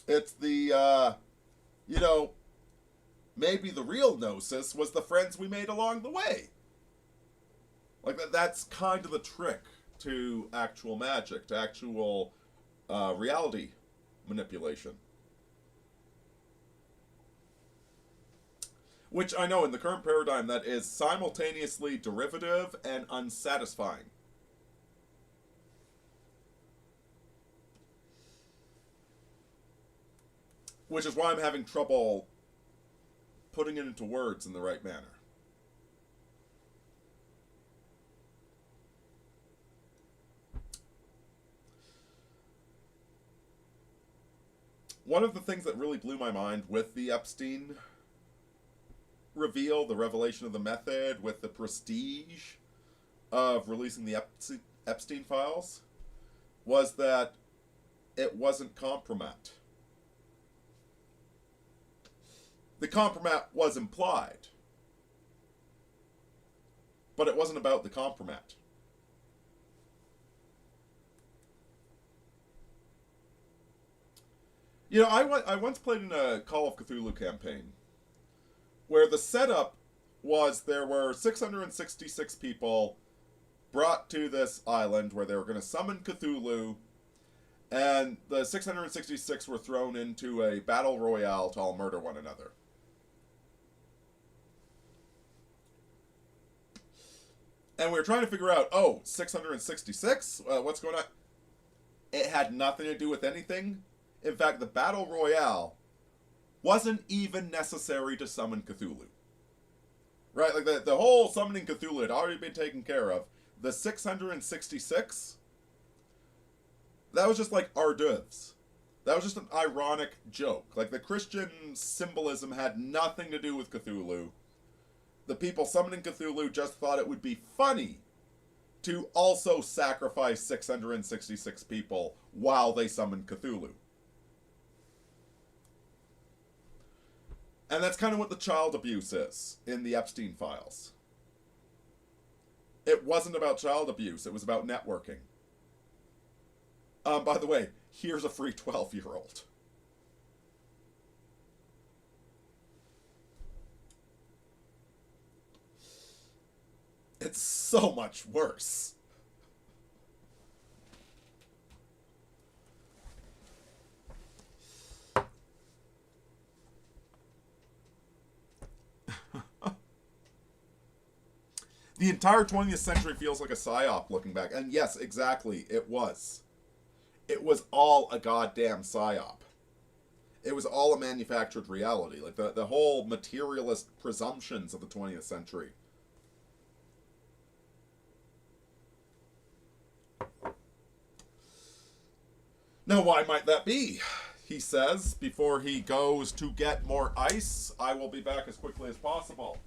It's the, maybe the real gnosis was the friends we made along the way. Like, that's kind of the trick to actual magic, to actual reality manipulation. Which I know in the current paradigm that is simultaneously derivative and unsatisfying. Which is why I'm having trouble putting it into words in the right manner. One of the things that really blew my mind with the Epstein reveal, the revelation of the method, with the prestige of releasing the Epstein files, was that it wasn't compromat. The compromat was implied, but it wasn't about the compromat. I once played in a Call of Cthulhu campaign where the setup was there were 666 people brought to this island where they were going to summon Cthulhu, and the 666 were thrown into a battle royale to all murder one another. And we were trying to figure out, 666? What's going on? It had nothing to do with anything. In fact, the battle royale wasn't even necessary to summon Cthulhu. Right? Like, the whole summoning Cthulhu had already been taken care of. The 666, that was just like hors d'oeuvres. That was just an ironic joke. Like, the Christian symbolism had nothing to do with Cthulhu. The people summoning Cthulhu just thought it would be funny to also sacrifice 666 people while they summoned Cthulhu. And that's kind of what the child abuse is in the Epstein files. It wasn't about child abuse, it was about networking. By the way, here's a free 12-year-old. It's so much worse. The entire 20th century feels like a psyop looking back. And yes, exactly, it was. it was all a goddamn psyop. It was all a manufactured reality. Like, the whole materialist presumptions of the 20th century. Now, why might that be? He says, before he goes to get more ice, I will be back as quickly as possible.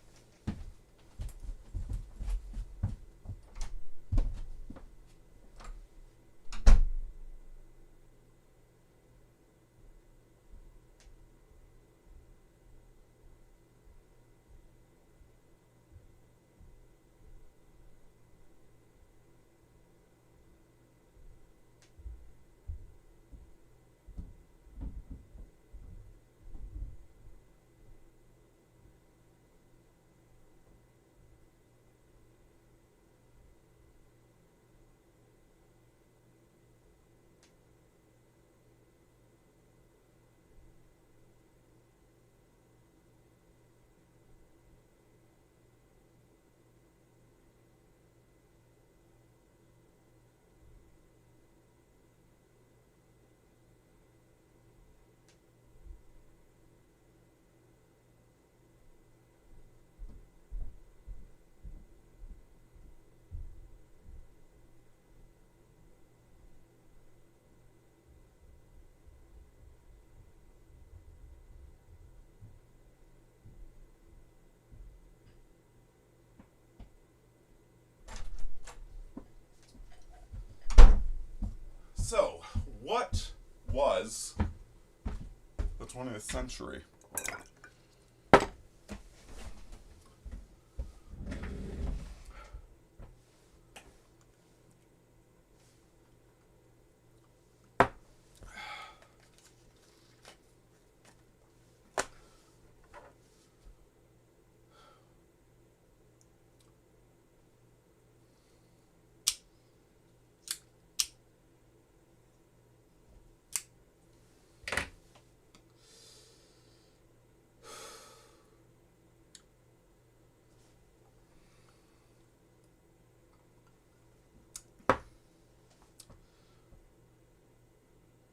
So, what was the 20th century?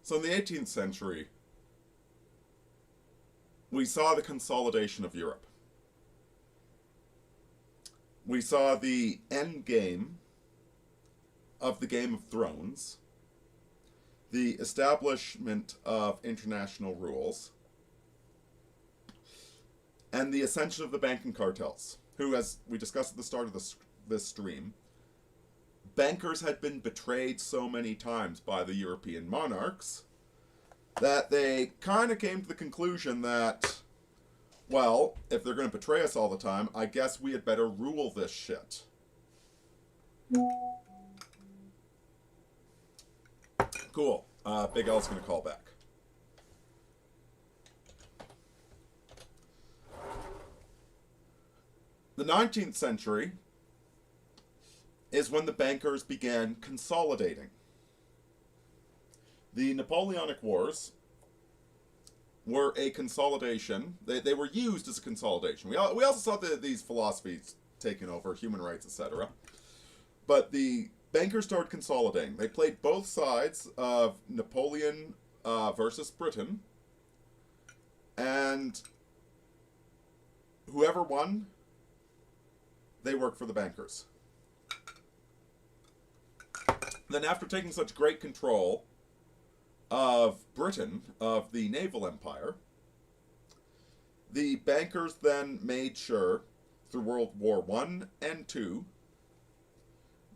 So in the 18th century, we saw the consolidation of Europe. We saw the end game of the Game of Thrones, the establishment of international rules, and the ascension of the banking cartels, who, as we discussed at the start of this stream, bankers had been betrayed so many times by the European monarchs that they kind of came to the conclusion that, well, if they're going to betray us all the time, I guess we had better rule this shit. Cool. Big L's going to call back. The 19th century is when the bankers began consolidating. The Napoleonic Wars were a consolidation. They were used as a consolidation. We also saw these philosophies taking over, human rights, etc. But the bankers started consolidating. They played both sides of Napoleon versus Britain. And whoever won, they worked for the bankers. Then after taking such great control of Britain, of the naval empire, the bankers then made sure, through World War I and II,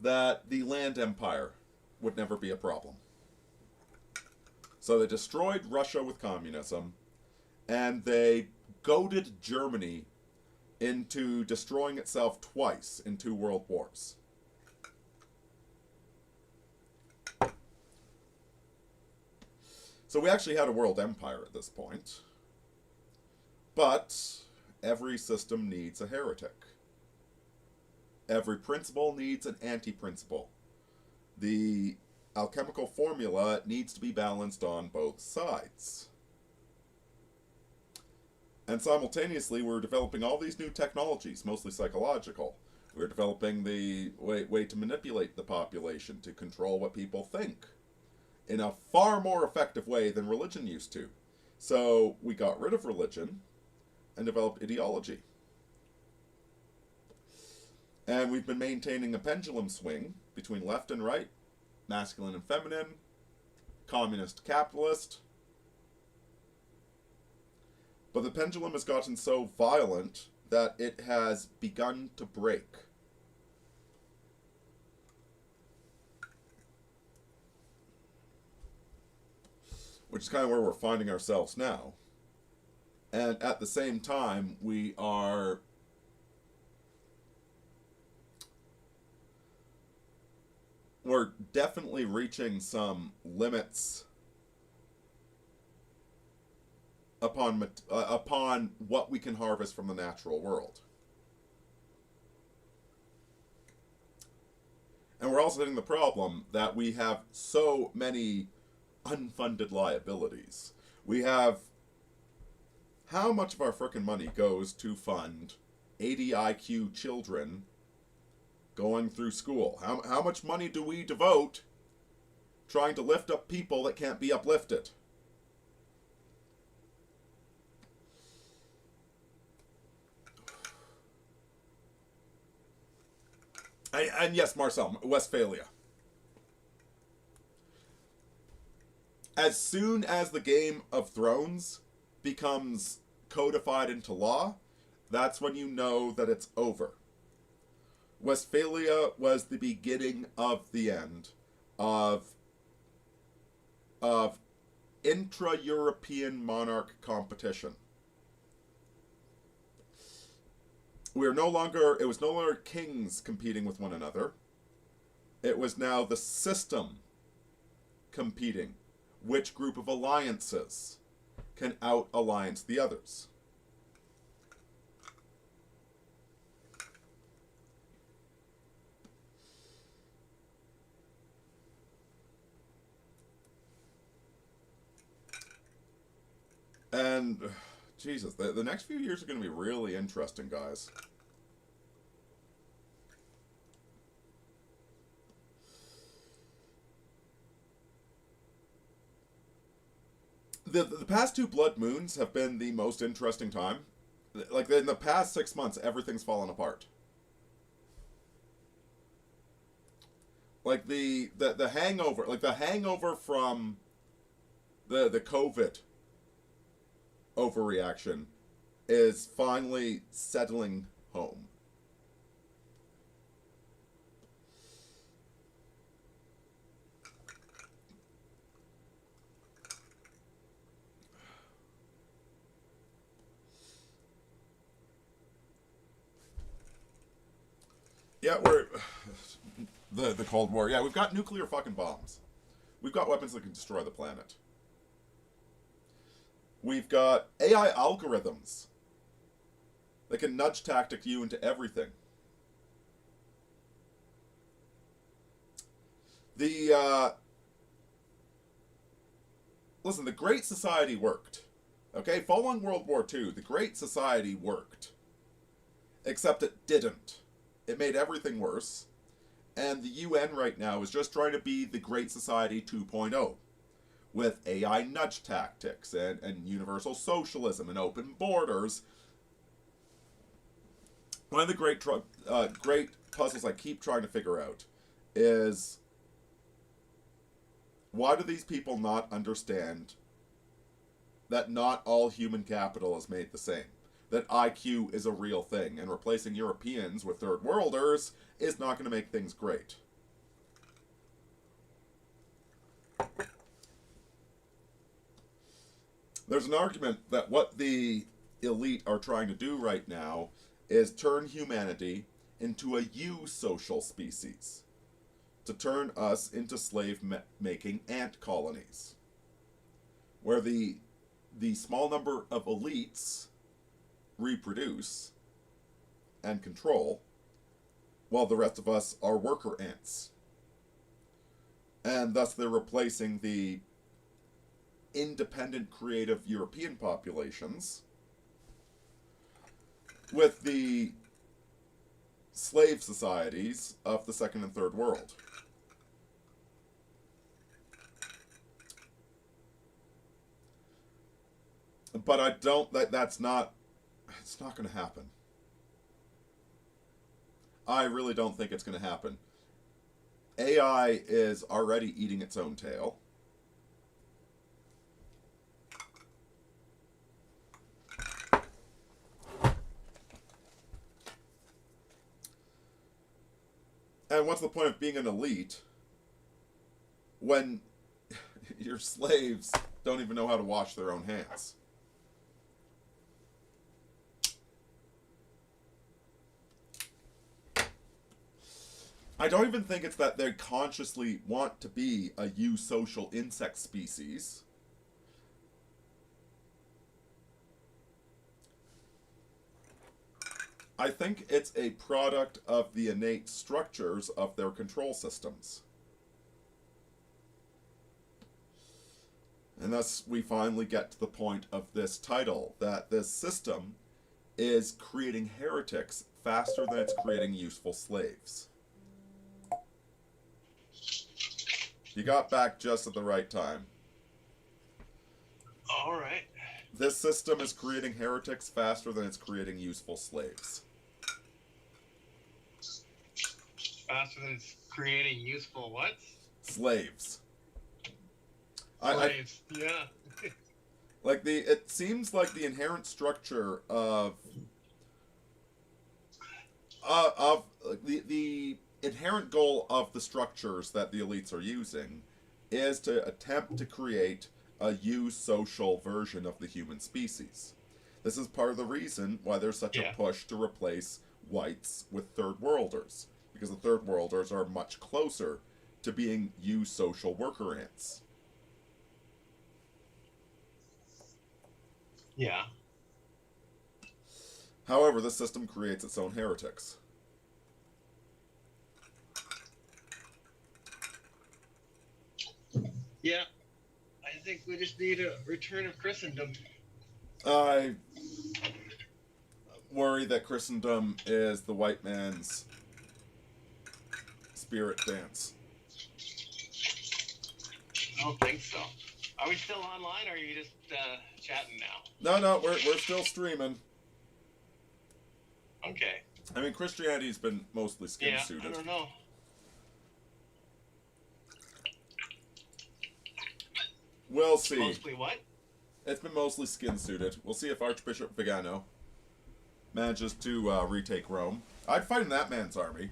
that the land empire would never be a problem. So they destroyed Russia with communism, and they goaded Germany into destroying itself twice in 2 world wars. So we actually had a world empire at this point. But every system needs a heretic. Every principle needs an anti-principle. The alchemical formula needs to be balanced on both sides. And simultaneously, we're developing all these new technologies, mostly psychological. We're developing the way to manipulate the population, to control what people think. in a far more effective way than religion used to. So we got rid of religion and developed ideology. And we've been maintaining a pendulum swing between left and right, masculine and feminine, communist, capitalist. But the pendulum has gotten so violent that it has begun to break. Which is kind of where we're finding ourselves now. And at the same time, we're definitely reaching some limits upon what we can harvest from the natural world. And we're also hitting the problem that we have so many unfunded liabilities. We have... How much of our frickin' money goes to fund 80 IQ children going through school? How much money do we devote trying to lift up people that can't be uplifted? And yes, Marcel, Westphalia. As soon as the Game of Thrones becomes codified into law, that's when you know that it's over. Westphalia was the beginning of the end of intra-European monarch competition. It was no longer kings competing with one another. It was now the system competing. Which group of alliances can out-alliance the others? And, Jesus, the next few years are going to be really interesting, guys. The past two blood moons have been the most interesting time. Like, in the past 6 months, everything's fallen apart. Like, the hangover from the COVID overreaction is finally settling home. Yeah, we're... The Cold War. Yeah, we've got nuclear fucking bombs. We've got weapons that can destroy the planet. We've got AI algorithms that can nudge tactic you into everything. Listen, the Great Society worked. Okay, following World War II, the Great Society worked. Except it didn't. It made everything worse. And the UN right now is just trying to be the Great Society 2.0. With AI nudge tactics and universal socialism and open borders. One of the great puzzles I keep trying to figure out is, why do these people not understand that not all human capital is made the same? That IQ is a real thing, and replacing Europeans with third worlders is not going to make things great. There's an argument that what the elite are trying to do right now is turn humanity into a eusocial species. To turn us into slave-making ant colonies. Where the small number of elites reproduce and control, while the rest of us are worker ants. And thus they're replacing the independent, creative European populations with the slave societies of the second and third world. But I don't. That's not. It's not going to happen. I really don't think it's going to happen. AI is already eating its own tail. And what's the point of being an elite when your slaves don't even know how to wash their own hands? I don't even think it's that they consciously want to be a eusocial insect species. I think it's a product of the innate structures of their control systems. And thus we finally get to the point of this title, that this system is creating heretics faster than it's creating useful slaves. You got back just at the right time.
All right.
This system is creating heretics faster than it's creating useful slaves.
Faster than it's creating useful what?
Slaves.
Slaves. Yeah.
Like it seems like the inherent structure of the inherent goal of the structures that the elites are using is to attempt to create a eusocial version of the human species. This is part of the reason why there's such a push to replace whites with third worlders, because the third worlders are much closer to being eusocial worker ants.
Yeah.
However, this system creates its own heretics.
Yeah. I think we just need a return of Christendom.
I worry that Christendom is the white man's spirit dance.
I don't think so. Are we still online, or are you just chatting now?
No, we're still streaming.
Okay.
I mean, Christianity's been mostly skin-suited.
Yeah, I don't know.
We'll see.
Mostly what?
It's been mostly skin-suited. We'll see if Archbishop Vigano manages to retake Rome. I'd fight in that man's army.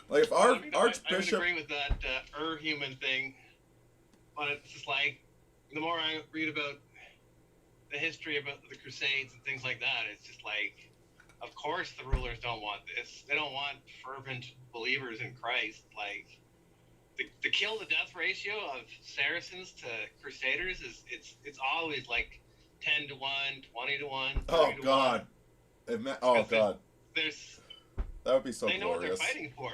Like, if Archbishop...
I would agree with that human thing, but it's just like, the more I read about the history about the Crusades and things like that, it's just like, of course the rulers don't want this. They don't want fervent believers in Christ. Like, the kill to death ratio of Saracens to Crusaders is it's always like 10 to 1, 20 to 1.
Oh
to
God.
1.
Oh God.
There's
that would be so
they know
glorious.
what they're fighting for.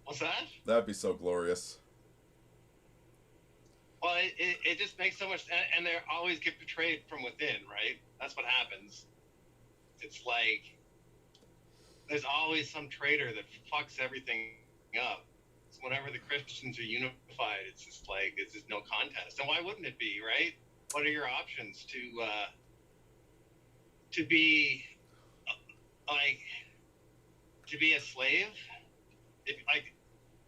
What's that?
That would be so glorious.
Well, it just makes so much, and they always get betrayed from within, right? That's what happens. It's like there's always some traitor that fucks everything up. So whenever the Christians are unified, it's just like it's just no contest. And why wouldn't it be, right? What are your options to be to be a slave? If like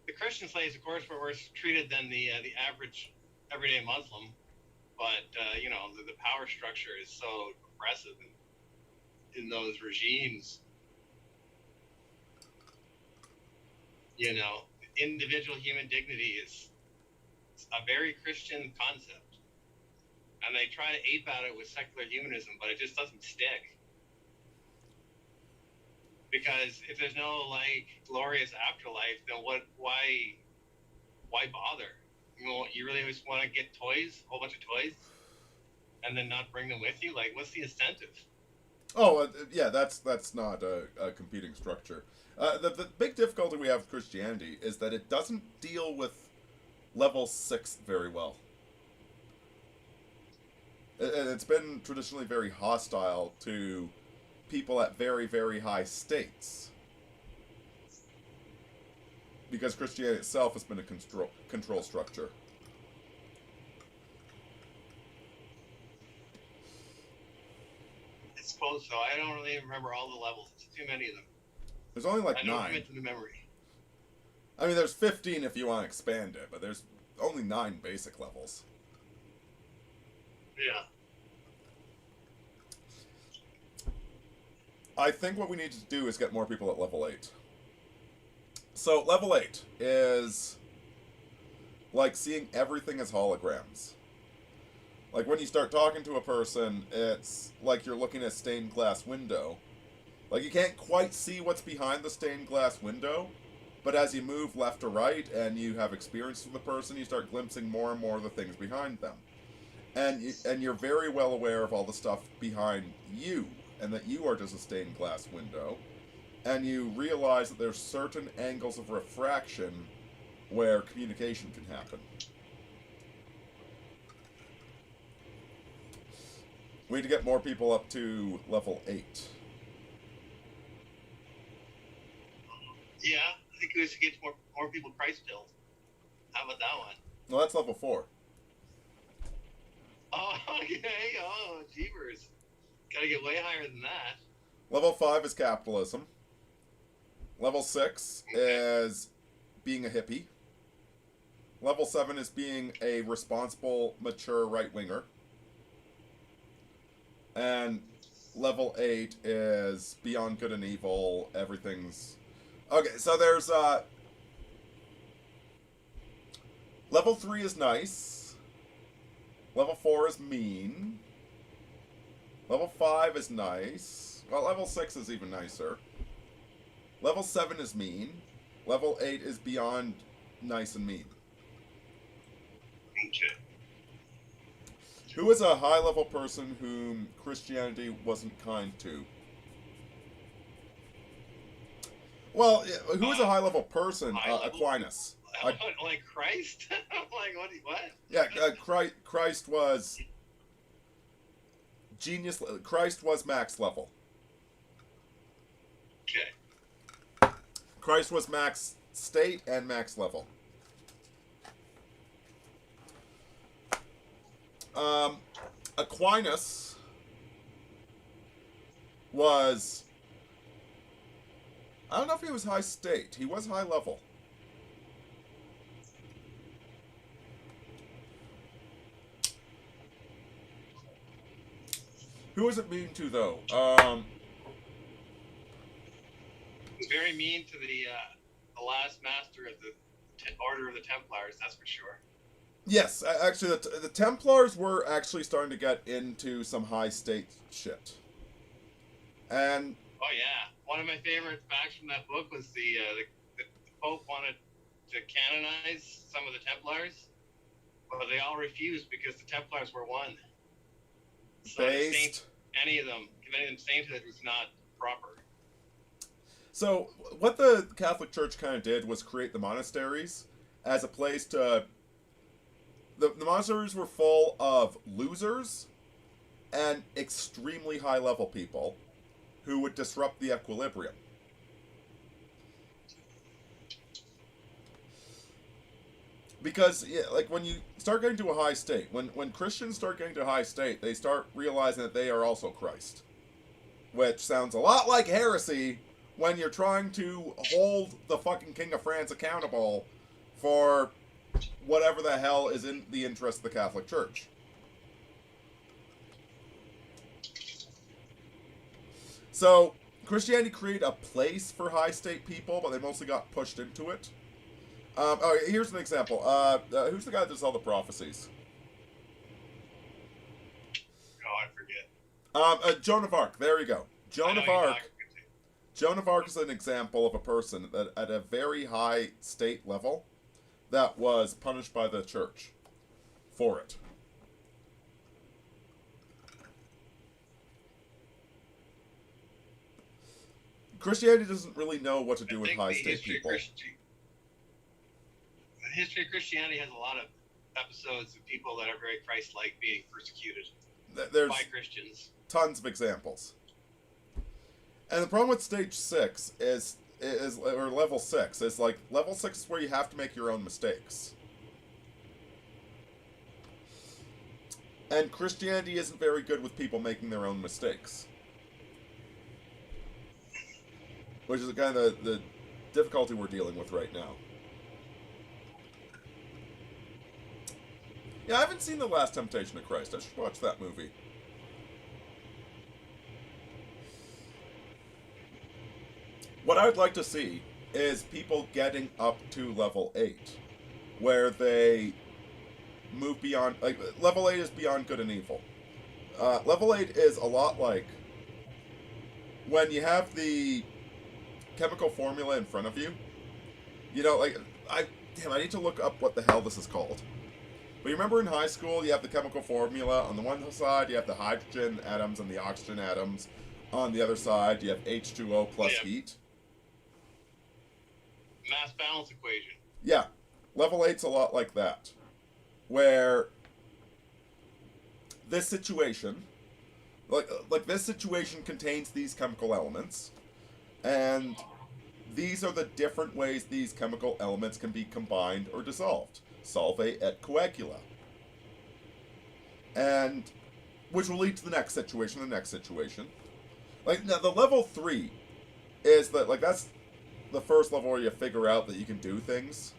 the Christian slaves, of course, were worse treated than the average everyday Muslim, but you know the power structure is so oppressive in those regimes. You know, individual human dignity is a very Christian concept, and they try to ape at it with secular humanism, but it just doesn't stick. Because if there's no like glorious afterlife, then why bother? You really just want to get toys, a whole bunch of toys, and then not bring them with you? Like, what's the incentive?
Oh, yeah, that's not a competing structure. The big difficulty we have with Christianity is that it doesn't deal with level 6 very well. It's been traditionally very hostile to people at very, very high states. Because Christianity itself has been a control structure.
suppose so. I don't really remember all the levels. It's too many of them.
There's only like
I don't
9.
commit to the memory.
I mean, there's 15 if you want to expand it, but there's only 9 basic levels.
Yeah.
I think what we need to do is get more people at level 8. So, level 8 is like seeing everything as holograms. Like, when you start talking to a person, it's like you're looking at a stained glass window. Like, you can't quite see what's behind the stained glass window, but as you move left to right and you have experience with the person, you start glimpsing more and more of the things behind them. And you're very well aware of all the stuff behind you, and that you are just a stained glass window. And you realize that there's certain angles of refraction where communication can happen. We need to get more people up to level 8.
Yeah, I think we should get more people Christ build. How about that one?
Well, that's level 4.
Oh, okay. Oh, jeebers. Gotta get way higher than that.
Level 5 is capitalism. Level 6 is being a hippie. Level 7 is being a responsible, mature right-winger. And level 8 is beyond good and evil, everything's... Okay, so there's, level 3 is nice. Level 4 is mean. Level 5 is nice. Well, level 6 is even nicer. Level 7 is mean. Level 8 is beyond nice and mean.
Okay.
Who is a high-level person whom Christianity wasn't kind to? Well, who is a high-level person? Aquinas.
Like Christ? Like, what?
Yeah, Christ was... Genius... Christ was max level.
Okay.
Christ was max state and max level. Aquinas was... I don't know if he was high state. He was high level. Who was it mean to, though?
He was very mean to the last master of the Order of the Templars, that's for sure.
Yes, actually, the Templars were actually starting to get into some high state shit. And...
Oh, yeah. One of my favorite facts from that book was the Pope wanted to canonize some of the Templars, but they all refused because the Templars were one. So
based...
any of them sainthood was not proper.
So, what the Catholic Church kind of did was create the monasteries as a place to... The monasteries were full of losers and extremely high-level people who would disrupt the equilibrium. Because, yeah, like, when you start getting to a high state, when Christians start getting to a high state, they start realizing that they are also Christ. Which sounds a lot like heresy when you're trying to hold the fucking King of France accountable for whatever the hell is in the interest of the Catholic Church. So, Christianity created a place for high state people, but they mostly got pushed into it. Oh, here's an example. Who's the guy that does all the prophecies?
Oh, I forget.
Joan of Arc. There we go. Joan of Arc is an example of a person that at a very high state level that was punished by the church for it. Christianity doesn't really know what to do with high state people.
The history of Christianity has a lot of episodes of people that are very Christ-like being persecuted by Christians.
Tons of examples. And the problem with stage 6 or level 6 is like, level 6 is where you have to make your own mistakes. And Christianity isn't very good with people making their own mistakes. which is kind of the difficulty we're dealing with right now. Yeah, I haven't seen The Last Temptation of Christ. I should watch that movie. What I'd like to see is people getting up to level 8, where they move beyond, like, level 8 is beyond good and evil. Level 8 is a lot like when you have the chemical formula in front of you. You know, like, I need to look up what the hell this is called. But you remember in high school, you have the chemical formula. On the one side, you have the hydrogen atoms and the oxygen atoms. On the other side, you have H2O plus heat.
Mass balance equation.
Yeah. Level 8's a lot like that. Where this situation, like this situation contains these chemical elements, and these are the different ways these chemical elements can be combined or dissolved. Solve et coagula. And which will lead to the next situation, Like, now the level 3 is that, like, that's the first level where you figure out that you can do things.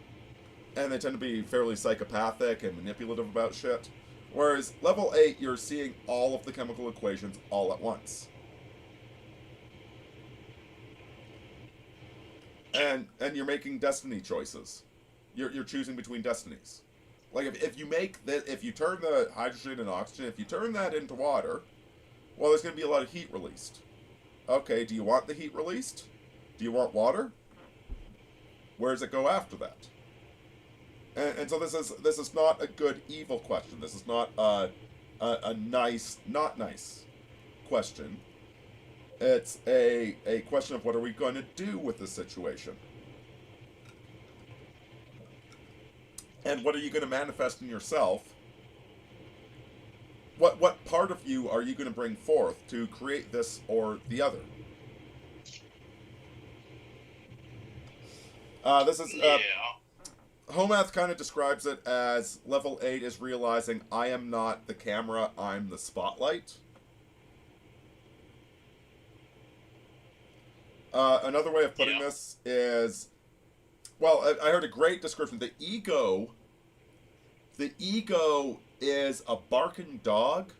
And they tend to be fairly psychopathic and manipulative about shit. Whereas level 8, you're seeing all of the chemical equations all at once. And you're making destiny choices. You're choosing between destinies. Like, if you make that, if you turn the hydrogen and oxygen, if you turn that into water, well, there's going to be a lot of heat released. Okay, do you want the heat released? Do you want water? Where does it go after that? And so this is not a good evil question. This is not a nice, not nice question. It's a question of what are we going to do with this situation? And what are you going to manifest in yourself? What part of you are you going to bring forth to create this or the other? This is Homath kind of describes it as level 8 is realizing I am not the camera, I'm the spotlight. Another way of putting this is, well, I heard a great description. The ego is a barking dog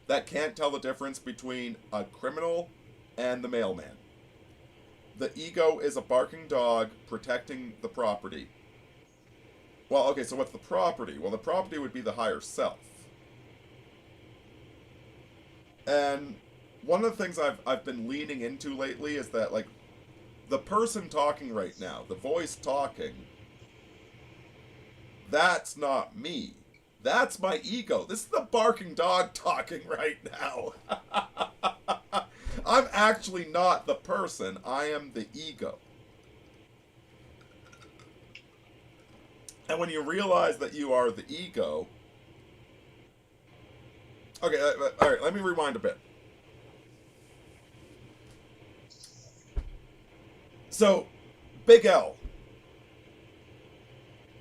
that can't tell the difference between a criminal and the mailman. The ego is a barking dog protecting the property. Well, okay, so what's the property? Well, the property would be the higher self. And one of the things I've been leaning into lately is that, like, the person talking right now, the voice talking, that's not me. That's my ego. This is the barking dog talking right now. I'm actually not the person. I am the ego. And when you realize that you are the ego... Okay, alright, let me rewind a bit. So, Big L.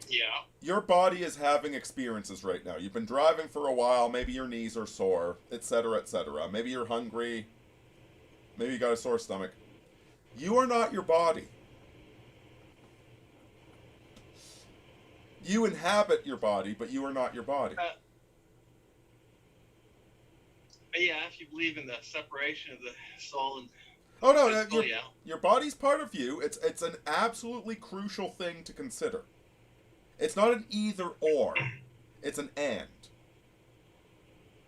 Yeah.
Your body is having experiences right now. You've been driving for a while. Maybe your knees are sore, etc., etc. Maybe you're hungry. Maybe you got a sore stomach. You are not your body. You inhabit your body, but you are not your body.
Yeah, if you believe in the separation of the soul and...
Oh no, your body's part of you. It's an absolutely crucial thing to consider. It's not an either or. It's an and.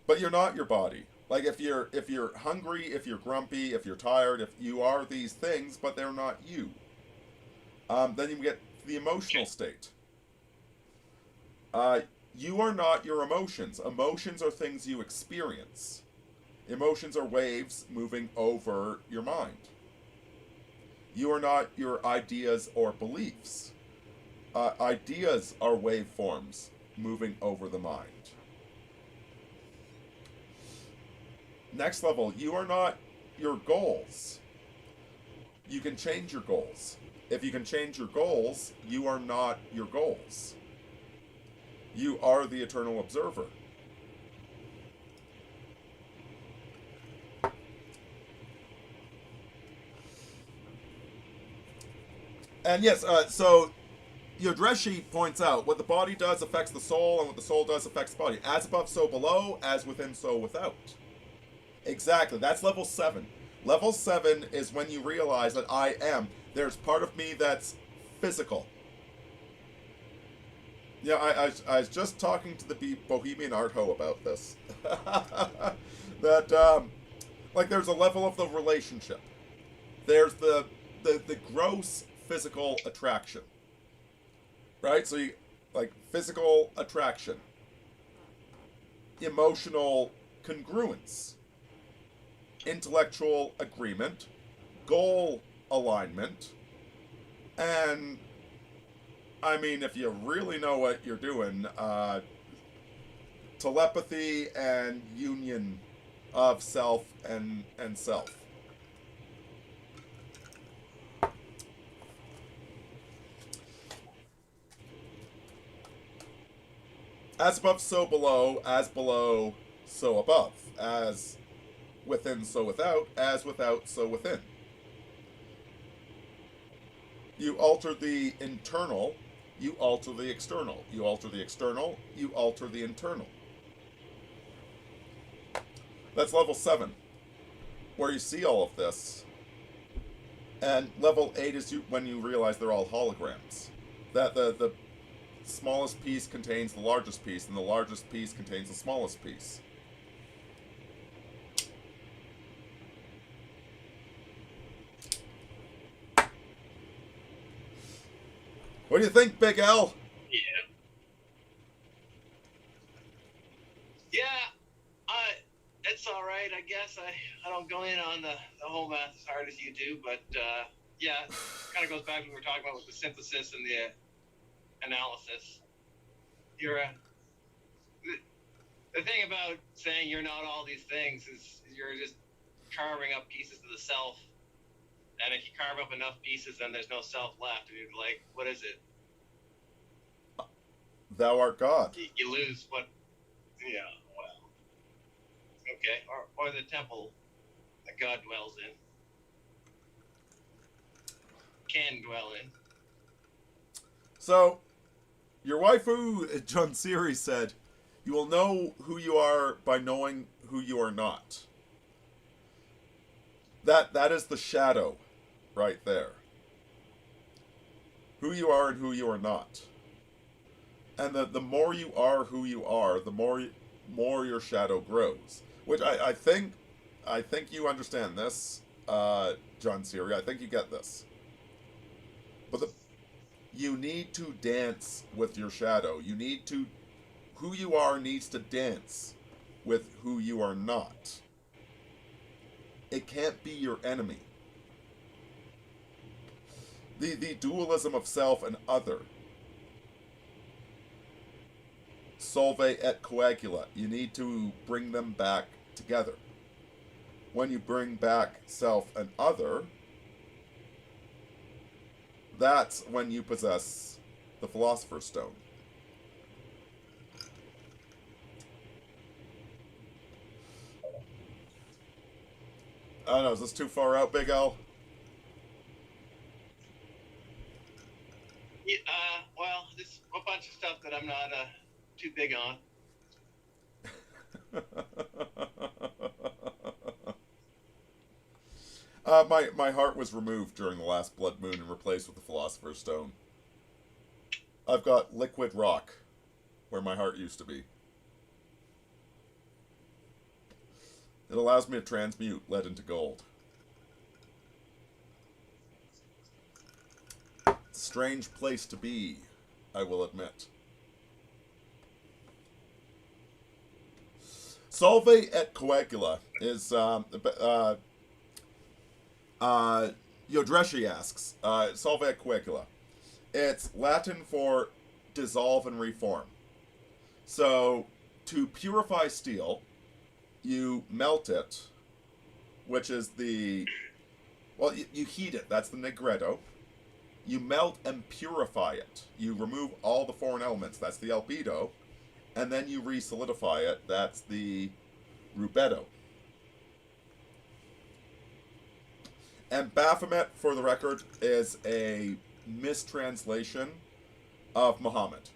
But you're not your body. Like if you're hungry, if you're grumpy, if you're tired, if you are these things, but they're not you. Then you get the emotional state. You are not your emotions. Emotions are things you experience. Emotions are waves moving over your mind. You are not your ideas or beliefs. Ideas are waveforms moving over the mind. Next level, you are not your goals. You can change your goals. If you can change your goals, you are not your goals. You are the eternal observer. And yes, so Yodreshi points out what the body does affects the soul, and what the soul does affects the body. As above, so below. As within, so without. Exactly. That's level 7. Level 7 is when you realize that I am. There's part of me that's physical. Yeah, I was just talking to the Bohemian Art Ho about this. That, like, there's a level of the relationship. There's the gross physical attraction. Right? So, you, like, physical attraction, emotional congruence, intellectual agreement, goal alignment, and I mean, if you really know what you're doing, telepathy and union of self and self. As above, so below. As below, so above. As within, so without. As without, so within. You alter the internal, you alter the external. You alter the external, you alter the internal. That's level 7, where you see all of this. And level 8 is when you realize they're all holograms. That the smallest piece contains the largest piece, and the largest piece contains the smallest piece. What do you think, Big L?
Yeah. Yeah. It's all right, I guess. I don't go in on the whole math as hard as you do, but yeah, it kind of goes back to what we were talking about with the synthesis and the analysis. You're the thing about saying you're not all these things is you're just carving up pieces of the self, and if you carve up enough pieces, then there's no self left. And you're like, what is it?
Thou art God.
You lose what? Yeah. Well. Okay. Or the temple that God dwells in. Can dwell in.
So, your waifu, John Siri, said, you will know who you are by knowing who you are not. That is the shadow right there. Who you are and who you are not. And the more you are who you are, the more your shadow grows. Which I think you understand this, John Siri. I think you get this. But you need to dance with your shadow. Who you are needs to dance with who you are not. It can't be your enemy. The dualism of self and other. Solve et coagula. You need to bring them back together. When you bring back self and other, that's when you possess the Philosopher's Stone. I don't know, is this too far out, Big L?
Yeah, well, there's a bunch of stuff that I'm not too big on.
My heart was removed during the last blood moon and replaced with the Philosopher's Stone. I've got liquid rock where my heart used to be. It allows me to transmute lead into gold. Strange place to be, I will admit. Solve et coagula is Yodreshi asks, solve et coagula. It's Latin for dissolve and reform. So, to purify steel, you melt it, which is well, you heat it, that's the negretto. You melt and purify it. You remove all the foreign elements, that's the albedo. And then you re-solidify it, that's the rubetto. And Baphomet, for the record, is a mistranslation of Muhammad.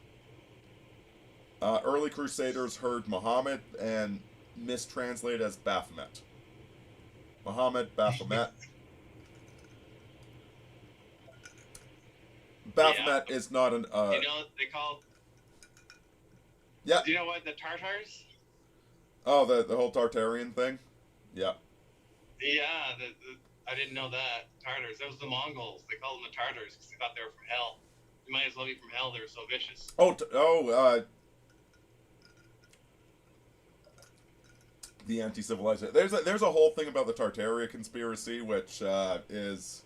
Early Crusaders heard Muhammad and mistranslated as Baphomet. Muhammad, Baphomet. Baphomet is not an.
You know, they call.
Yeah.
Do you know what the Tartars?
Oh, the whole Tartarian thing? Yeah.
Yeah, I didn't know that. Tartars. That was the Mongols. They called them the Tartars because they thought they were from hell. You might as well be from hell. They were so vicious.
The anti-civilization. There's a whole thing about the Tartaria conspiracy, which is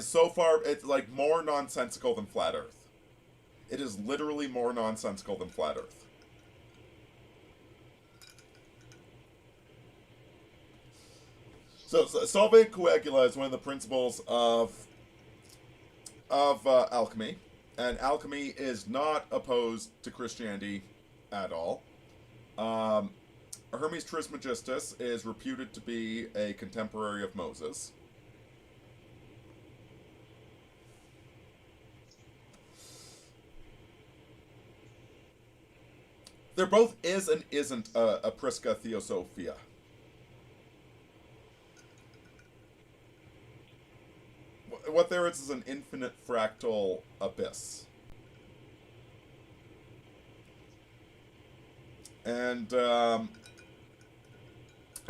so far, it's like more nonsensical than Flat Earth. It is literally more nonsensical than Flat Earth. So solving Coagula is one of the principles of alchemy, and alchemy is not opposed to Christianity at all. Hermes Trismegistus is reputed to be a contemporary of Moses. There both is and isn't a Prisca Theosophia. What there is an infinite fractal abyss. And, yeah,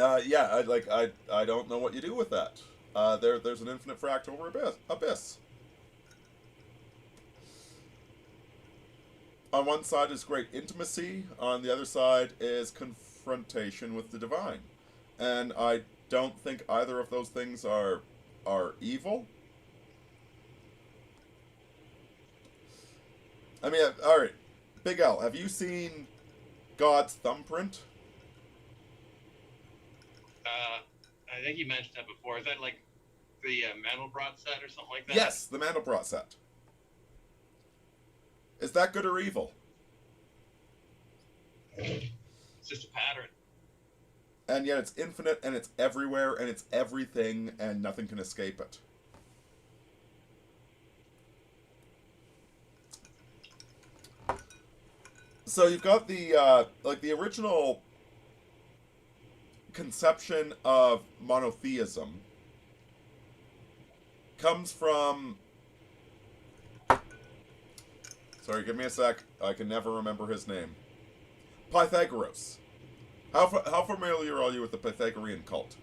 I don't know what you do with that. There's an infinite fractal abyss. On one side is great intimacy, on the other side is confrontation with the divine. And I don't think either of those things are evil. I mean, alright, Big L, have you seen God's thumbprint?
I think you mentioned that before. Is that like the Mandelbrot set or something like that?
Yes, the Mandelbrot set. Is that good or evil?
It's just a pattern.
And yet it's infinite, and it's everywhere, and it's everything, and nothing can escape it. So you've got the, like the original conception of monotheism comes from... Sorry, give me a sec. I can never remember his name. Pythagoras. How familiar are you with the Pythagorean cult?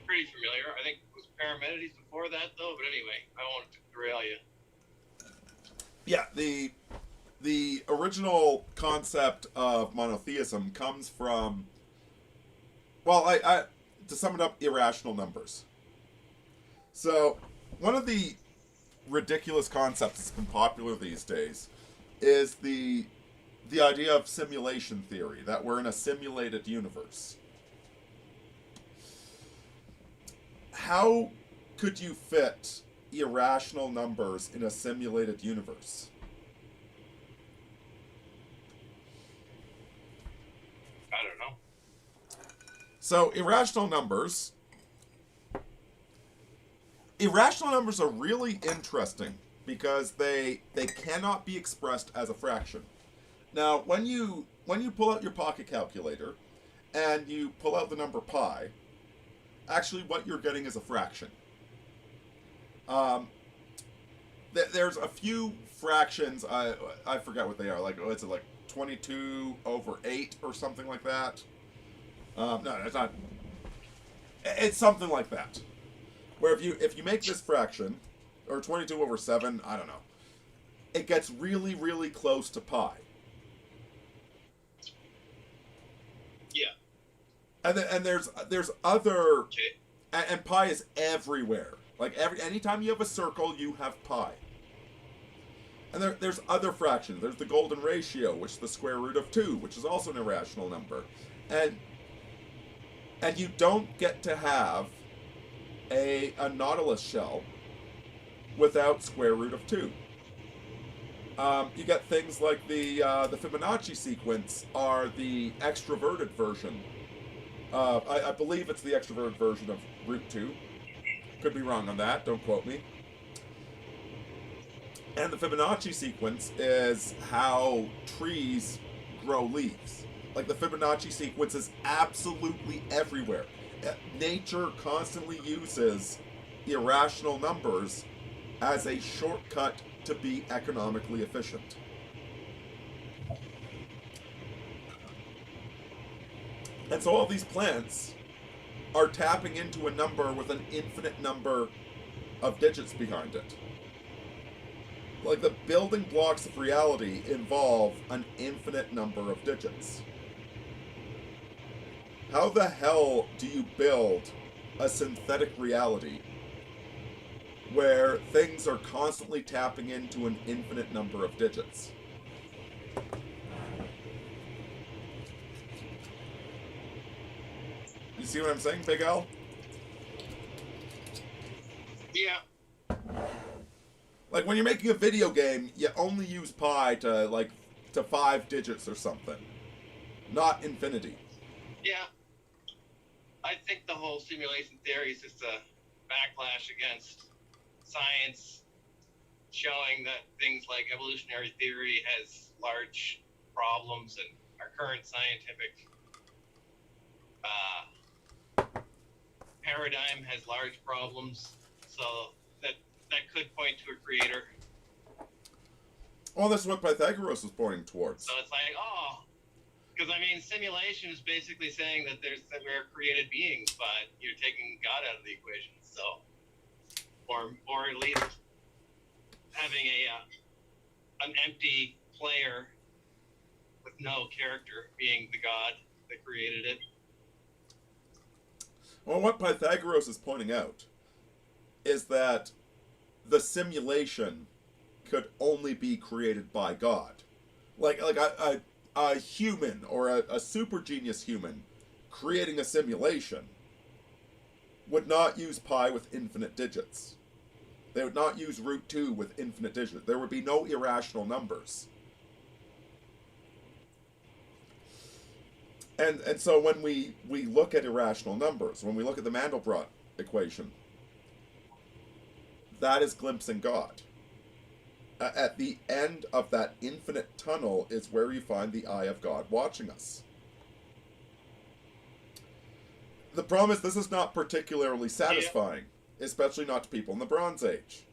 Pretty familiar. I think it was Parmenides before that, though. But anyway, I won't derail you.
Yeah, the original concept of monotheism comes from, well, I to sum it up, irrational numbers. So, one of the ridiculous concepts that's been popular these days is the idea of simulation theory, that we're in a simulated universe. How could you fit irrational numbers in a simulated universe?
I don't know.
So, irrational numbers are really interesting because they cannot be expressed as a fraction. Now, when you pull out your pocket calculator and you pull out the number pi, actually what you're getting is a fraction. There's a few fractions, I forget what they are, like, is it like 22 over 8 or something like that? No, it's not. It's something like that. Where if you make this fraction, or 22 over 7, I don't know, it gets really, really close to pi.
Yeah.
And there's other,
Okay.
and pi is everywhere. Like anytime you have a circle, you have pi. And there's other fractions. There's the golden ratio, which is the square root of 2, which is also an irrational number. And you don't get to have a nautilus shell without square root of 2. You get things like the Fibonacci sequence are the extroverted version. I believe it's the extroverted version of root 2. Could be wrong on that, don't quote me. And the Fibonacci sequence is how trees grow leaves. Like, the Fibonacci sequence is absolutely everywhere. Nature constantly uses irrational numbers as a shortcut to be economically efficient. And so all these plants are tapping into a number with an infinite number of digits behind it. Like, the building blocks of reality involve an infinite number of digits. How the hell do you build a synthetic reality where things are constantly tapping into an infinite number of digits? You see what I'm saying, Big Al?
Yeah.
Like, when you're making a video game, you only use pi to 5 digits or something. Not infinity.
Yeah. I think the whole simulation theory is just a backlash against science, showing that things like evolutionary theory has large problems, and our current scientific paradigm has large problems. So that could point to a creator.
Well, that's what Pythagoras was pointing towards.
So it's like, because I mean, simulation is basically saying that we're created beings, but you're taking God out of the equation. So, or at least having an empty player with no character being the God that created it.
Well, what Pythagoras is pointing out is that the simulation could only be created by God. Like a human or a super genius human creating a simulation would not use pi with infinite digits. They would not use root 2 with infinite digits. There would be no irrational numbers. And so when we look at irrational numbers, when we look at the Mandelbrot equation, that is glimpsing God. At the end of that infinite tunnel is where you find the eye of God watching us. The problem is this is not particularly satisfying, especially not to people in the Bronze Age.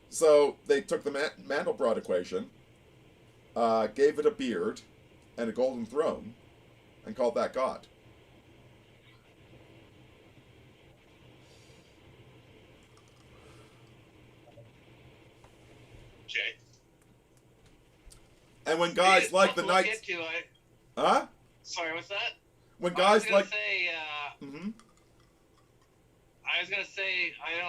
So they took the Mandelbrot equation, gave it a beard and a golden throne, and called that God.
Okay.
And when guys like the Knights... Huh?
Sorry, what's that?
When guys like...
I was gonna say I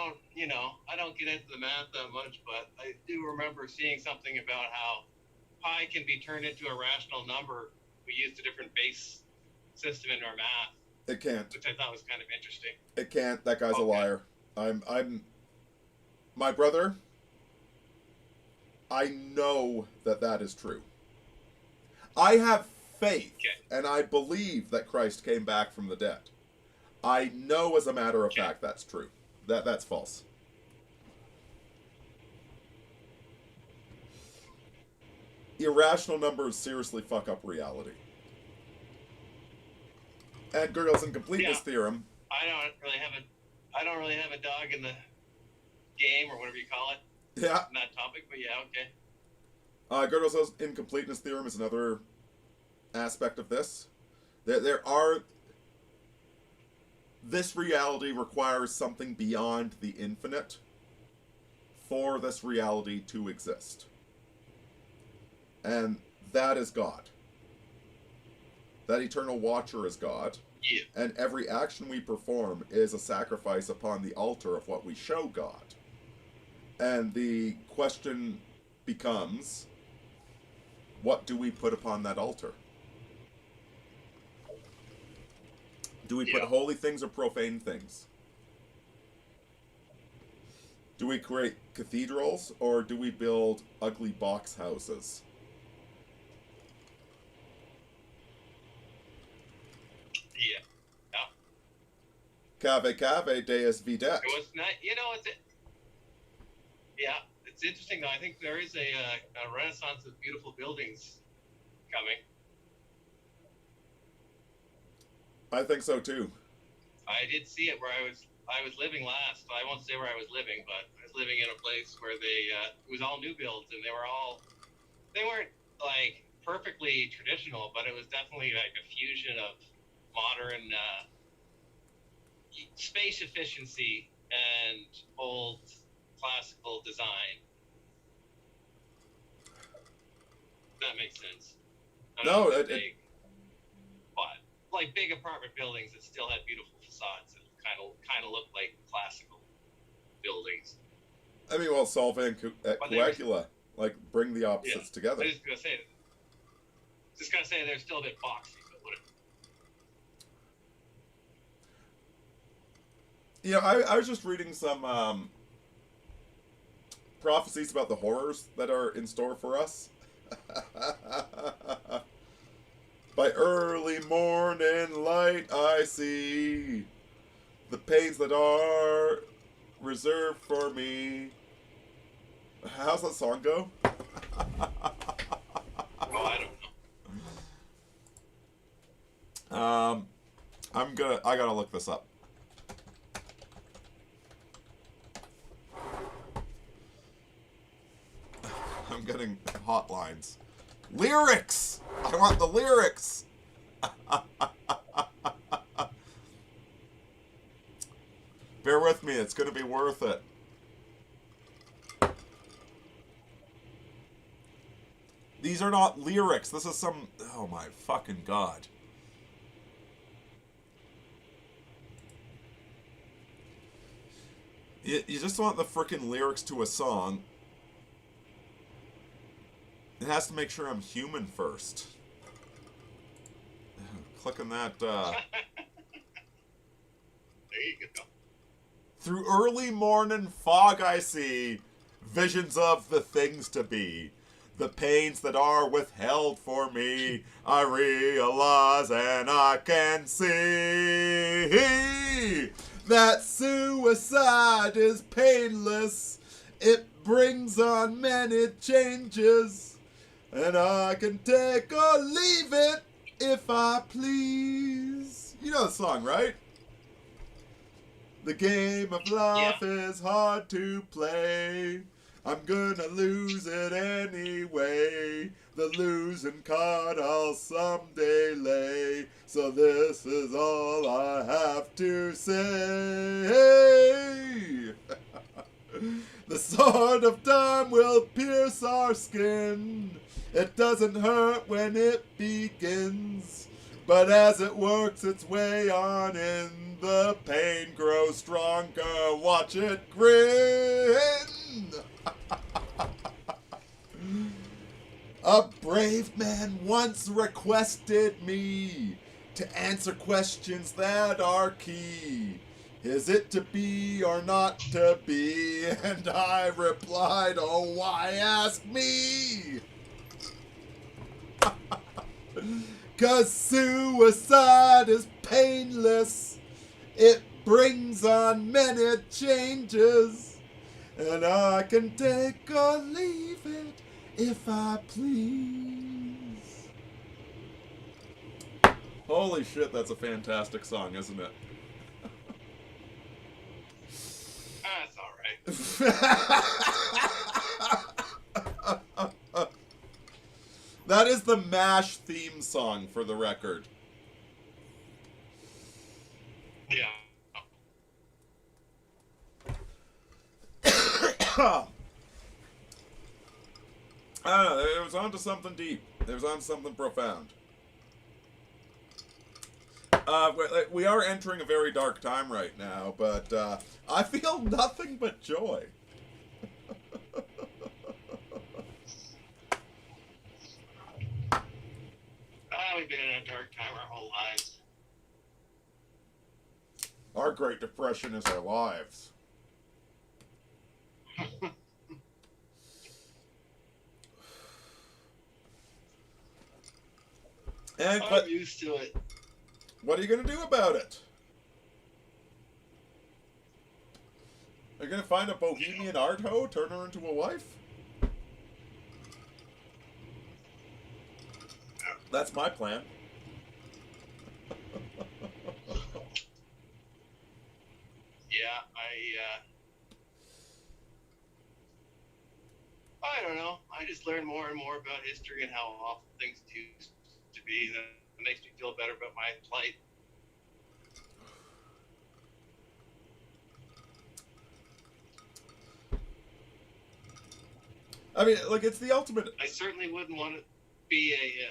don't get into the math that much, but I do remember seeing something about how pi can be turned into a rational number. We used a different base system in our math.
It can't.
Which I thought was kind of interesting.
It can't. That guy's a liar. My brother, I know that is true. I have faith, and I believe that Christ came back from the dead. I know as a matter of fact that's true. That's false. Irrational numbers seriously fuck up reality. And Gödel's incompleteness theorem.
I don't really have a dog in the game, or whatever you call it.
Yeah.
On that topic, but yeah, okay.
Gödel's incompleteness theorem is another aspect of this. This reality requires something beyond the infinite for this reality to exist. And that is God. That eternal watcher is God.
Yeah.
And every action we perform is a sacrifice upon the altar of what we show God. And the question becomes, what do we put upon that altar? Do we put holy things or profane things? Do we create cathedrals or do we build ugly box houses? cave cave deus videt.
It was not, yeah, it's interesting though. I think there is a renaissance of beautiful buildings coming.
I think so too.
I did see it where I was living last. I won't say where I was living, but I was living in a place where it was all new builds, and they weren't like perfectly traditional, but it was definitely like a fusion of modern space efficiency and old classical design. That makes sense.
No,
but like big apartment buildings that still had beautiful facades that kind of looked like classical buildings.
I mean, well, Solvang at Coagula, like, bring the opposites together.
I was just gonna say they're still a bit boxy, but whatever.
You know, I was just reading some prophecies about the horrors that are in store for us. By early morning light I see the pains that are reserved for me. How's that song go?
Oh, I don't know.
I gotta look this up. I'm getting hotlines. Lyrics! I want the lyrics! Bear with me, it's gonna be worth it. These are not lyrics, this is some... Oh my fucking god. You just want the frickin' lyrics to a song. It has to make sure I'm human first. Click on that,
There you go.
Through early morning fog I see visions of the things to be. The pains that are withheld for me, I realize and I can see that suicide is painless. It brings on many changes. And I can take or leave it if I please. You know the song, right? The game of life is hard to play. I'm gonna lose it anyway. The losing card I'll someday lay. So this is all I have to say. The sword of time will pierce our skin. It doesn't hurt when it begins, but as it works its way on in, the pain grows stronger. Watch it grin. A brave man once requested me to answer questions that are key. Is it to be or not to be? And I replied, oh, why ask me? 'Cause suicide is painless. It brings on many changes. And I can take or leave it if I please. Holy shit, that's a fantastic song, isn't it?
That's alright.
That is the MASH theme song, for the record.
Yeah.
I don't know, it was onto something deep. It was on something profound. We are entering a very dark time right now, but I feel nothing but joy.
We've been in a dark time our whole lives.
Our Great Depression is our lives. And
I'm used to it.
what are you going to do about it? Are you gonna find a bohemian art hoe, turn her into a wife? That's my plan.
Yeah, I don't know. I just learn more and more about history and how awful things used to be. That makes me feel better about my plight.
I mean, like, it's the ultimate...
I certainly wouldn't want to be a...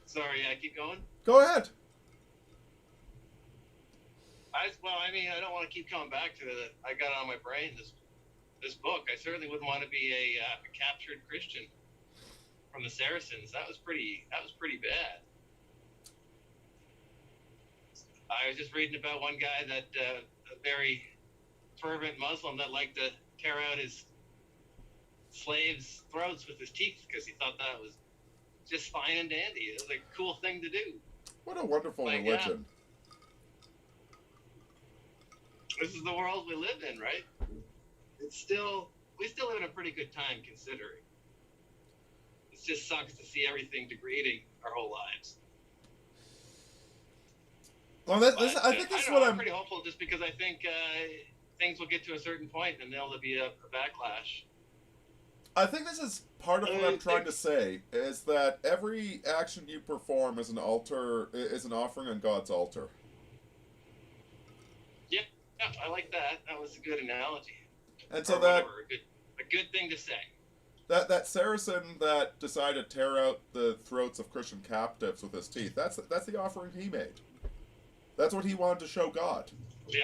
sorry, I keep going?
Go ahead.
I don't want to keep coming back to it. I got on my brain this book. I certainly wouldn't want to be a captured Christian from the Saracens. That was pretty bad. I was just reading about one guy that a very fervent Muslim that liked to tear out his slaves' throats with his teeth because he thought that was just fine and dandy. It was a cool thing to do.
What a wonderful religion.
This is the world we live in, right? We still live in a pretty good time considering. It just sucks to see everything degrading our whole lives.
Well, I think that's what
I'm pretty hopeful, just because I think things will get to a certain point and there'll be a backlash.
I think this is part of what I'm trying to say, is that every action you perform is an offering on God's altar.
Yeah, I like that. That was a good analogy.
And so
a good thing to say.
That Saracen that decided to tear out the throats of Christian captives with his teeth, that's the offering he made. That's what he wanted to show God.
Yeah.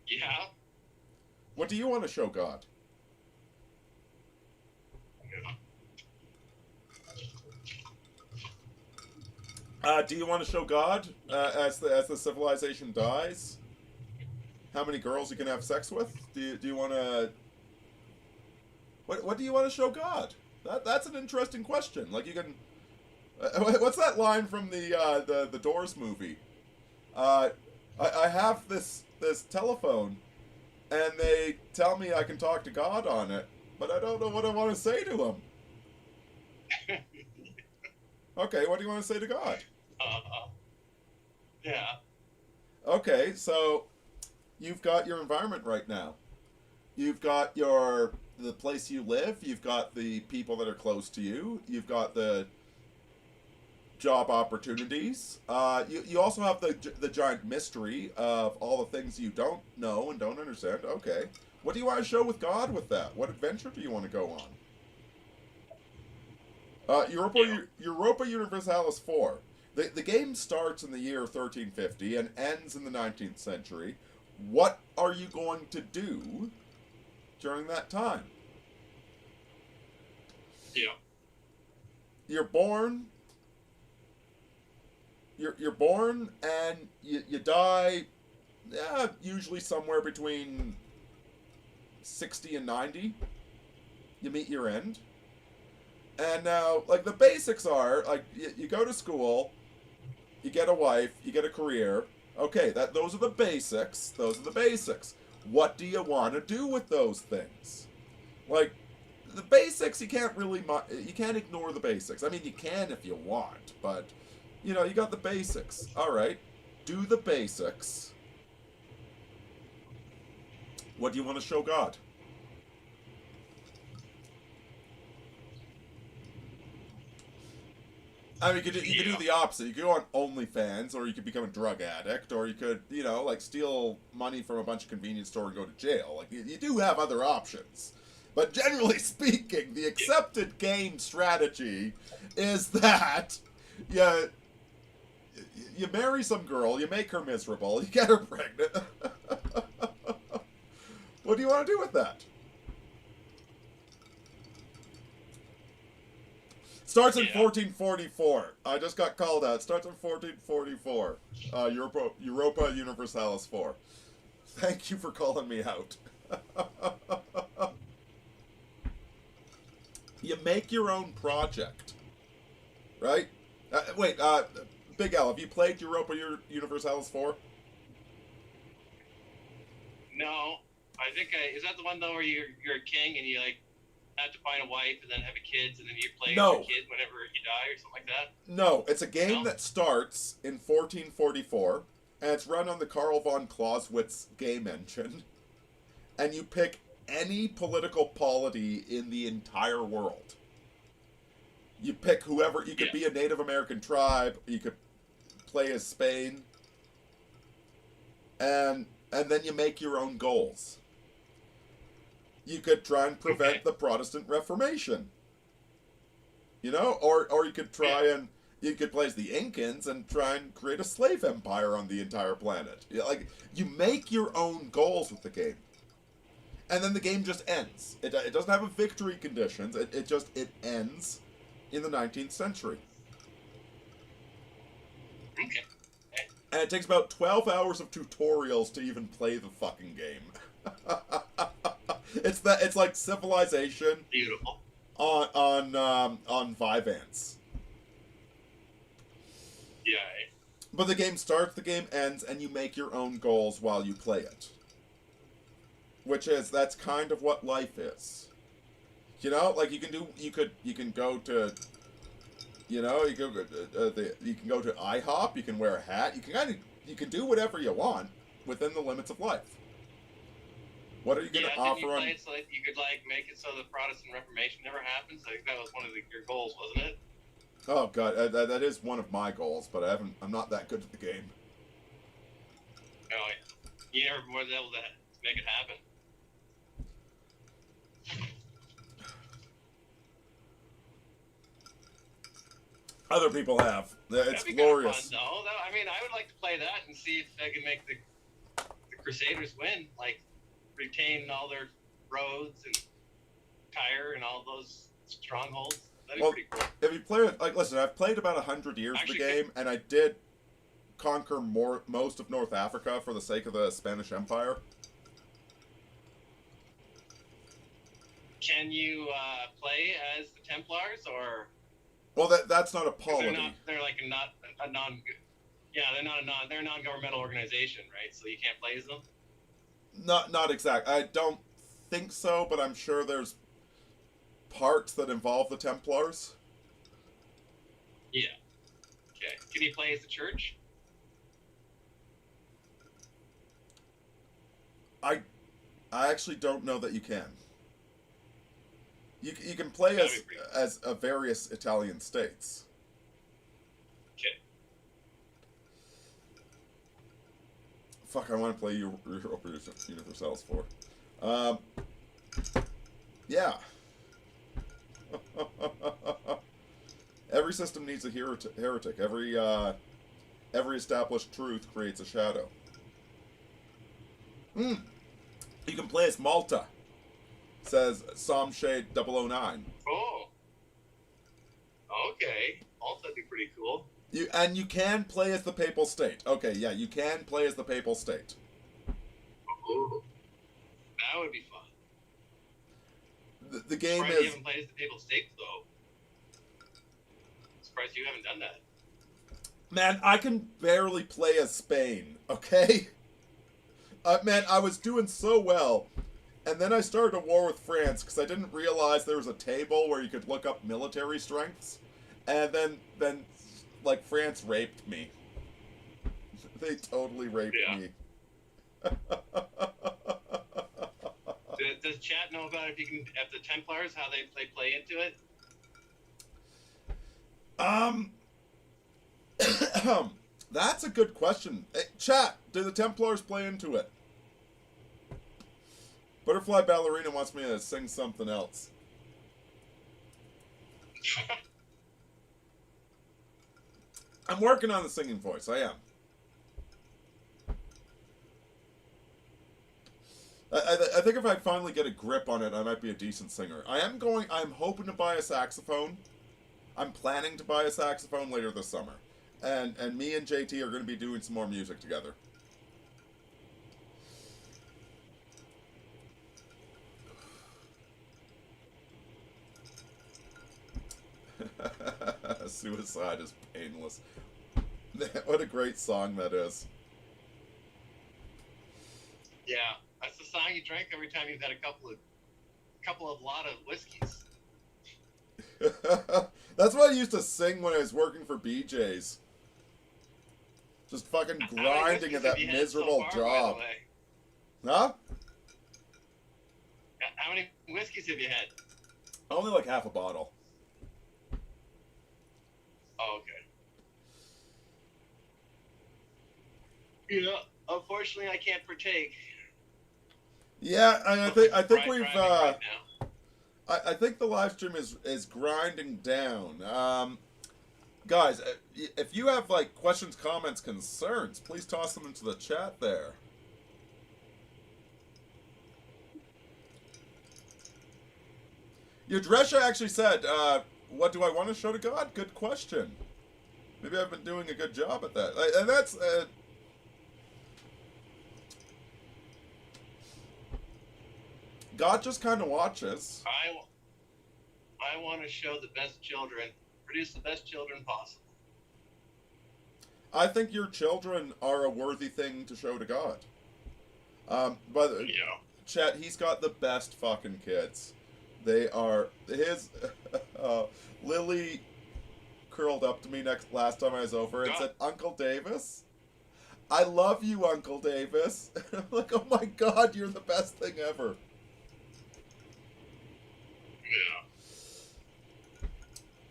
Yeah.
What do you want to show God? Do you want to show God as the civilization dies? How many girls you can have sex with? Do you want to? What do you want to show God? That's an interesting question. Like, you can. What's that line from the Doors movie? I have this telephone, and they tell me I can talk to God on it, but I don't know what I want to say to him. Okay, what do you want to say to God?
Yeah.
Okay, so you've got your environment right now. You've got the place you live. You've got the people that are close to you. You've got the job opportunities. You also have the giant mystery of all the things you don't know and don't understand. Okay, what do you want to show with God with that? What adventure do you want to go on? Europa Universalis 4. The game starts in the year 1350 and ends in the 19th century. What are you going to do during that time?
Yeah.
You're born. You're born and you die. Usually somewhere between 60 and 90. You meet your end. And now, like, the basics are, like, you go to school, you get a wife, you get a career. Okay, those are the basics. Those are the basics. What do you want to do with those things? Like, the basics, you can't ignore the basics. I mean, you can if you want, but, you got the basics. All right, do the basics. What do you want to show God? I mean, you could do the opposite. You could go on OnlyFans, or you could become a drug addict, or you could, like, steal money from a bunch of convenience store and go to jail. Like, you do have other options. But generally speaking, the accepted game strategy is that you marry some girl, you make her miserable, you get her pregnant. What do you want to do with that? Starts in 1444. I just got called out. Starts in 1444. Europa Universalis 4. Thank you for calling me out. You make your own project. Right? Wait, Big Al, have you played Europa Universalis 4?
No, I think is that the one though where you're a king and you like have to find a wife and then have kids and then you play as your kid whenever you die or something like that?
No, it's a game that starts in 1444 and it's run on the Karl von Clausewitz game engine, and you pick any political polity in the entire world. You pick whoever. You could be a Native American tribe. You could play as Spain, and then you make your own goals. You could try and prevent the Protestant Reformation. You know, or you could try and you could play as the Incans and try and create a slave empire on the entire planet. Like, you make your own goals with the game, and then the game just ends. It doesn't have a victory conditions. It ends in the 19th century.
Okay.
And it takes about 12 hours of tutorials to even play the fucking game. It's like Civilization.
Beautiful.
On Vyvanse.
Yeah.
But the game starts, the game ends, and you make your own goals while you play it. That's kind of what life is. You know, like you can go to, you know, you can go to IHOP, you can wear a hat, you can do whatever you want within the limits of life. What are you going to offer
you
on?
Play it so that you could like make it so the Protestant Reformation never happens. I think that was one of your goals, wasn't it?
Oh god, that is one of my goals, but I'm not that good at the game.
Oh yeah, you never were able to make it happen.
Other people have. It's
That'd be
glorious.
Kind of fun, though. I mean, I would like to play that and see if I can make the Crusaders win. Like, retain all their roads and Tyre and all those strongholds. That'd be pretty cool.
If you play it, like, listen, I've played about 100 years of the game, and I did conquer most of North Africa for the sake of the Spanish Empire.
Can you play as the Templars, or?
Well, that's not a polity.
They're like not a non. Yeah, they're a non-governmental organization, right? So you can't play as them.
Not exact. I don't think so, but I'm sure there's parts that involve the Templars.
Yeah. Okay. Can you play as the Church?
I actually don't know that you can. You can play as various Italian states.
Okay.
Fuck, I want to play Europa Universalis 4. Yeah. Every system needs a heretic. Every established truth creates a shadow. You can play as Malta, says Somshade 009.
Oh. Okay. Malta'd be pretty cool.
You can play as the Papal State. Okay, yeah, you can play as the Papal State.
Ooh. That would be fun.
The game
surprised
is...
you haven't played as the Papal State, though. Surprised you haven't done that.
Man, I can barely play as Spain, okay? Man, I was doing so well, and then I started a war with France because I didn't realize there was a table where you could look up military strengths, and then like, France raped me. They totally raped me.
Does chat know about if the Templars, how they play into it?
That's a good question. Hey, chat, do the Templars play into it? Butterfly Ballerina wants me to sing something else. I'm working on the singing voice, I am. I think if I finally get a grip on it, I might be a decent singer. I'm hoping to buy a saxophone. I'm planning to buy a saxophone later this summer. And me and JT are going to be doing some more music together. Suicide is painless. What a great song that is.
Yeah, That's the song you drank every time you've had a couple of lot of whiskeys.
That's what I used to sing when I was working for BJ's. Just fucking grinding at that miserable job. Huh?
How many whiskeys have you had?
Only like half a bottle.
Oh, okay. You know, unfortunately, I can't partake.
Yeah, I think we've
right
I think the live stream is grinding down. Guys, if you have like questions, comments, concerns, please toss them into the chat there. Yudresha actually said, what do I want to show to God? Good question. Maybe I've been doing a good job at that. And that's... God just kind of watches.
I want to show the best children, produce the best children possible.
I think your children are a worthy thing to show to God. But
Yeah.
Chet, he's got the best fucking kids. They are his. Lily curled up to me last time I was over and said, "Uncle Davis, I love you, Uncle Davis." I'm like, "Oh my God, you're the best thing ever."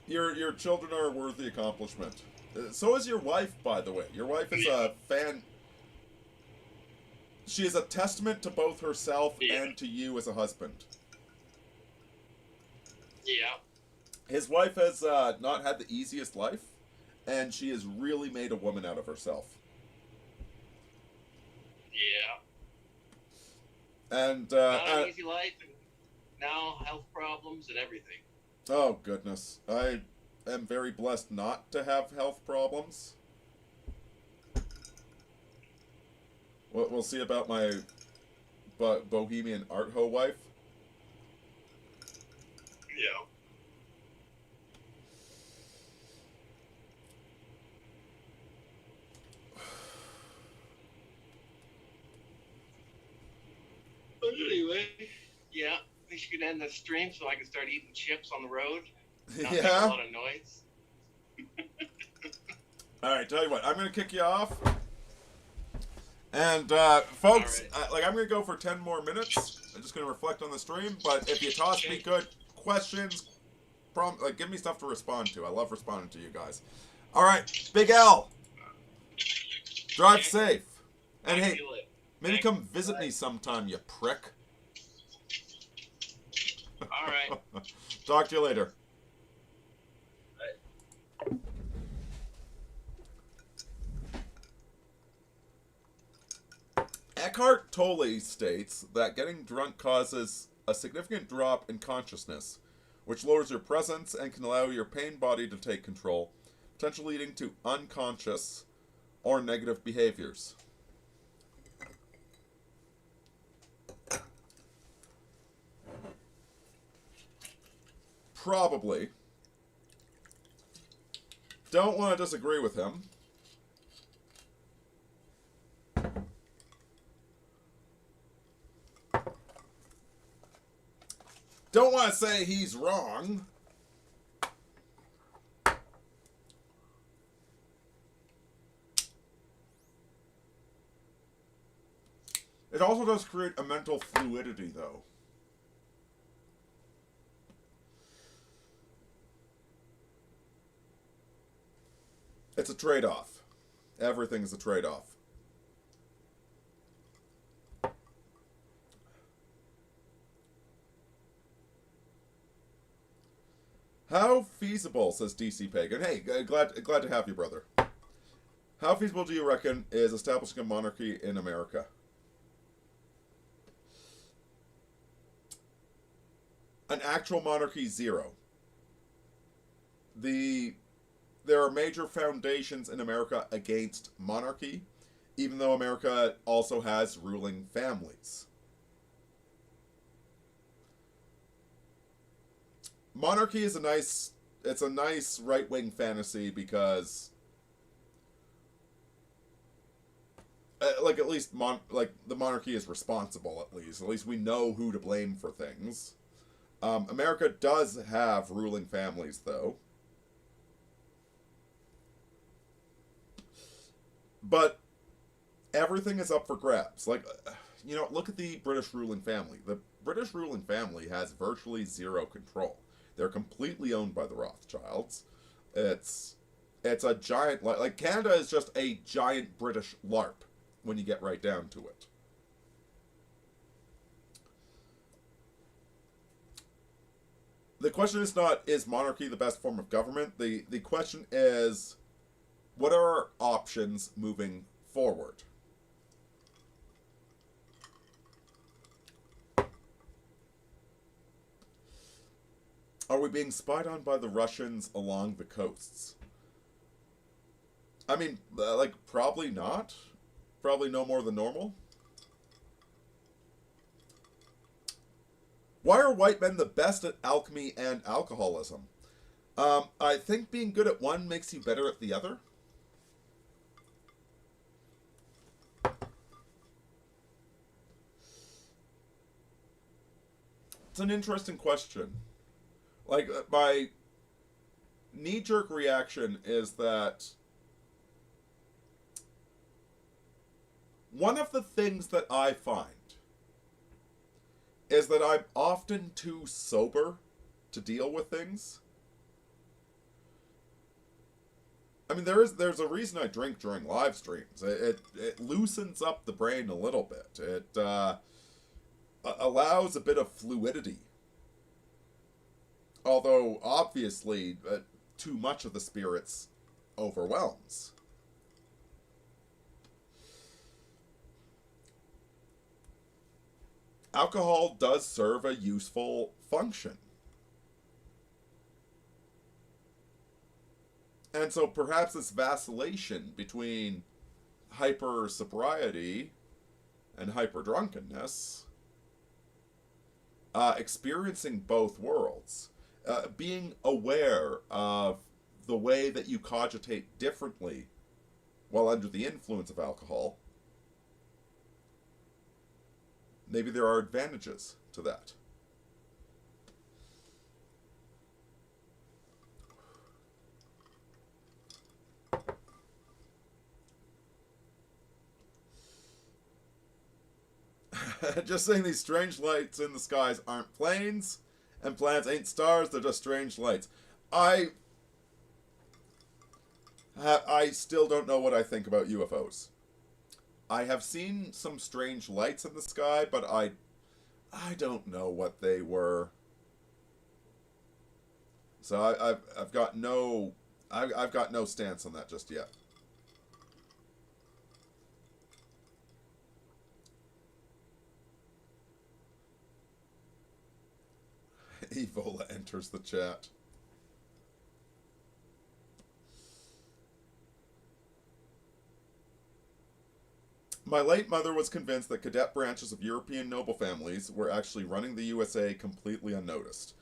Yeah.
Your children are a worthy accomplishment. So is your wife, by the way. Your wife is a fan. She is a testament to both herself and to you as a husband.
Yeah.
His wife has not had the easiest life, and she has really made a woman out of herself.
Yeah.
And
not an easy life, and now health problems and everything.
Oh goodness, I am very blessed not to have health problems. We'll see about my bohemian art ho wife.
Yeah. But anyway, yeah, we should end the stream so I can start eating chips on the road. Not make a lot of noise.
All right, tell you what, I'm gonna kick you off. And folks, right. I'm gonna go for 10 more minutes. I'm just gonna reflect on the stream. But if you toss me good questions, give me stuff to respond to. I love responding to you guys. All right, Big L, drive safe, and hey, maybe come visit me sometime, you prick.
All right.
Talk to you later. Eckhart Tolle states that getting drunk causes a significant drop in consciousness, which lowers your presence and can allow your pain body to take control, potentially leading to unconscious or negative behaviors. Probably. Don't want to disagree with him. Don't want to say he's wrong. It also does create a mental fluidity, though. It's a trade-off. Everything's a trade-off. How feasible, says DC Pagan. Hey, glad to have you, brother. How feasible do you reckon is establishing a monarchy in America? An actual monarchy, 0. There are major foundations in America against monarchy, even though America also has ruling families. Monarchy is a nice right-wing fantasy because like at least the monarchy is responsible. At least we know who to blame for things. America does have ruling families, though. But everything is up for grabs. Like, look at the British ruling family. The British ruling family has virtually zero control. They're completely owned by the Rothschilds. It's a giant, like Canada is just a giant British LARP when you get right down to it. The question is not, is monarchy the best form of government? The question is, what are our options moving forward? Are we being spied on by the Russians along the coasts? I mean, probably not. Probably no more than normal. Why are white men the best at alchemy and alcoholism? I think being good at one makes you better at the other. It's an interesting question. Like, my knee-jerk reaction is that one of the things that I find is that I'm often too sober to deal with things. I mean, there's a reason I drink during live streams. It loosens up the brain a little bit. It allows a bit of fluidity. Although, obviously, too much of the spirits overwhelms. Alcohol does serve a useful function. And so perhaps this vacillation between hyper-sobriety and hyper-drunkenness, experiencing both worlds, being aware of the way that you cogitate differently while under the influence of alcohol, maybe there are advantages to that. Just saying, these strange lights in the skies aren't planes, and planets ain't stars, they're just strange lights. I still don't know what I think about UFOs. I have seen some strange lights in the sky, but I don't know what they were. So I've got no stance on that just yet. Evola enters the chat. My late mother was convinced that cadet branches of European noble families were actually running the USA completely unnoticed.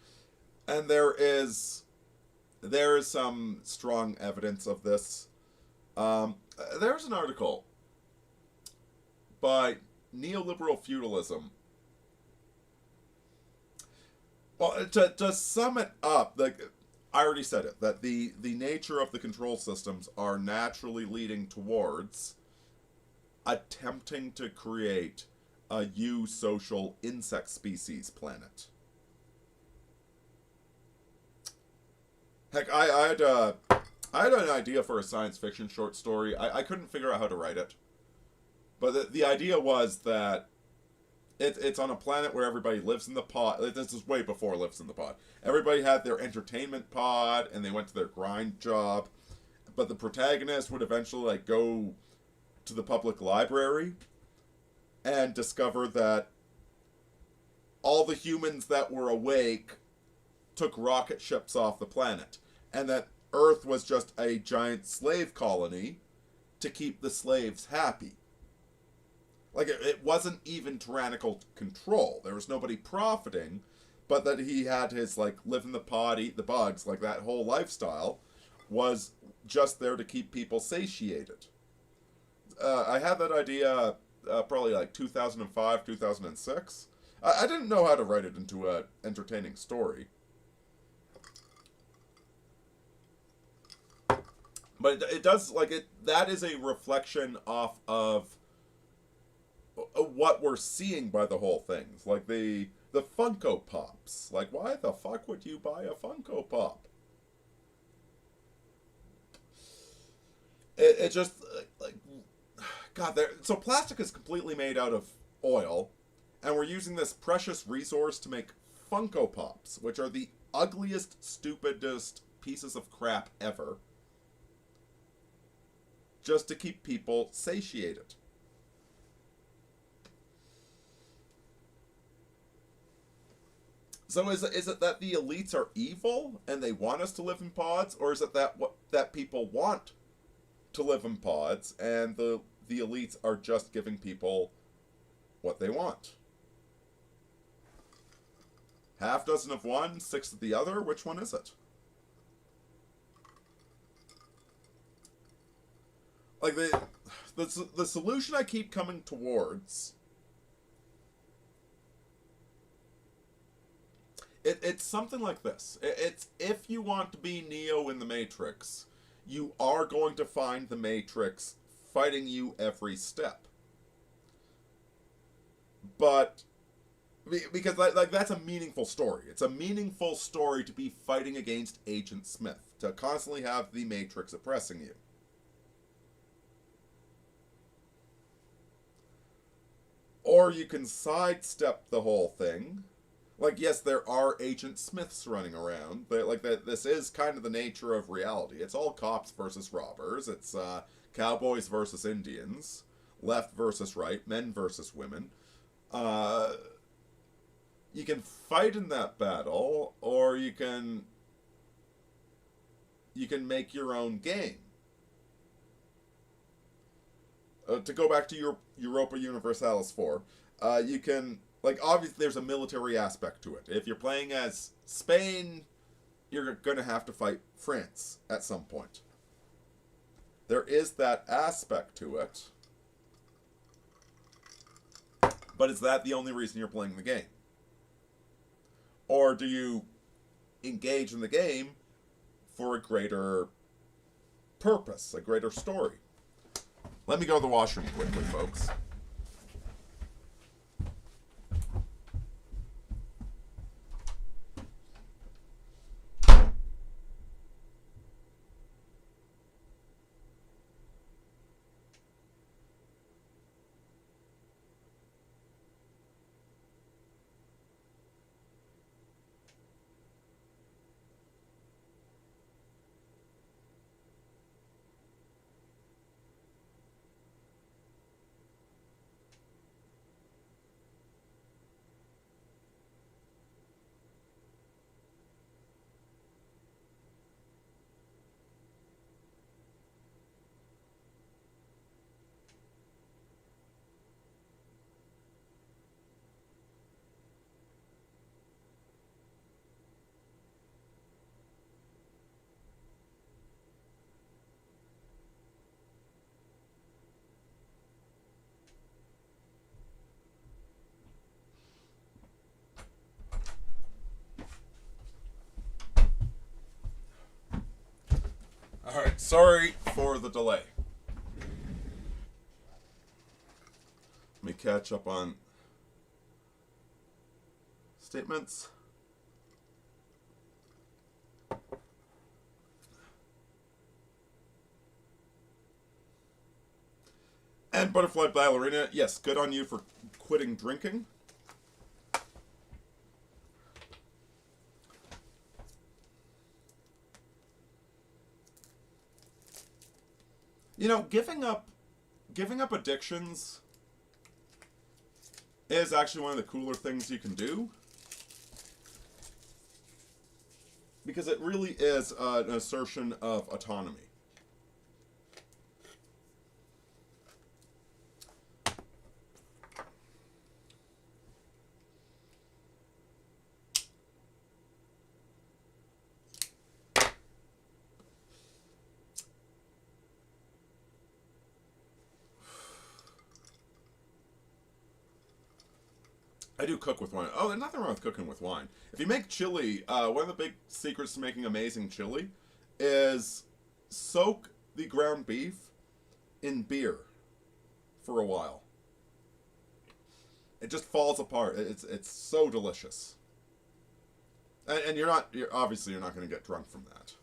And there is some strong evidence of this. There's an article by Neoliberal Feudalism. Well, to sum it up, I already said it, that the nature of the control systems are naturally leading towards attempting to create a eusocial insect species planet. Heck, I had an idea for a science fiction short story. I couldn't figure out how to write it. But the idea was that it's on a planet where everybody lives in the pod. This is way before lives in the pod. Everybody had their entertainment pod, and they went to their grind job. But the protagonist would eventually go to the public library and discover that all the humans that were awake took rocket ships off the planet, and that Earth was just a giant slave colony to keep the slaves happy. Like, it wasn't even tyrannical control. There was nobody profiting, but that he had his, live in the pod, eat the bugs, that whole lifestyle was just there to keep people satiated. I had that idea probably like 2005, 2006. I didn't know how to write it into a entertaining story. But it does, like, it. That is a reflection off of what we're seeing by the whole thing. Like the Funko Pops. Like, why the fuck would you buy a Funko Pop? It just like God. So plastic is completely made out of oil, and we're using this precious resource to make Funko Pops, which are the ugliest, stupidest pieces of crap ever, just to keep people satiated. So is it that the elites are evil and they want us to live in pods, or is it that people want to live in pods and the elites are just giving people what they want? Half dozen of one, six of the other. Which one is it? Like the solution I keep coming towards. It's something like this. It's if you want to be Neo in the Matrix, you are going to find the Matrix fighting you every step. But because like that's a meaningful story. It's a meaningful story to be fighting against Agent Smith, to constantly have the Matrix oppressing you. Or you can sidestep the whole thing. Like, yes, there are Agent Smiths running around, but like that, this is kind of the nature of reality. It's all cops versus robbers. It's cowboys versus Indians, left versus right, men versus women. You can fight in that battle, or you can make your own game. To go back to your Europa Universalis 4, you can, like, obviously there's a military aspect to it. If you're playing as Spain, you're going to have to fight France at some point. There is that aspect to it. But is that the only reason you're playing the game? Or do you engage in the game for a greater purpose, a greater story? Let me go to the washroom quickly, folks. Alright, sorry for the delay. Let me catch up on statements. And Butterfly Ballerina, yes, good on you for quitting drinking. You know, giving up addictions is actually one of the cooler things you can do. Because it really is an assertion of autonomy. I do cook with wine. Oh, there's nothing wrong with cooking with wine. If you make chili, one of the big secrets to making amazing chili is soak the ground beef in beer for a while. It just falls apart. It's so delicious. And you're obviously you're not going to get drunk from that.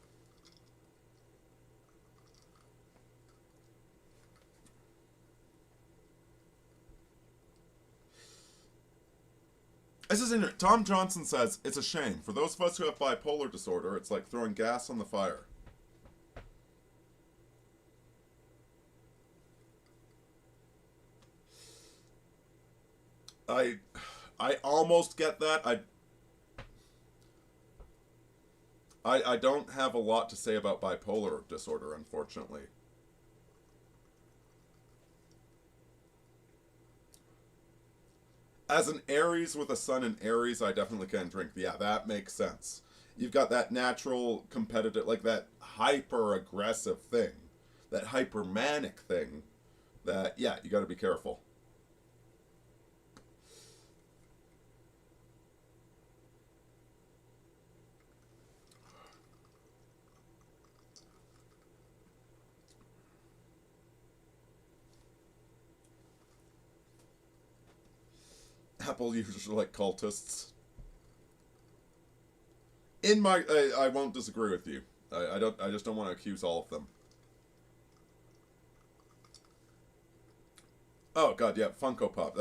This is interesting. Tom Johnson says, it's a shame. For those of us who have bipolar disorder, it's like throwing gas on the fire. I almost get that. I don't have a lot to say about bipolar disorder, unfortunately. As an Aries with a sun in Aries, I definitely can drink. Yeah, that makes sense. You've got that natural competitive, like that hyper-aggressive thing. That hyper-manic thing. That, yeah, you gotta be careful. Apple users are like cultists. In my, I won't disagree with you. I just don't want to accuse all of them. Oh god, yeah, Funko Pop.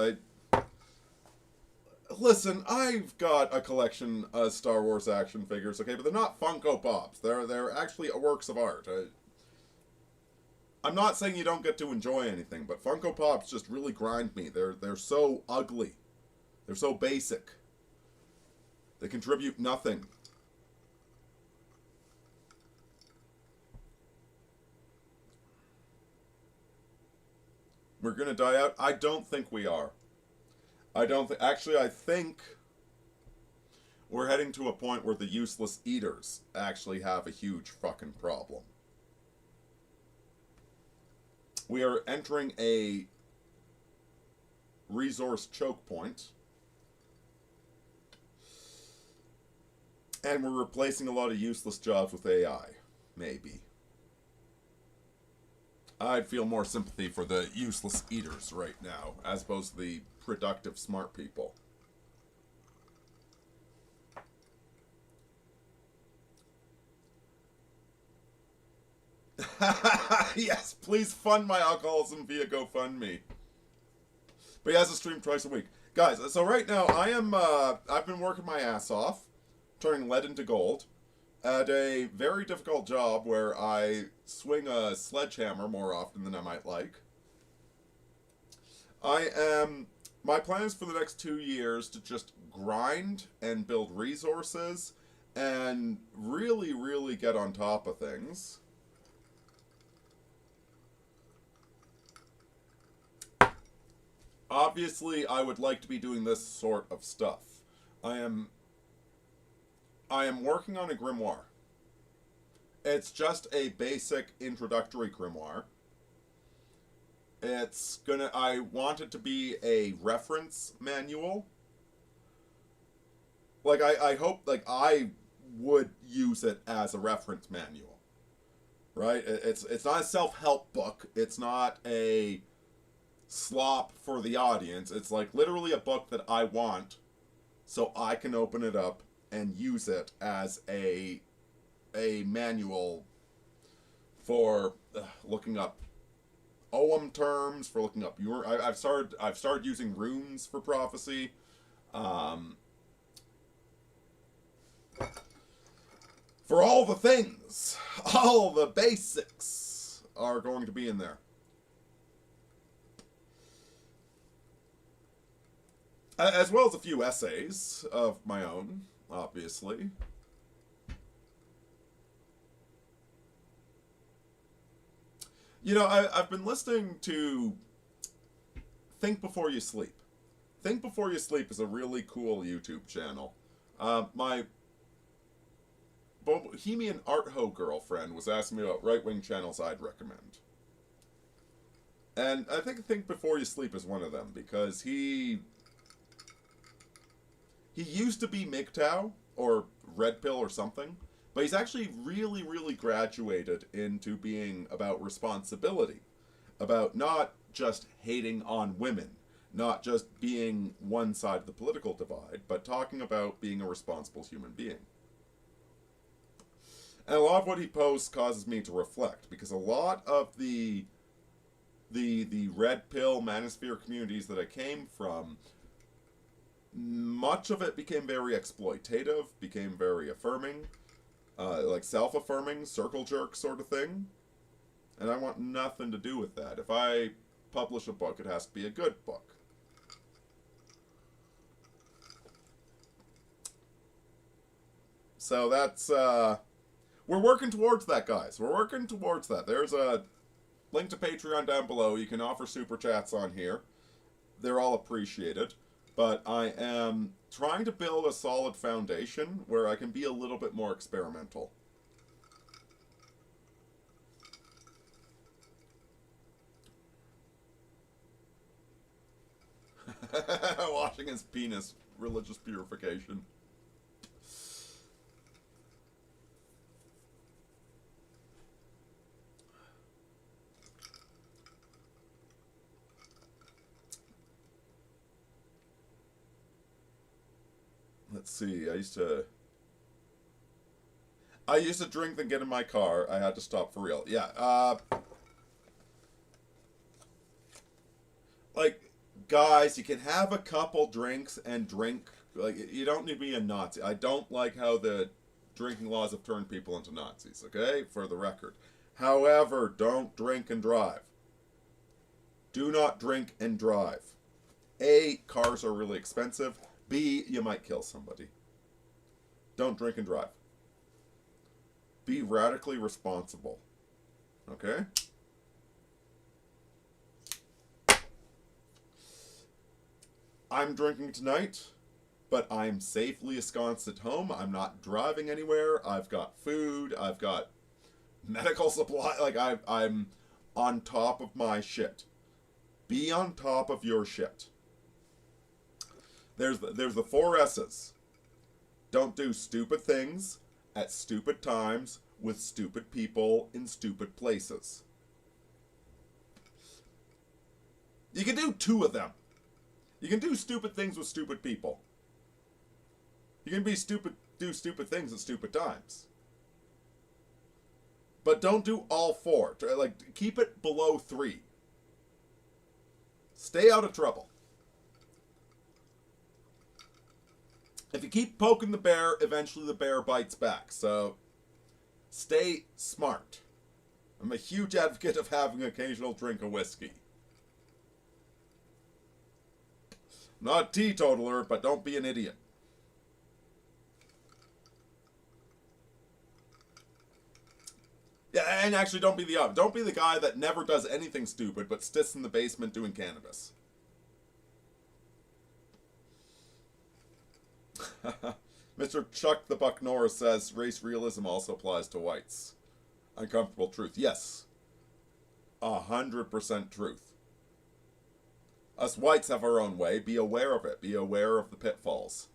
Listen, I've got a collection of Star Wars action figures, okay, but they're not Funko Pops. They're actually works of art. I'm not saying you don't get to enjoy anything, but Funko Pops just really grind me. They're so ugly. They're so basic. They contribute nothing. We're gonna die out? I don't think we are. Actually, I think we're heading to a point where the useless eaters actually have a huge fucking problem. We are entering a resource choke point. And we're replacing a lot of useless jobs with AI. Maybe. I'd feel more sympathy for the useless eaters right now, as opposed to the productive smart people. Yes, please fund my alcoholism via GoFundMe. But he has a stream twice a week. Guys, so right now I am, I've been working my ass off, turning lead into gold, at a very difficult job where I swing a sledgehammer more often than I might like. My plan is for the next 2 years to just grind and build resources and really, really get on top of things. Obviously, I would like to be doing this sort of stuff. I am working on a grimoire. It's just a basic introductory grimoire. I want it to be a reference manual. Like, I hope, like, I would use it as a reference manual. Right? It's not a self-help book. It's not a slop for the audience. It's like literally a book that I want so I can open it up and use it as a manual for looking up OM terms, for looking up I've started using runes for prophecy. For all the things, all the basics are going to be in there. As well as a few essays of my own, obviously. You know, I've been listening to Think Before You Sleep. Think Before You Sleep is a really cool YouTube channel. My Bohemian Art Ho girlfriend was asking me about right-wing channels I'd recommend. And I think Before You Sleep is one of them, because he He used to be MGTOW, or Red Pill or something, but he's actually really, really graduated into being about responsibility. About not just hating on women, not just being one side of the political divide, but talking about being a responsible human being. And a lot of what he posts causes me to reflect, because a lot of the red pill manosphere communities that I came from, much of it became very exploitative, became very affirming, like self-affirming, circle jerk sort of thing. And I want nothing to do with that. If I publish a book, it has to be a good book. So that's, we're working towards that, guys. We're working towards that. There's a link to Patreon down below. You can offer super chats on here. They're all appreciated. But I am trying to build a solid foundation where I can be a little bit more experimental. Washing his penis. Religious purification. Let's see, I used to drink and get in my car. I had to stop for real. Yeah, like, guys, you can have a couple drinks and drink. Like, you don't need to be a Nazi. I don't like how the drinking laws have turned people into Nazis, okay? For the record. However, don't drink and drive. Do not drink and drive. A, cars are really expensive. B, you might kill somebody. Don't drink and drive. Be radically responsible. Okay? I'm drinking tonight, but I'm safely ensconced at home. I'm not driving anywhere. I've got food. I've got medical supply. Like, I'm on top of my shit. Be on top of your shit. There's the 4 S's. Don't do stupid things at stupid times with stupid people in stupid places. You can do 2 of them. You can do stupid things with stupid people. You can do stupid things at stupid times. But don't do all 4. Like, keep it below 3. Stay out of trouble. If you keep poking the bear, eventually the bear bites back. So, stay smart. I'm a huge advocate of having an occasional drink of whiskey. Not a teetotaler, but don't be an idiot. Yeah, and actually don't be the guy that never does anything stupid, but sits in the basement doing cannabis. Mr. Chuck the Buck Norris says race realism also applies to whites. Uncomfortable truth. Yes. 100% truth. Us whites have our own way. Be aware of it. Be aware of the pitfalls.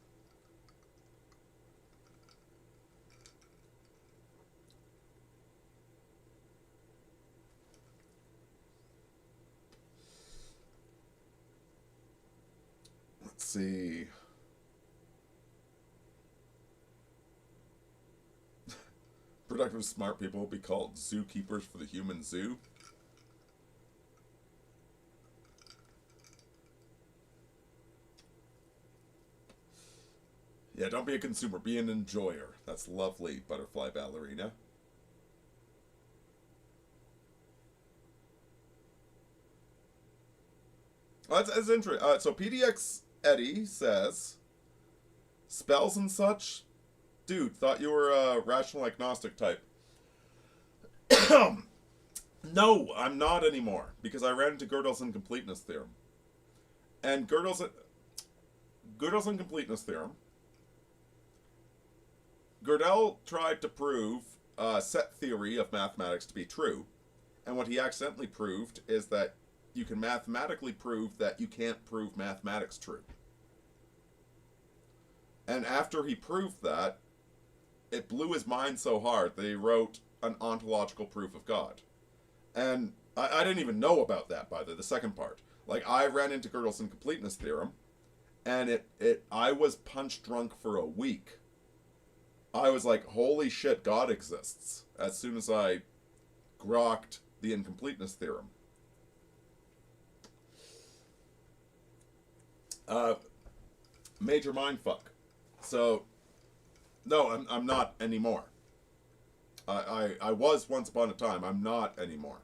Let's see. Productive smart people will be called zookeepers for the human zoo. Yeah, don't be a consumer. Be an enjoyer. That's lovely, butterfly ballerina. Oh, that's interesting. So PDX Eddie says, spells and such? Dude, thought you were a rational agnostic type. No, I'm not anymore, because I ran into Gödel's incompleteness theorem. And Gödel's incompleteness theorem, Gödel tried to prove set theory of mathematics to be true, and what he accidentally proved is that you can mathematically prove that you can't prove mathematics true. And after he proved that, it blew his mind so hard that he wrote an ontological proof of God. And I didn't even know about that, by the second part. Like, I ran into Gödel's incompleteness theorem, and I was punch drunk for a week. I was like, holy shit, God exists, as soon as I grokked the incompleteness theorem. Major mindfuck. So, no, I'm not anymore. I was once upon a time. I'm not anymore.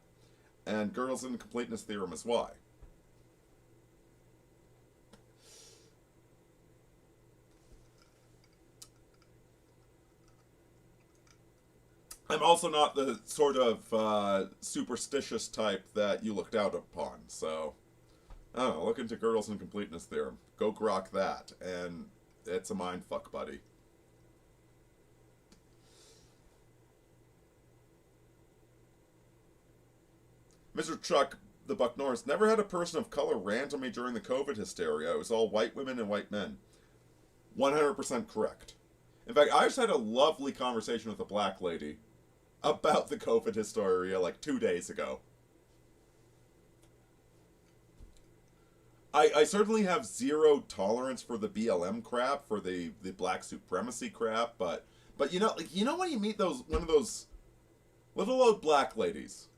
And Gödel's incompleteness theorem is why. I'm also not the sort of superstitious type that you looked out upon, so I don't know, look into Gödel's incompleteness theorem. Go grok that, and it's a mindfuck, buddy. Mr. Chuck, the Buck Norris, never had a person of color rant on me during the COVID hysteria. It was all white women and white men. 100% correct. In fact, I just had a lovely conversation with a black lady about the COVID hysteria like 2 days ago. I certainly have zero tolerance for the BLM crap, for the black supremacy crap, but you know, like, you know when you meet one of those little old black ladies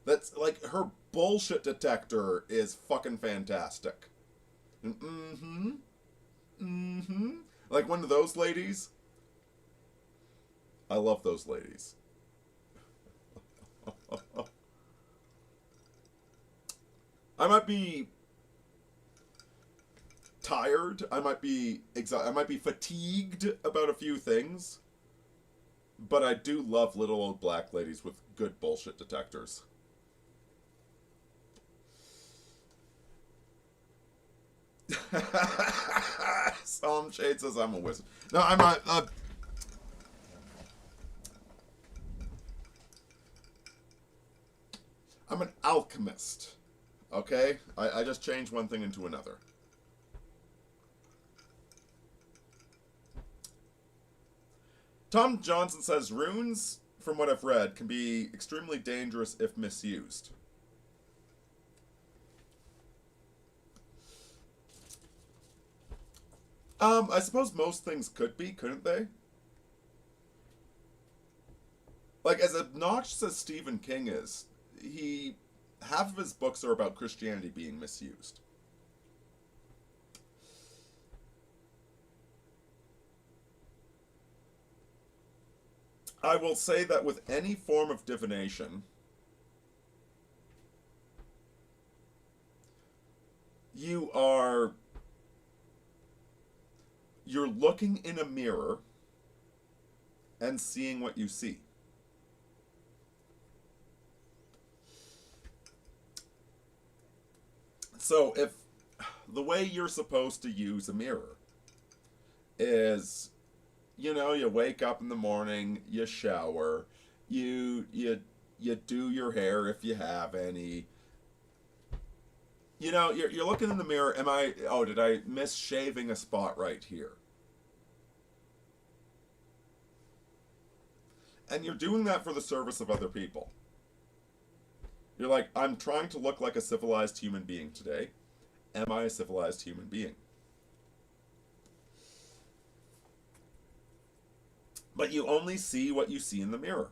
that's like, her bullshit detector is fucking fantastic. Like one of those ladies. I love those ladies. I might be tired. I might be fatigued about a few things. But I do love little old black ladies with good bullshit detectors. Solemn Shade says I'm a wizard. No, I'm not. I'm an alchemist. Okay? I just changed one thing into another. Tom Johnson says runes, from what I've read, can be extremely dangerous if misused. I suppose most things could be, couldn't they? Like, as obnoxious as Stephen King is, half of his books are about Christianity being misused. I will say that with any form of divination, you're looking in a mirror and seeing what you see. So if the way you're supposed to use a mirror is, you know, you wake up in the morning, you shower, you do your hair if you have any. You know, you're looking in the mirror, did I miss shaving a spot right here? And you're doing that for the service of other people. You're like, I'm trying to look like a civilized human being today. Am I a civilized human being? But you only see what you see in the mirror.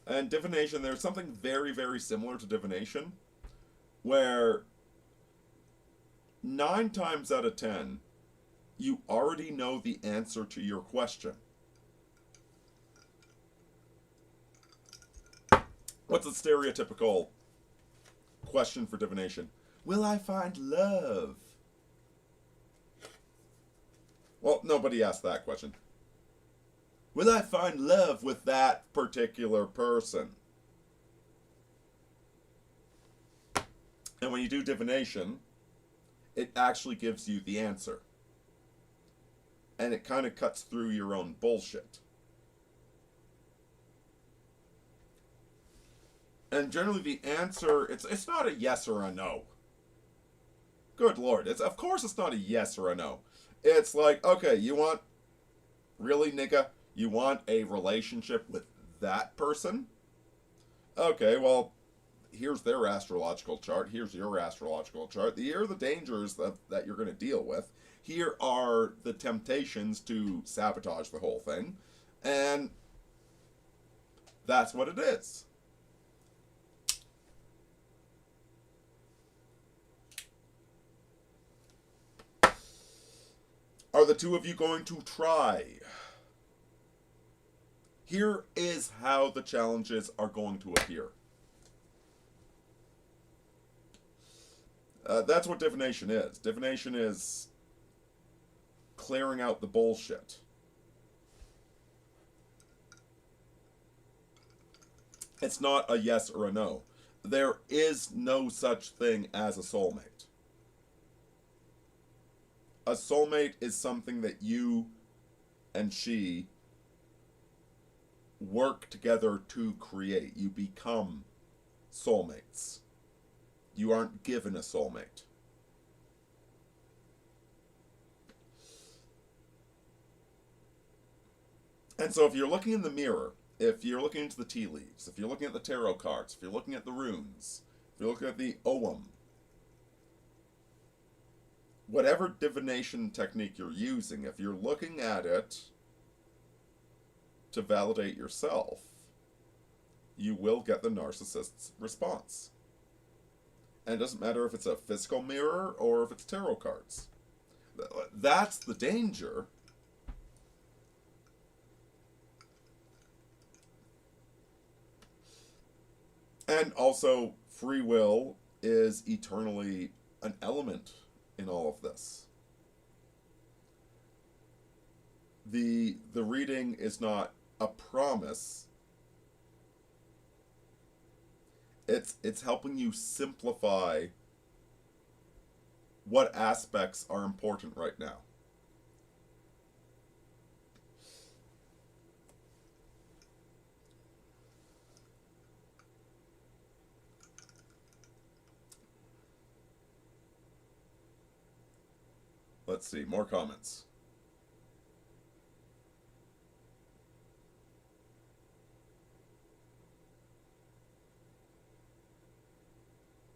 And divination, there's something very, very similar to divination, where 9 times out of 10, you already know the answer to your question. What's a stereotypical question for divination? Will I find love? Well, nobody asked that question. Will I find love with that particular person? And when you do divination, it actually gives you the answer. And it kind of cuts through your own bullshit. And generally the answer, it's not a yes or a no. Good lord. Of course it's not a yes or a no. It's like, okay, you want, really, nigga? You want a relationship with that person? Okay, well, here's their astrological chart. Here's your astrological chart. Here are the dangers that you're going to deal with. Here are the temptations to sabotage the whole thing. And that's what it is. Are the two of you going to try? Here is how the challenges are going to appear. That's what divination is. Divination is clearing out the bullshit. It's not a yes or a no. There is no such thing as a soulmate. A soulmate is something that you and she work together to create. You become soulmates. You aren't given a soulmate. And so if you're looking in the mirror, if you're looking into the tea leaves, if you're looking at the tarot cards, if you're looking at the runes, if you're looking at the Ogham, whatever divination technique you're using, if you're looking at it to validate yourself, you will get the narcissist's response. And it doesn't matter if it's a physical mirror or if it's tarot cards. That's the danger. And also, free will is eternally an element in all of this. The reading is not a promise. It's helping you simplify what aspects are important right now. Let's see, more comments.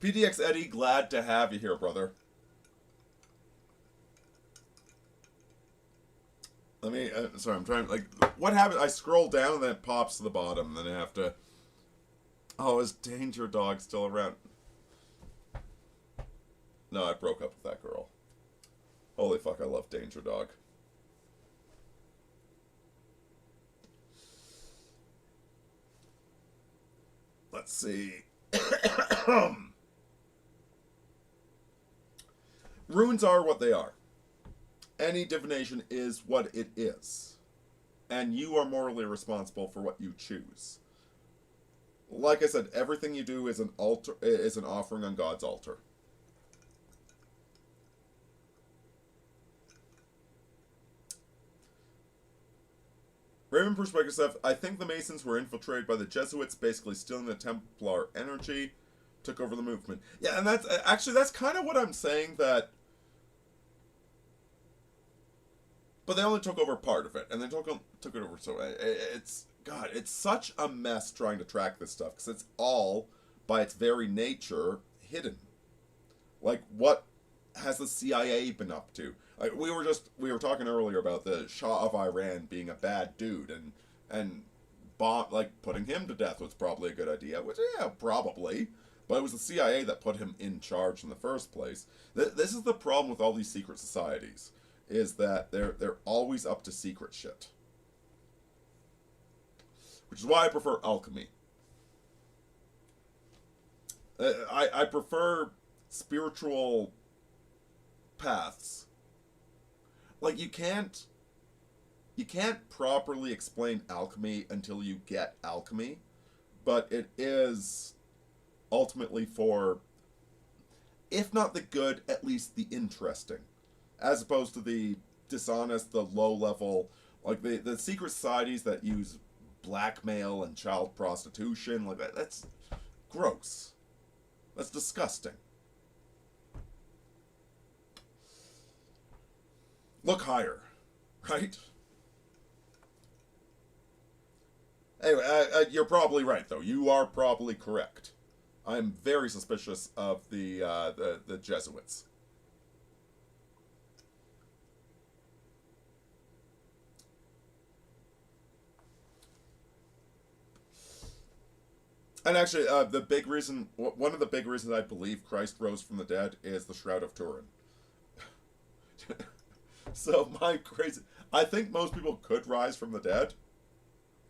PDX Eddie, glad to have you here, brother. Let me, sorry, I'm trying, like, what happened? I scroll down and then it pops to the bottom, then I have to, oh, is Danger Dog still around? No, I broke up with that girl. Holy fuck, I love Danger Dog. Let's see. Runes are what they are. Any divination is what it is. And you are morally responsible for what you choose. Like I said, everything you do is an offering on God's altar. Raymond Perspective stuff. I think the Masons were infiltrated by the Jesuits, basically stealing the Templar energy, took over the movement. Yeah, and that's kind of what I'm saying, that. But they only took over part of it, and they took it over. So it's God, it's such a mess trying to track this stuff, because it's all, by its very nature, hidden. Like, what has the CIA been up to? Like, we were talking earlier about the Shah of Iran being a bad dude, and putting him to death was probably a good idea. Which, yeah, probably. But it was the CIA that put him in charge in the first place. This is the problem with all these secret societies, is that they're always up to secret shit. Which is why I prefer alchemy. I prefer spiritual paths. Like, you can't properly explain alchemy until you get alchemy, but it is ultimately for, if not the good, at least the interesting, as opposed to the dishonest, the low level, like the secret societies that use blackmail and child prostitution. Like, that's gross. That's disgusting. Look higher, right? Anyway, you're probably right, though. You are probably correct. I'm very suspicious of the Jesuits. And actually, the big reason, one of the big reasons I believe Christ rose from the dead is the Shroud of Turin. So my crazy, I think most people could rise from the dead.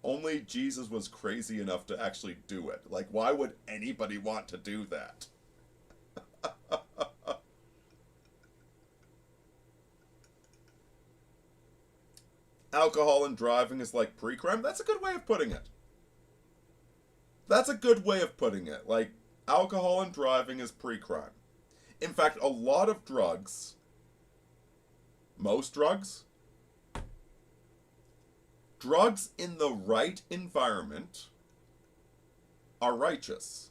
Only Jesus was crazy enough to actually do it. Like, why would anybody want to do that? Alcohol and driving is like pre-crime. That's a good way of putting it. That's a good way of putting it. Like, alcohol and driving is pre-crime. In fact, a lot of drugs, most drugs in the right environment are righteous.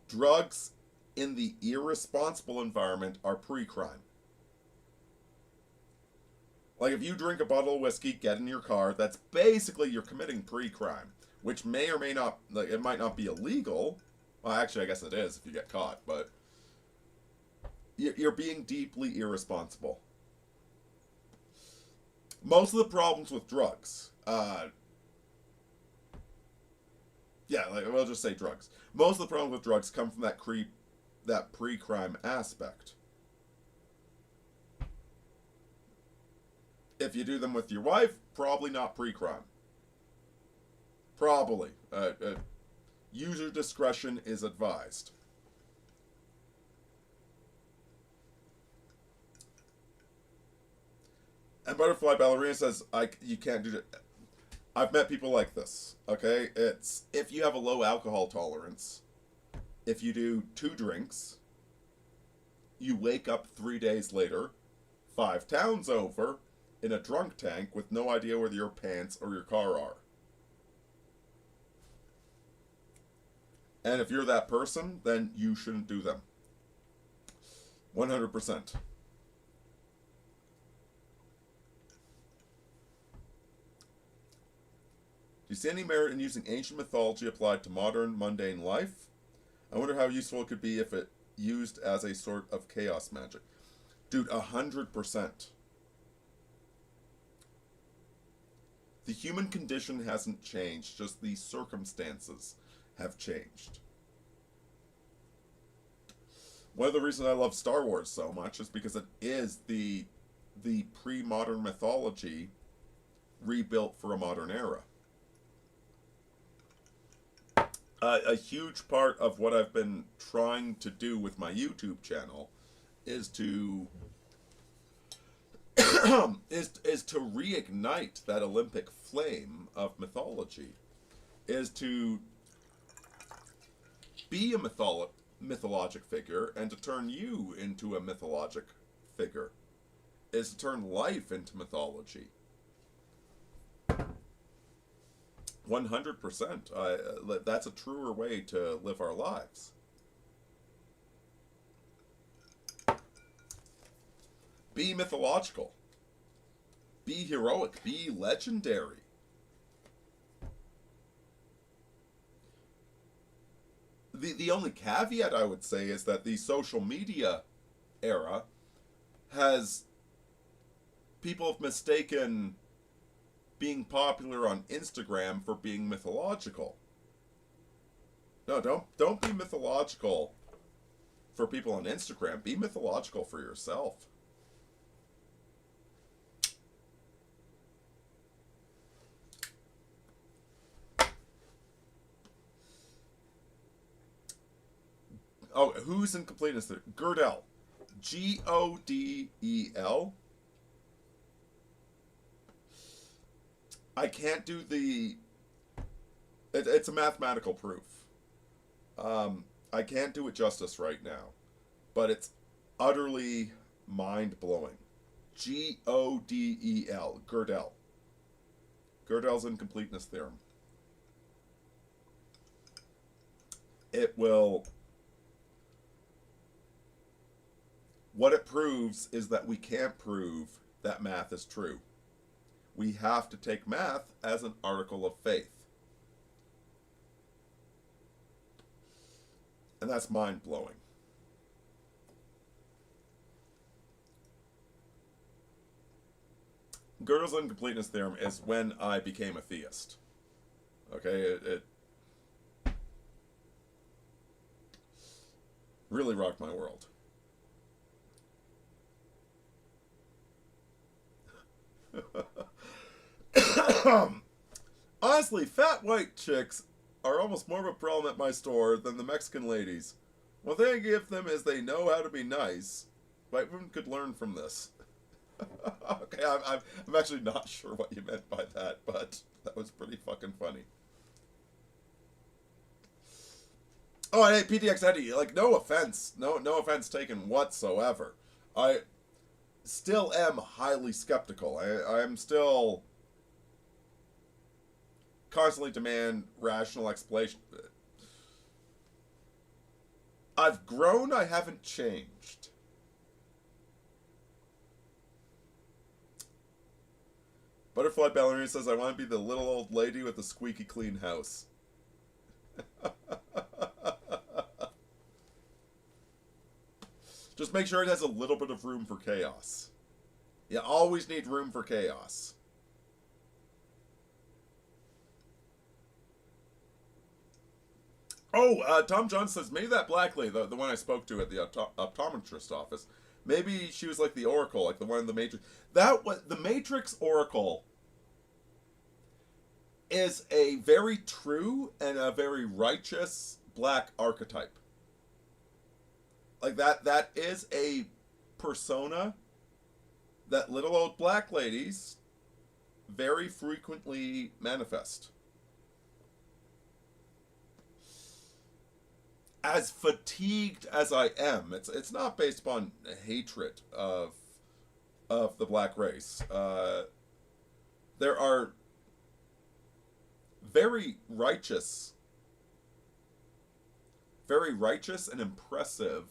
Drugs in the irresponsible environment are pre-crime. Like, if you drink a bottle of whiskey, get in your car, that's basically you're committing pre-crime. Which may or may not, like, it might not be illegal. Well, actually, I guess it is if you get caught, but you're being deeply irresponsible. Most of the problems with drugs, yeah, like, we'll just say drugs. Most of the problems with drugs come from that pre-crime aspect. If you do them with your wife, probably not pre-crime. Probably. User discretion is advised. And Butterfly Ballerina says, you can't do it. I've met people like this, okay? It's, if you have a low alcohol tolerance, if you do 2 drinks, you wake up 3 days later, 5 towns over, in a drunk tank with no idea whether your pants or your car are. And if you're that person, then you shouldn't do them. 100%. Do you see any merit in using ancient mythology applied to modern, mundane life? I wonder how useful it could be if it used as a sort of chaos magic. Dude, 100%. The human condition hasn't changed, just the circumstances have changed. One of the reasons I love Star Wars so much is because it is the pre-modern mythology rebuilt for a modern era. A huge part of what I've been trying to do with my YouTube channel is to is to reignite that Olympic flame of mythology, is to be a mythologic figure and to turn you into a mythologic figure, is to turn life into mythology. 100%. That's a truer way to live our lives. Be mythological. Be heroic. Be legendary. The only caveat I would say is that the social media era has... people have mistaken being popular on Instagram for being mythological. No, don't be mythological for people on Instagram. Be mythological for yourself. Oh, who's in completeness there? Godel. Godel. I can't do the... It's a mathematical proof. I can't do it justice right now. But it's utterly mind-blowing. Godel. Godel. Gödel's incompleteness theorem. It will... what it proves is that we can't prove that math is true. We have to take math as an article of faith. And that's mind-blowing. Gödel's incompleteness theorem is when I became a theist. Okay, it really rocked my world. Honestly, fat white chicks are almost more of a problem at my store than the Mexican ladies. One thing I give them is they know how to be nice. White women could learn from this. Okay, I'm actually not sure what you meant by that, but that was pretty fucking funny. Oh, and hey, PTX Eddie, like, no offense. No offense taken whatsoever. I still am highly skeptical. I'm still constantly demand rational explanation. I've grown, I haven't changed. Butterfly Ballerina says, I want to be the little old lady with the squeaky clean house. Just make sure it has a little bit of room for chaos. You always need room for chaos. Oh, Tom Johnson says, maybe that black lady, the one I spoke to at the optometrist office, maybe she was like the Oracle, like the one in the Matrix. That was the Matrix Oracle is a very true and a very righteous black archetype. Like that is a persona that little old black ladies very frequently manifest. As fatigued as I am, it's not based upon hatred of the black race. There are very righteous and impressive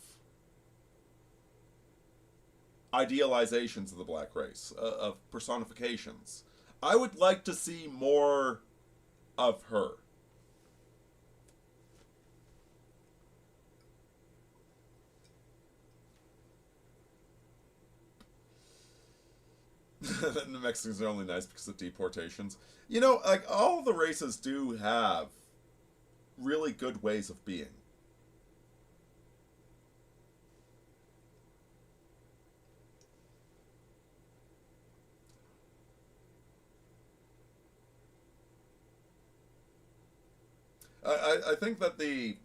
idealizations of the black race, of personifications. I would like to see more of her. The Mexicans are only nice because of deportations. You know, like, all the races do have really good ways of being. I think that they've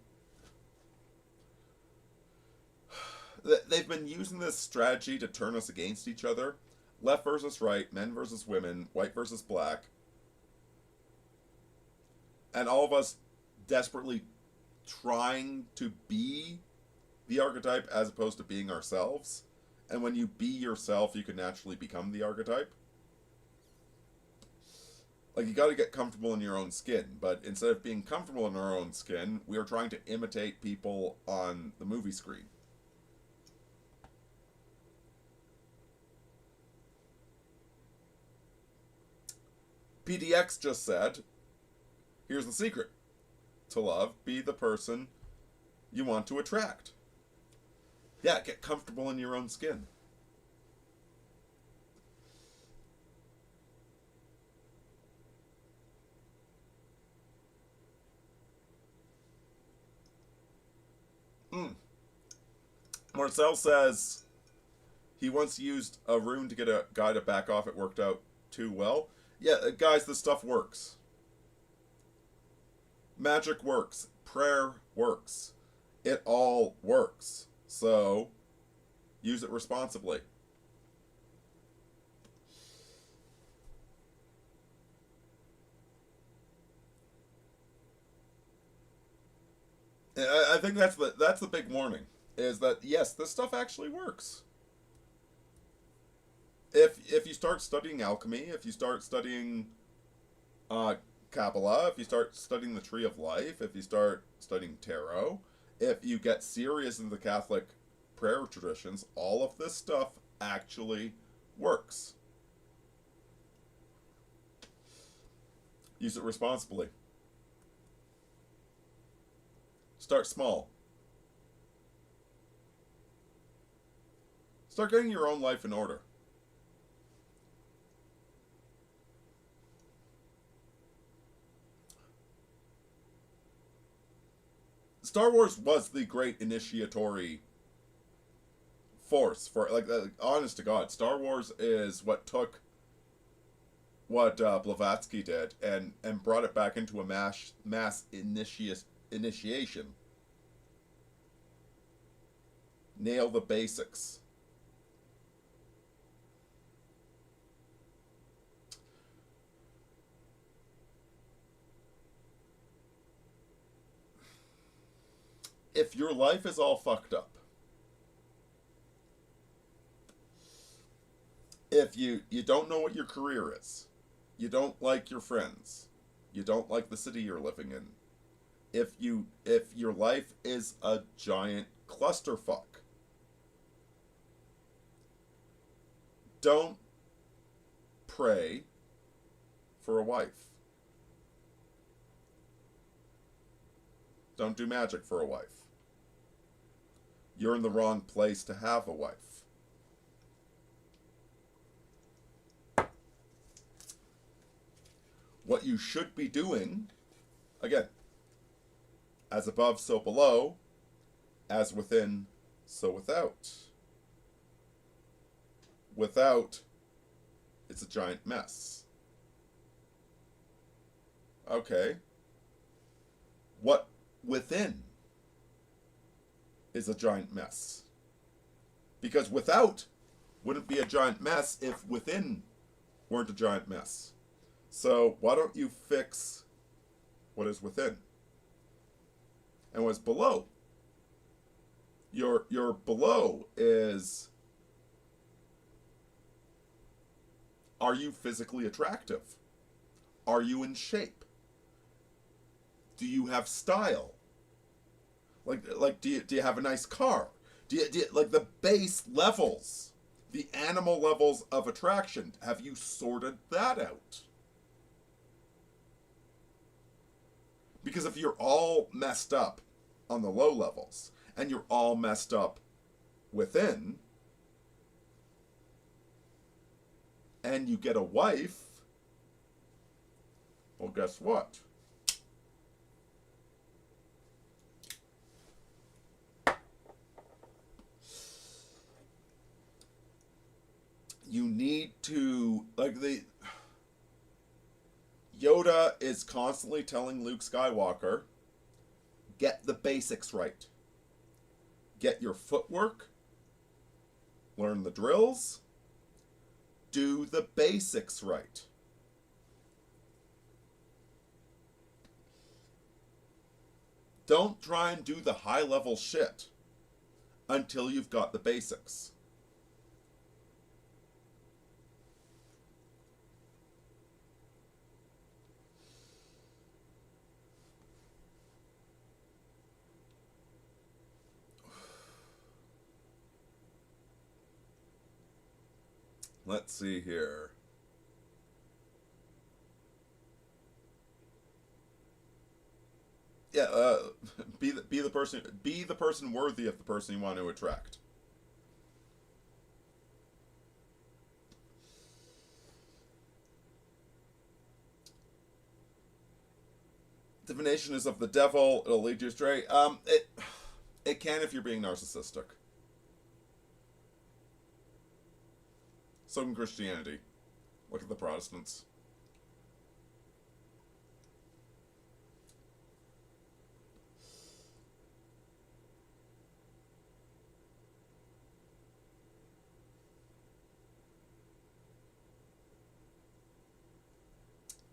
been using this strategy to turn us against each other. Left versus right, men versus women, white versus black. And all of us desperately trying to be the archetype as opposed to being ourselves. And when you be yourself, you can naturally become the archetype. Like, you got to get comfortable in your own skin. But instead of being comfortable in our own skin, we are trying to imitate people on the movie screen. PDX just said, here's the secret. To love, be the person you want to attract. Yeah, get comfortable in your own skin. Marcel says he once used a rune to get a guy to back off. It worked out too well. Yeah, guys, this stuff works. Magic works. Prayer works. It all works. So, use it responsibly. I think that's the big warning, is that yes, this stuff actually works. If you start studying alchemy, if you start studying Kabbalah, if you start studying the Tree of Life, if you start studying tarot, if you get serious in the Catholic prayer traditions, all of this stuff actually works. Use it responsibly. Start small. Start getting your own life in order. Star Wars was the great initiatory force for, like, honest to God, Star Wars is what took what Blavatsky did and brought it back into a mass initiation. Nail the basics. If your life is all fucked up, if you don't know what your career is, you don't like your friends, you don't like the city you're living in, if your life is a giant clusterfuck, don't pray for a wife. Don't do magic for a wife. You're in the wrong place to have a wife. What you should be doing, again, as above, so below, as within, so without. Without, it's a giant mess. Okay. What within is a giant mess? Because without wouldn't be a giant mess if within weren't a giant mess. So why don't you fix what is within? And what's below? Your below is, are you physically attractive? Are you in shape? Do you have style? Like do you have a nice car? Do you like the base levels, the animal levels of attraction? Have you sorted that out? Because if you're all messed up on the low levels and you're all messed up within, and you get a wife, well, guess what? You need to, like, Yoda is constantly telling Luke Skywalker, get the basics right. Get your footwork, learn the drills, do the basics right. Don't try and do the high level shit until you've got the basics. Let's see here. Yeah, be the person worthy of the person you want to attract. Divination is of the devil. It'll lead you astray. It can if you're being narcissistic. So can Christianity. Look at the Protestants.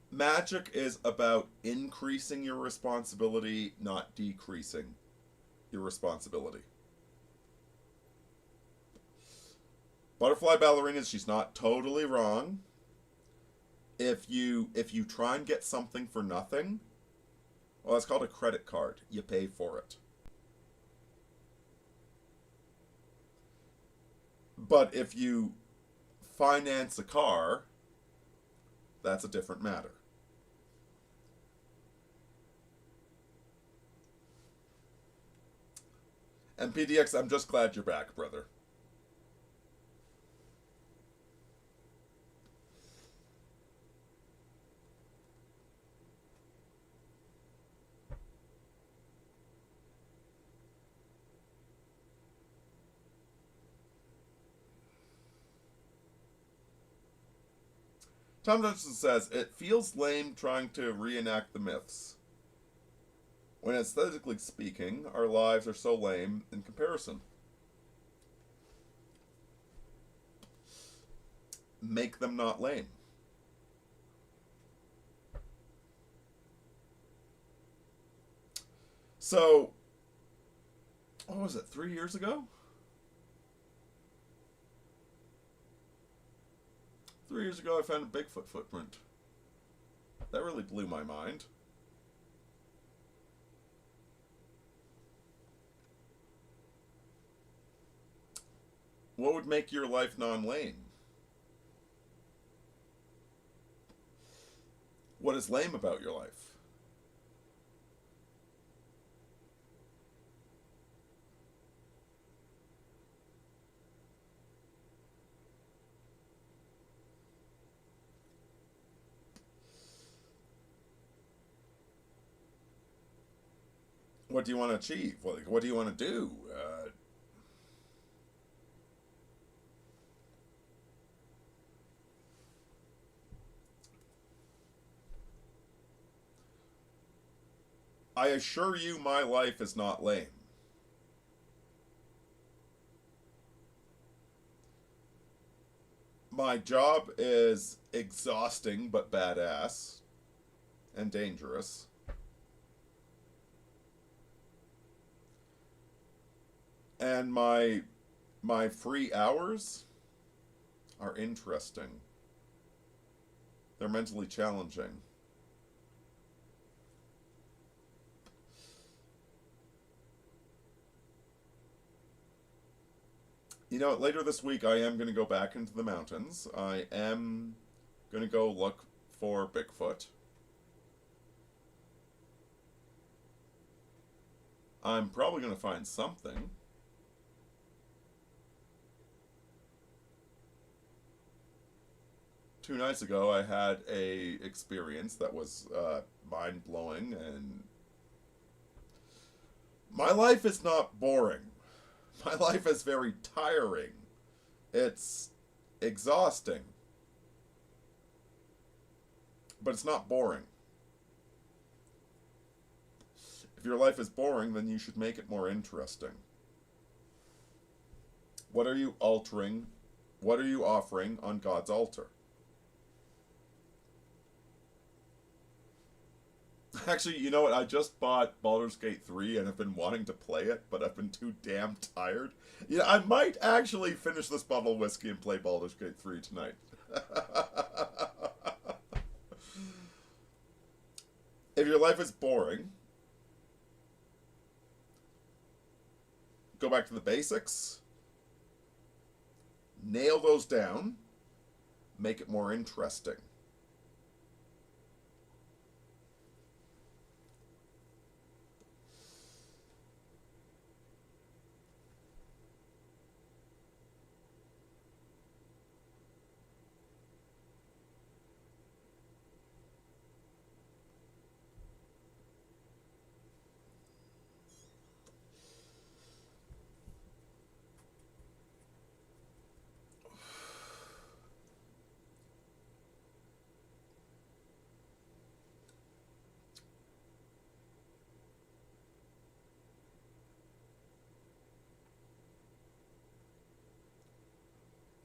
Magic is about increasing your responsibility, not decreasing your responsibility. Butterfly ballerinas, she's not totally wrong. If you try and get something for nothing, well, that's called a credit card. You pay for it. But if you finance a car, that's a different matter. And PDX, I'm just glad you're back, brother. Tom Johnson says, it feels lame trying to reenact the myths. When aesthetically speaking, our lives are so lame in comparison. Make them not lame. So, what was it, 3 years ago? 3 years ago I found a Bigfoot footprint. That really blew my mind. What would make your life non-lame? What is lame about your life? What do you want to achieve? What do you want to do? I assure you my life is not lame. My job is exhausting but badass and dangerous. And my free hours are interesting. They're mentally challenging. You know, later this week I am going to go back into the mountains. I am going to go look for Bigfoot. I'm probably going to find something. Two nights ago I had a experience that was mind-blowing, and my life is not boring. My life is very tiring. It's exhausting. But it's not boring. If your life is boring, then you should make it more interesting. What are you altering? What are you offering on God's altar? Actually, you know what? I just bought Baldur's Gate 3 and have been wanting to play it, but I've been too damn tired. Yeah, I might actually finish this bottle of whiskey and play Baldur's Gate 3 tonight. If your life is boring, go back to the basics. Nail those down. Make it more interesting.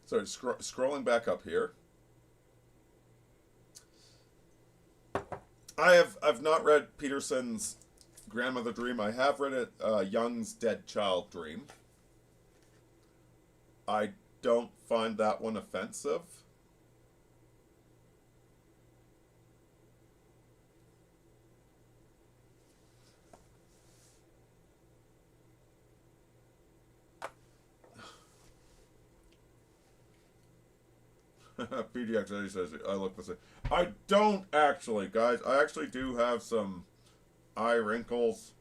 So scrolling back up here. I've not read Peterson's Grandmother Dream. I have read it, Young's Dead Child Dream. I don't find that one offensive. PDX says I look the same. I don't actually, guys. I actually do have some eye wrinkles.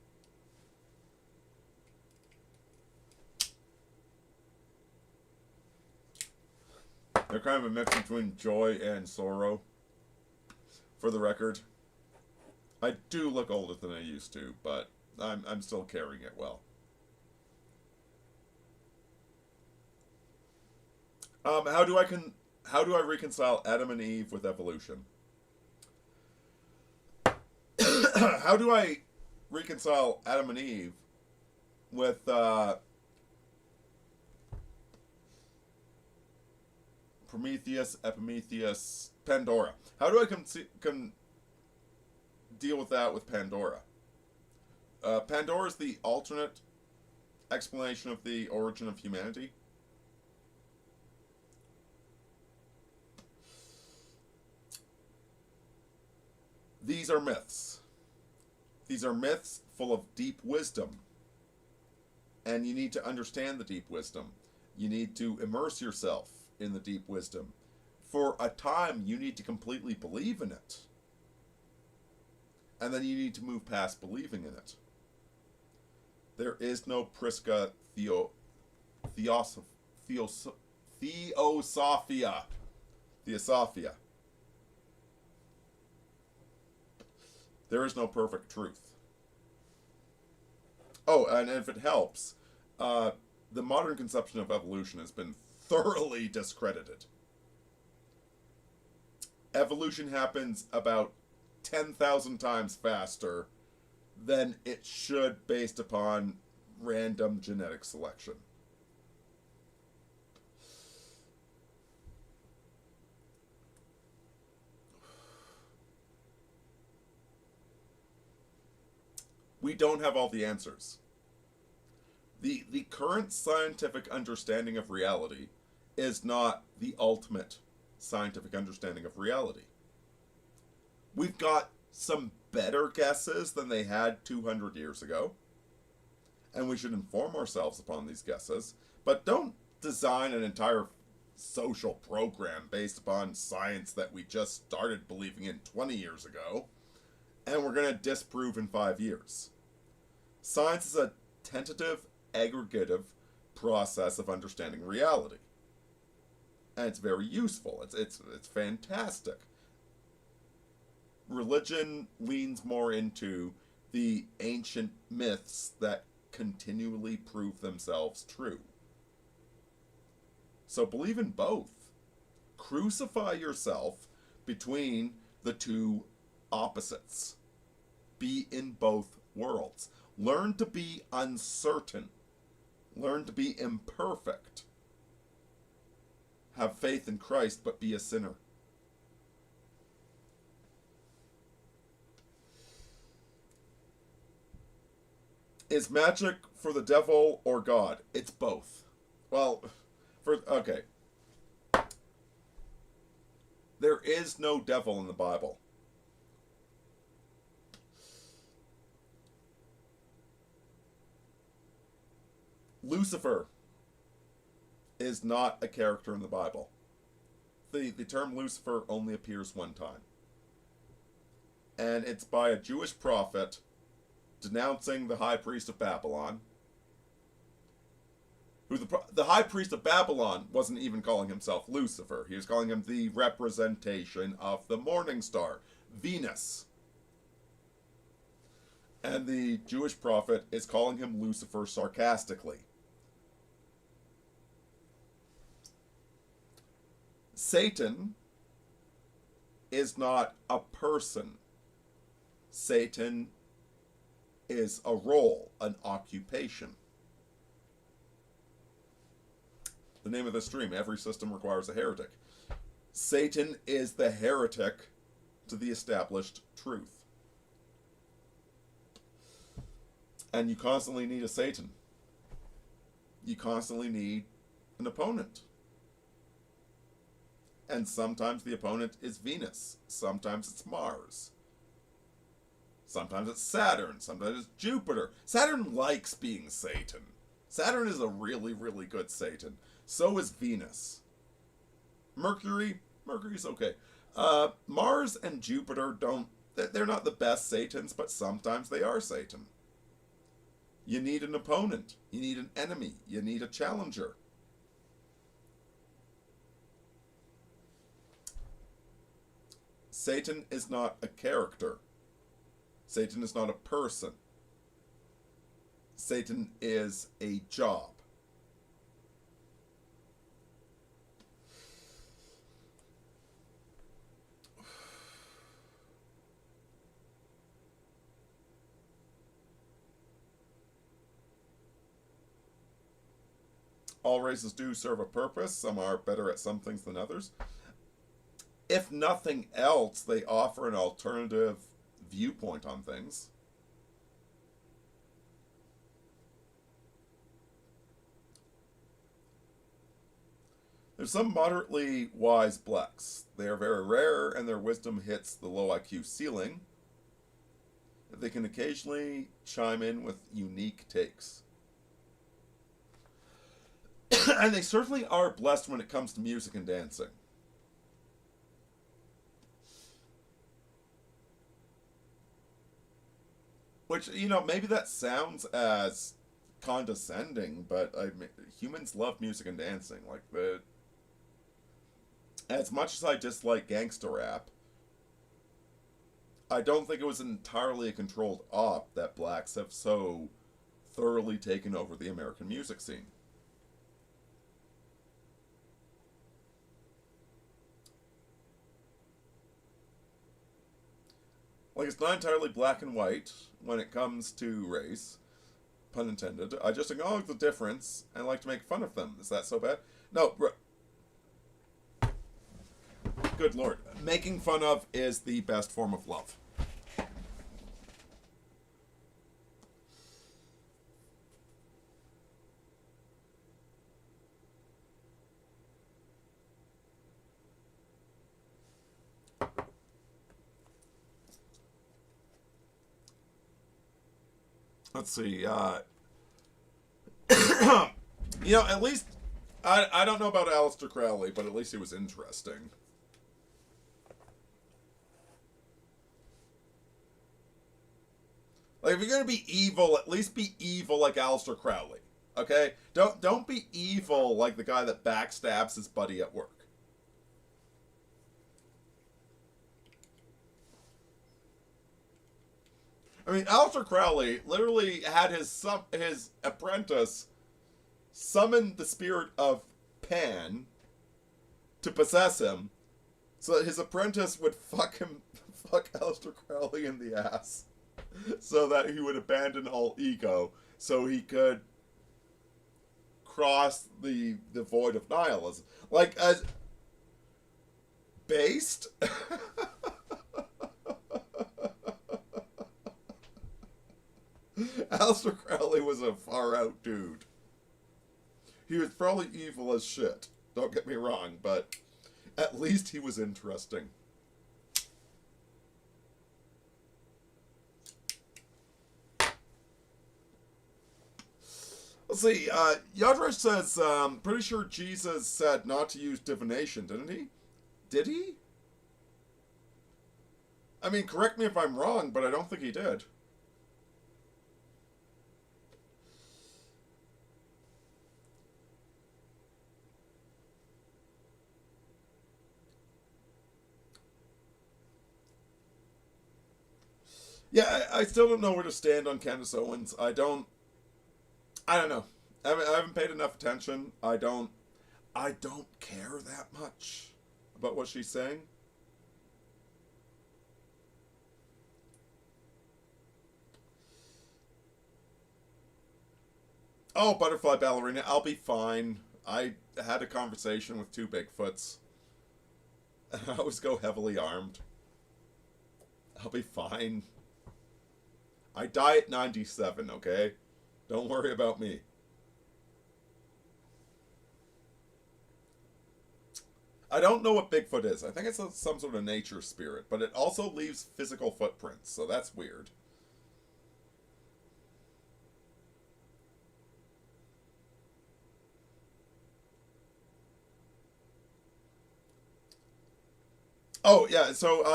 I'm kind of a mix between joy and sorrow, for the record. I do look older than I used to, but I'm still carrying it well. How do I reconcile Adam and Eve with evolution? How do I reconcile Adam and Eve with Prometheus, Epimetheus, Pandora? How do I deal with that with Pandora? Pandora is the alternate explanation of the origin of humanity. These are myths. These are myths full of deep wisdom. And you need to understand the deep wisdom. You need to immerse yourself in the deep wisdom. For a time, you need to completely believe in it. And then you need to move past believing in it. There is no Prisca Theosophia. There is no perfect truth. Oh, and if it helps, the modern conception of evolution has been thoroughly discredited. Evolution happens about 10,000 times faster than it should based upon random genetic selection. We don't have all the answers. The current scientific understanding of reality is not the ultimate scientific understanding of reality. We've got some better guesses than they had 200 years ago, and we should inform ourselves upon these guesses, but don't design an entire social program based upon science that we just started believing in 20 years ago, and we're going to disprove in 5 years. Science is a tentative, aggregative process of understanding reality. And it's very useful. It's fantastic. Religion leans more into the ancient myths that continually prove themselves true. So believe in both. Crucify yourself between the two opposites. Be in both worlds. Learn to be uncertain. Learn to be imperfect. Have faith in Christ, but be a sinner. Is magic for the devil or God? It's both. Well, okay. There is no devil in the Bible. Lucifer is not a character in the Bible. The term Lucifer only appears one time. And it's by a Jewish prophet denouncing the high priest of Babylon. Who the high priest of Babylon wasn't even calling himself Lucifer. He was calling him the representation of the morning star, Venus. And the Jewish prophet is calling him Lucifer sarcastically. Satan is not a person. Satan is a role, an occupation. The name of the stream, every system requires a heretic. Satan is the heretic to the established truth. And you constantly need a Satan. You constantly need an opponent. And sometimes the opponent is Venus. Sometimes it's Mars. Sometimes it's Saturn. Sometimes it's Jupiter. Saturn likes being Satan. Saturn is a really, really good Satan. So is Venus. Mercury's okay. Mars and Jupiter they're not the best Satans, but sometimes they are Satan. You need an opponent. You need an enemy. You need a challenger. Satan is not a character. Satan is not a person. Satan is a job. All races do serve a purpose. Some are better at some things than others. If nothing else, they offer an alternative viewpoint on things. There's some moderately wise blacks. They are very rare, and their wisdom hits the low IQ ceiling. They can occasionally chime in with unique takes. And they certainly are blessed when it comes to music and dancing. Which, you know, maybe that sounds as condescending, but humans love music and dancing. Like, as much as I dislike gangster rap, I don't think it was entirely a controlled op that blacks have so thoroughly taken over the American music scene. Like, it's not entirely black and white when it comes to race, pun intended. I just acknowledge the difference and like to make fun of them. Is that so bad? No, good lord. Making fun of is the best form of love. Let's see, you know, at least, I don't know about Aleister Crowley, but at least he was interesting. Like, if you're gonna be evil, at least be evil like Aleister Crowley, okay? Don't be evil like the guy that backstabs his buddy at work. I mean, Aleister Crowley literally had his apprentice summon the spirit of Pan to possess him, so that his apprentice would fuck Aleister Crowley in the ass, so that he would abandon all ego, so he could cross the void of nihilism. Like, as based. Aleister Crowley was a far-out dude. He was probably evil as shit, don't get me wrong, but at least he was interesting. Let's see, Yadresh says, pretty sure Jesus said not to use divination, didn't he? Did he? I mean, correct me if I'm wrong, but I don't think he did. Yeah, I still don't know where to stand on Candace Owens. I don't know. I haven't paid enough attention. I don't care that much about what she's saying. Oh, butterfly ballerina, I'll be fine. I had a conversation with two Bigfoots. I always go heavily armed. I'll be fine. I die at 97, okay? Don't worry about me. I don't know what Bigfoot is. I think it's some sort of nature spirit, but it also leaves physical footprints, so that's weird. Oh, yeah, so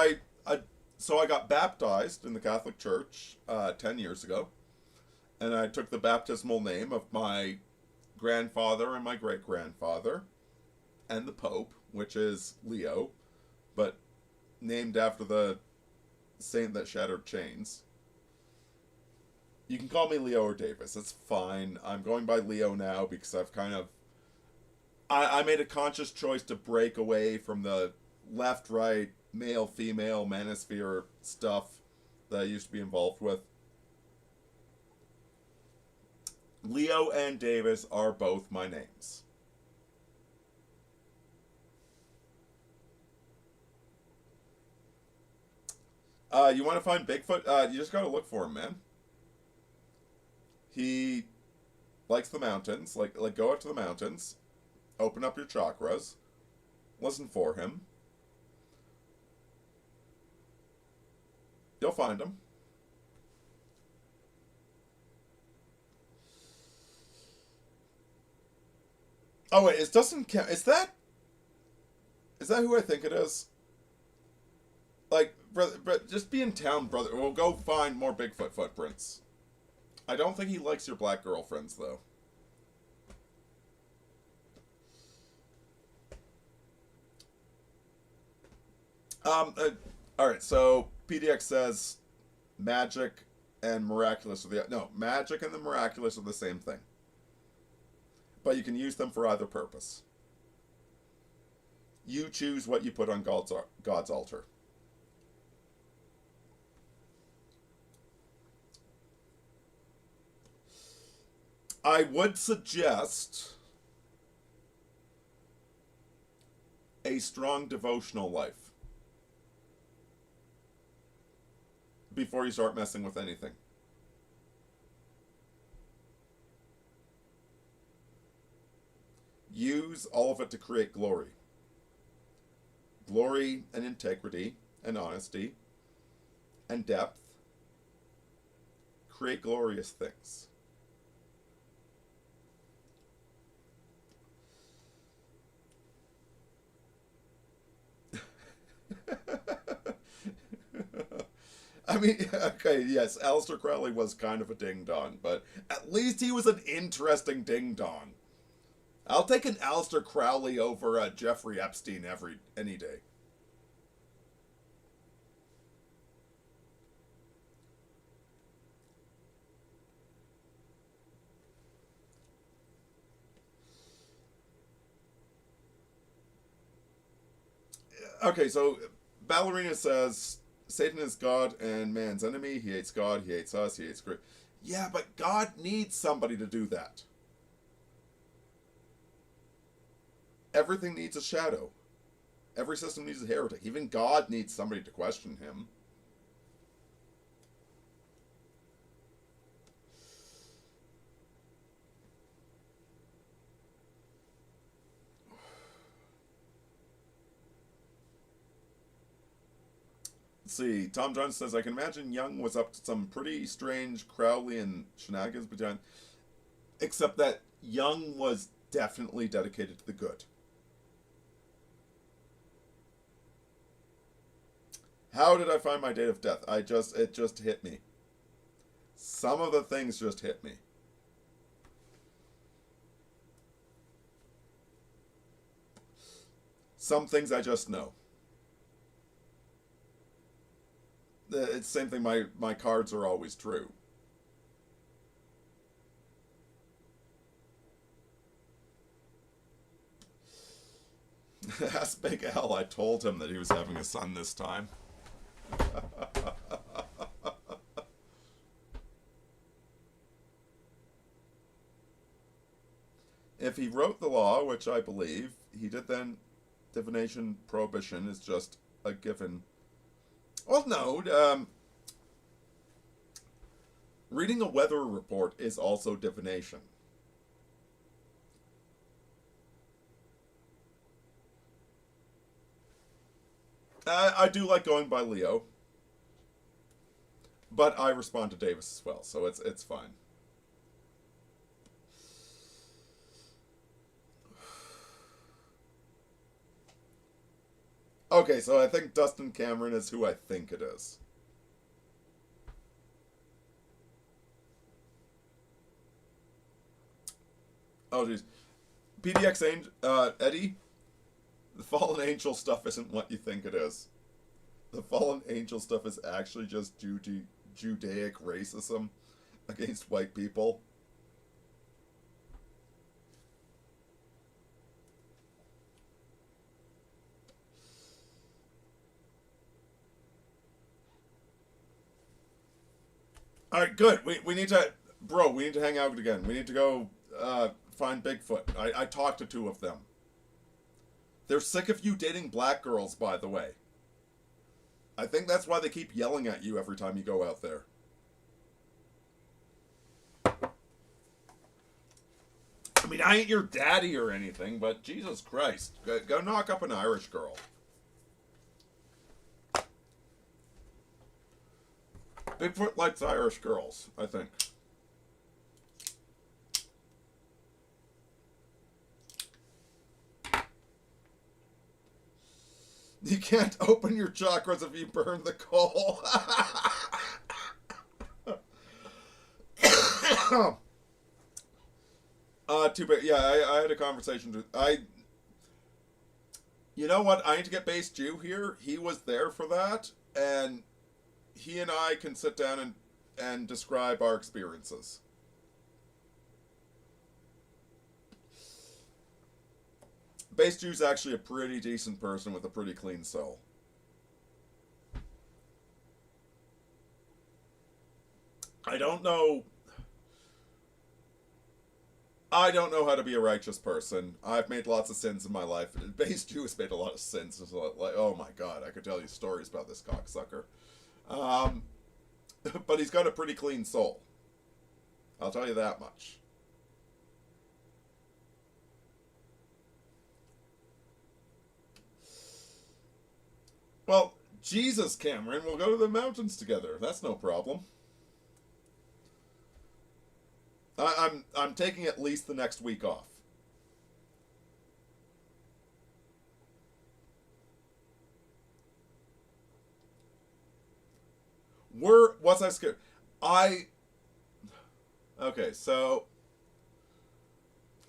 I got baptized in the Catholic Church 10 years ago, and I took the baptismal name of my grandfather and my great-grandfather, and the Pope, which is Leo, but named after the saint that shattered chains. You can call me Leo or Davis. It's fine. I'm going by Leo now because I've kind of... I made a conscious choice to break away from the left-right, male-female, manosphere stuff that I used to be involved with. Leo and Davis are both my names. You want to find Bigfoot? You just gotta look for him, man. He likes the mountains. Like go out to the mountains, open up your chakras, listen for him. You'll find him. Oh wait, is Dustin is that who I think it is? Like, brother, just be in town, brother. We'll go find more Bigfoot footprints. I don't think he likes your black girlfriends, though. Alright, so PDX says magic and miraculous are magic and the miraculous are the same thing. But you can use them for either purpose. You choose what you put on God's altar. I would suggest a strong devotional life before you start messing with anything. Use all of it to create glory. Glory and integrity and honesty and depth. Create glorious things. I mean, okay, yes, Aleister Crowley was kind of a ding-dong, but at least he was an interesting ding-dong. I'll take an Aleister Crowley over Jeffrey Epstein any day. Okay, so Ballerina says Satan is God and man's enemy. He hates God, he hates us, he hates great. Yeah, but God needs somebody to do that. Everything needs a shadow. Every system needs a heretic. Even God needs somebody to question him. Let's see. Tom Jones says, I can imagine Young was up to some pretty strange Crowleyan shenanigans, but except that Young was definitely dedicated to the good. How did I find my date of death? It just hit me. Some of the things just hit me. Some things I just know. It's the same thing, my cards are always true. Ask Big Al, I told him that he was having a son this time. If he wrote the law, which I believe he did, then divination prohibition is just a given. Well, no. Reading a weather report is also divination. I do like going by Leo, but I respond to Davis as well, so it's fine. Okay, so I think Dustin Cameron is who I think it is. Oh, jeez. PDX Eddie, the Fallen Angel stuff isn't what you think it is. The fallen angel stuff is actually just Judaic racism against white people. All right, good. We need to, bro. We need to hang out again. We need to go find Bigfoot. I talked to 2 of them. They're sick of you dating black girls, by the way. I think that's why they keep yelling at you every time you go out there. I mean, I ain't your daddy or anything, but Jesus Christ. Go knock up an Irish girl. Bigfoot likes Irish girls, I think. You can't open your chakras if you burn the coal. Too bad. Yeah, I had a conversation with... You know what? I need to get Base Jew here. He was there for that, and he and I can sit down and describe our experiences. Base Jew's actually a pretty decent person with a pretty clean soul. I don't know how to be a righteous person. I've made lots of sins in my life. Base Jew has made a lot of sins. It's like, oh my god, I could tell you stories about this cocksucker. But he's got a pretty clean soul. I'll tell you that much. Well, Jesus, Cameron, we'll go to the mountains together. That's no problem. I'm taking at least the next week off. What's I scared? Okay, so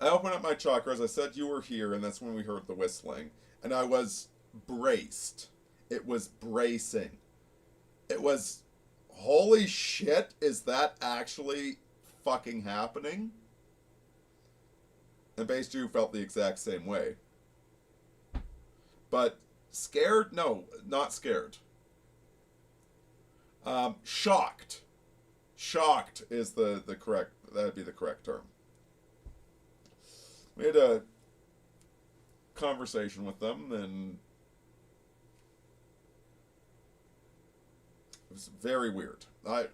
I opened up my chakras. I said you were here, and that's when we heard the whistling. And I was braced. It was bracing. It was, holy shit, is that actually fucking happening? And Base Jew felt the exact same way. But scared? No, not scared. Shocked. Shocked is the correct, that'd be the correct term. We had a conversation with them, and it was very weird. I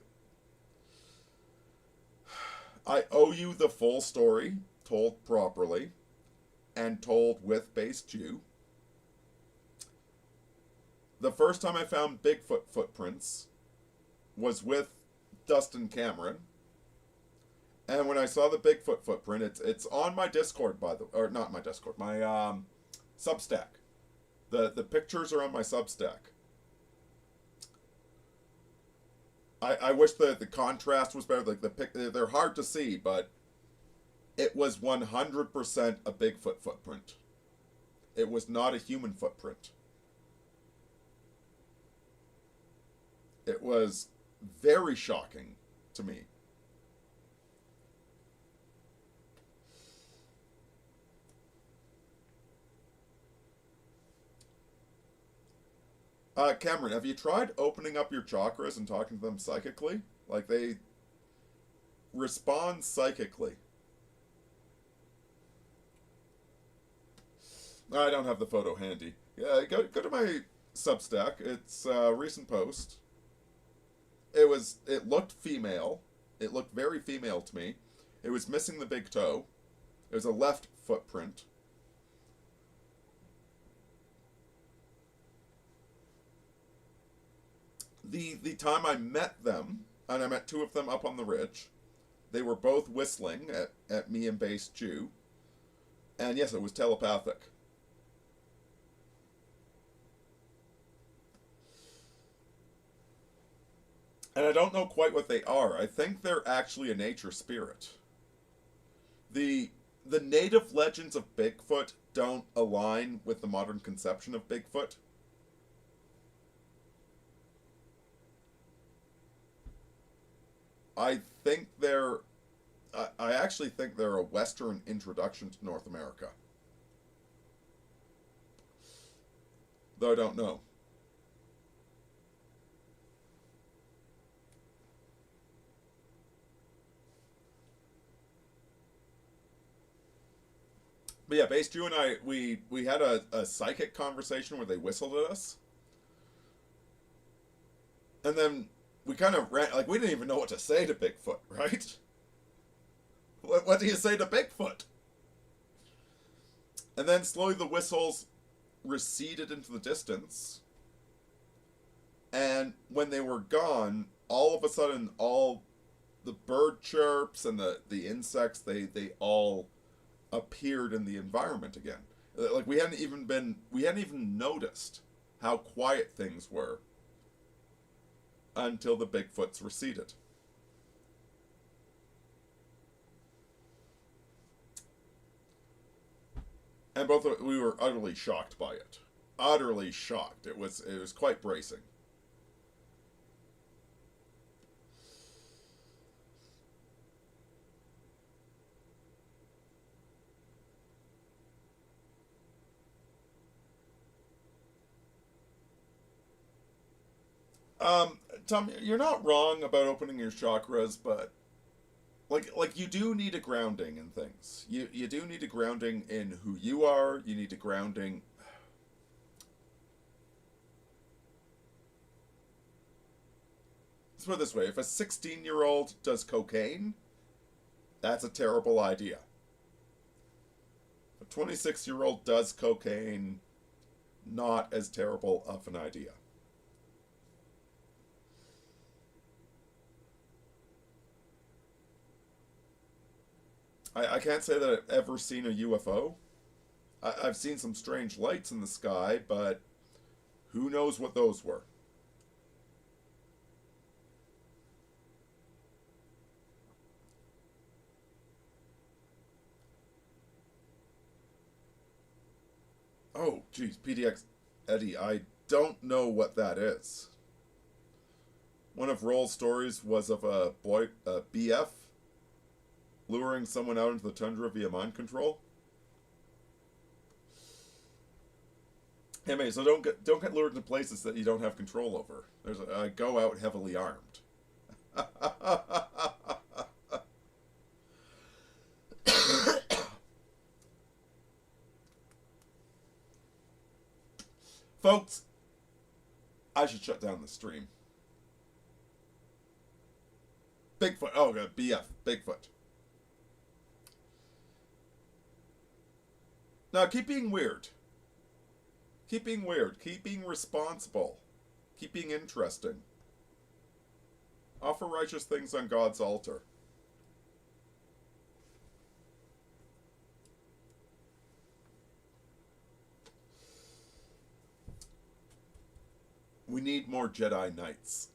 owe you the full story, told properly, and told with Base Jew. The first time I found Bigfoot footprints was with Dustin Cameron. And when I saw the Bigfoot footprint, it's on my Discord, or not my Discord, my Substack. The pictures are on my Substack. I wish the contrast was better. Like they're hard to see, but it was 100% a Bigfoot footprint. It was not a human footprint. It was very shocking to me. Cameron, have you tried opening up your chakras and talking to them psychically? Like, they respond psychically. I don't have the photo handy. Yeah, go to my Substack. It's a recent post. It looked female. It looked very female to me. It was missing the big toe. It was a left footprint. The time I met them, and I met 2 of them up on the ridge, they were both whistling at me and Base Jew. And yes, it was telepathic. And I don't know quite what they are. I think they're actually a nature spirit. The native legends of Bigfoot don't align with the modern conception of Bigfoot. I think they're. I actually think they're a Western introduction to North America. Though I don't know. But yeah, Base, you and I, we had a psychic conversation where they whistled at us. And then we kind of ran, like, we didn't even know what to say to Bigfoot, right? What do you say to Bigfoot? And then slowly the whistles receded into the distance. And when they were gone, all of a sudden, all the bird chirps and the insects, they all appeared in the environment again. Like we hadn't even noticed how quiet things were until the Bigfoots receded. And we were utterly shocked by it. Utterly shocked. It was quite bracing. Tom, you're not wrong about opening your chakras, but like you do need a grounding in things. You do need a grounding in who you are. You need a grounding. Let's put it this way: if a 16-year-old does cocaine, that's a terrible idea. If a 26-year-old does cocaine, not as terrible of an idea. I can't say that I've ever seen a UFO. I've seen some strange lights in the sky, but who knows what those were. Oh, geez, PDX Eddie, I don't know what that is. One of Roll's stories was of a BF, luring someone out into the tundra via mind control. Hey mate, so don't get lured into places that you don't have control over. Go out heavily armed. Folks, I should shut down the stream. Bigfoot. Oh, God, BF. Bigfoot. Now, keep being weird. Keep being weird. Keep being responsible. Keep being interesting. Offer righteous things on God's altar. We need more Jedi Knights.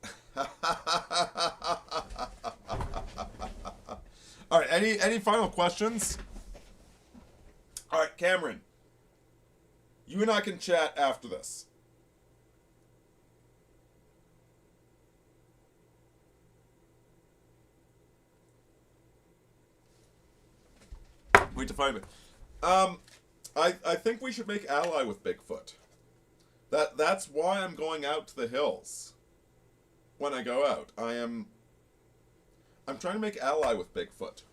All right, any final questions? All right, Cameron. You and I can chat after this. Wait to find it. I think we should make ally with Bigfoot. That's why I'm going out to the hills. When I go out, I'm trying to make ally with Bigfoot.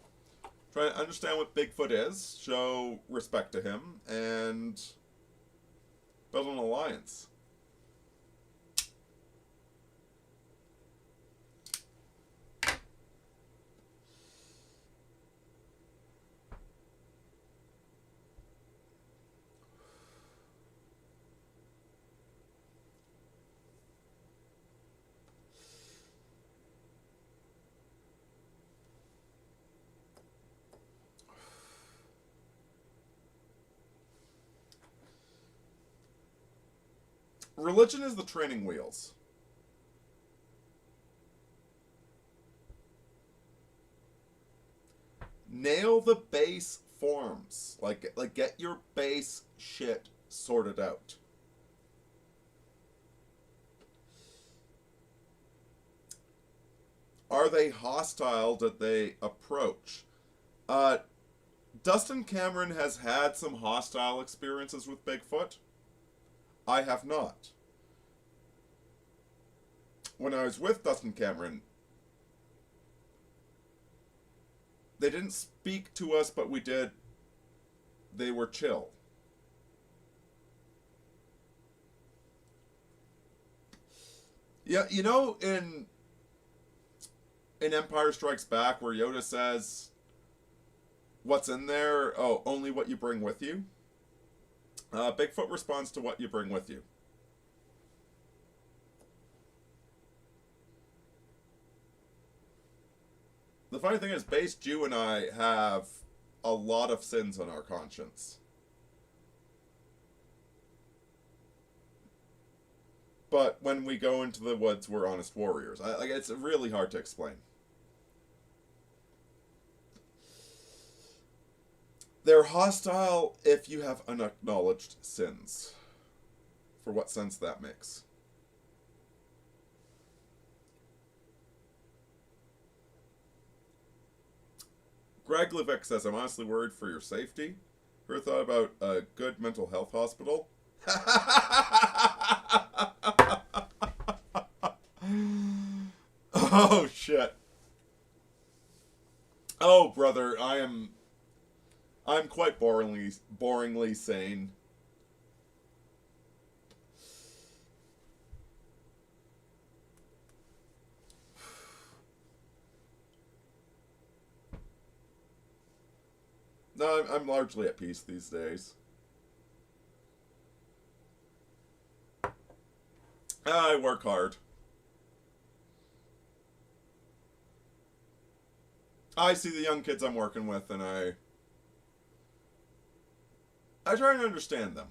Try to understand what Bigfoot is, show respect to him, and build an alliance. Religion is the training wheels. Nail the base forms. Like get your base shit sorted out. Are they hostile? Did they approach? Dustin Cameron has had some hostile experiences with Bigfoot. I have not. When I was with Dustin Cameron, they didn't speak to us, but we did. They were chill. Yeah, you know, in Empire Strikes Back, where Yoda says, "What's in there? Oh, only what you bring with you." Bigfoot responds to what you bring with you. The funny thing is, Base Jew and I have a lot of sins on our conscience. But when we go into the woods, we're honest warriors. It's really hard to explain. They're hostile if you have unacknowledged sins. For what sense that makes. Greg Levick says, I'm honestly worried for your safety. Ever thought about a good mental health hospital? Oh, shit. Oh, brother, I'm quite boringly sane. No, I'm largely at peace these days. I work hard. I see the young kids I'm working with, and I try and understand them.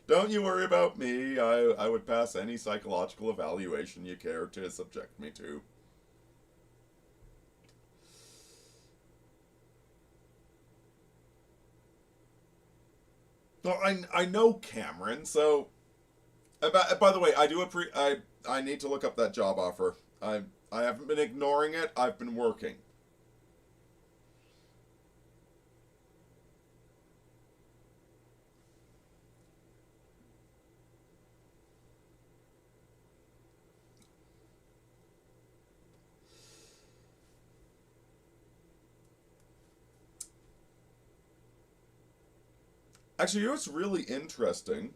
Don't you worry about me. I would pass any psychological evaluation you care to subject me to. Well, I know Cameron, so... By the way, I need to look up that job offer. I haven't been ignoring it. I've been working. Actually, you know what's really interesting?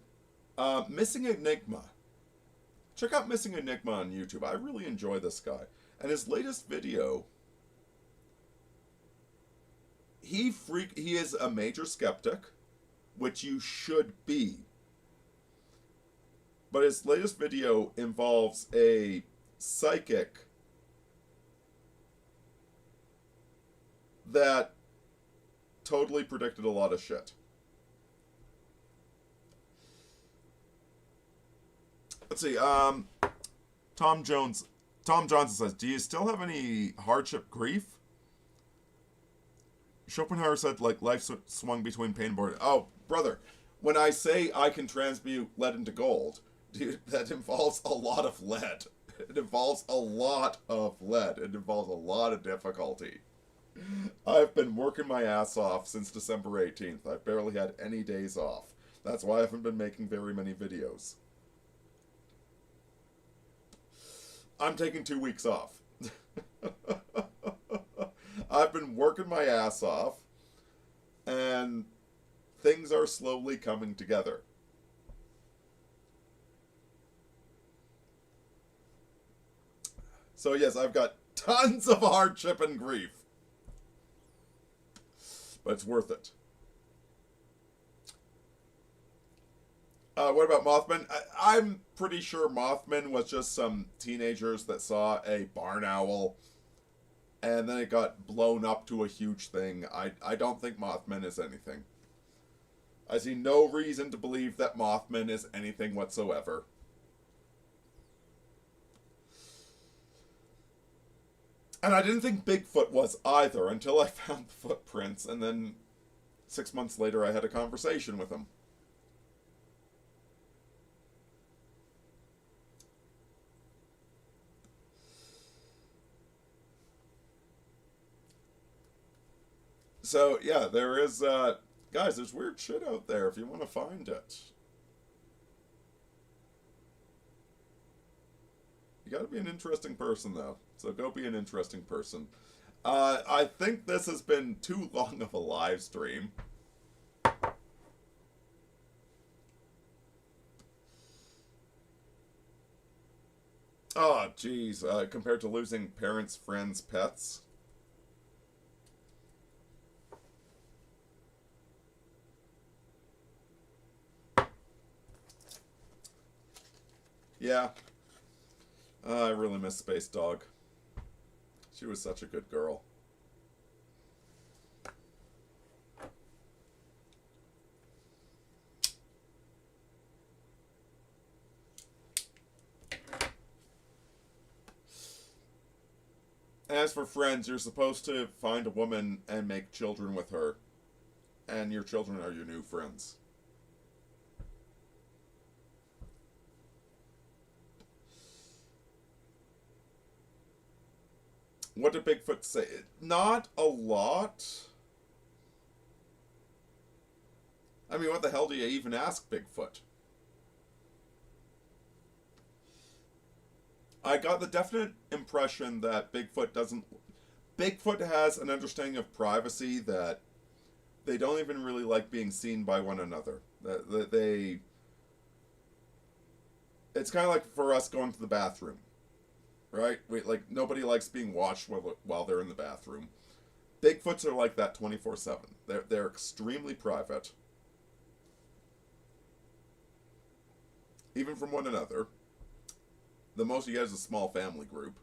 Missing Enigma. Check out Missing Enigma on YouTube. I really enjoy this guy. And his latest video, he is a major skeptic, which you should be. But his latest video involves a psychic that totally predicted a lot of shit. Let's see, Tom Johnson says, do you still have any hardship grief? Schopenhauer said, like, life swung between pain and boredom. Oh, brother, when I say I can transmute lead into gold, dude, that involves a lot of lead. It involves a lot of lead. It involves a lot of difficulty. I've been working my ass off since December 18th. I've barely had any days off. That's why I haven't been making very many videos. I'm taking 2 weeks off. I've been working my ass off, and things are slowly coming together. So yes, I've got tons of hardship and grief. But it's worth it. What about Mothman? I'm pretty sure Mothman was just some teenagers that saw a barn owl, and then it got blown up to a huge thing. I don't think Mothman is anything. I see no reason to believe that Mothman is anything whatsoever. And I didn't think Bigfoot was either until I found the footprints, and then 6 months later, I had a conversation with him. So, yeah, there is, guys, there's weird shit out there if you want to find it. You gotta be an interesting person, though. So go be an interesting person. I think this has been too long of a live stream. Oh, geez. Compared to losing parents, friends, pets. Yeah. I really miss Space Dog. She was such a good girl. As for friends, you're supposed to find a woman and make children with her. And your children are your new friends. What did Bigfoot say? Not a lot. I mean, what the hell do you even ask Bigfoot? I got the definite impression that Bigfoot doesn't... Bigfoot has an understanding of privacy that they don't even really like being seen by one another. They... It's kind of like for us going to the bathroom. Right? Nobody likes being watched while they're in the bathroom. Bigfoots are like that 24/7. They're extremely private. Even from one another. The most you get is a small family group.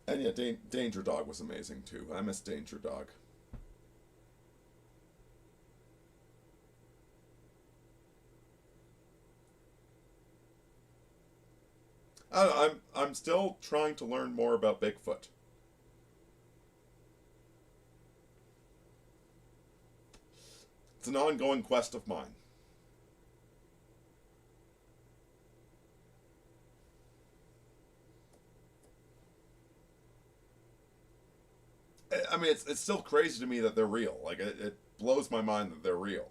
And yeah, Danger Dog was amazing too. I miss Danger Dog. I'm still trying to learn more about Bigfoot. It's an ongoing quest of mine. I mean, it's still crazy to me that they're real. Like, it blows my mind that they're real.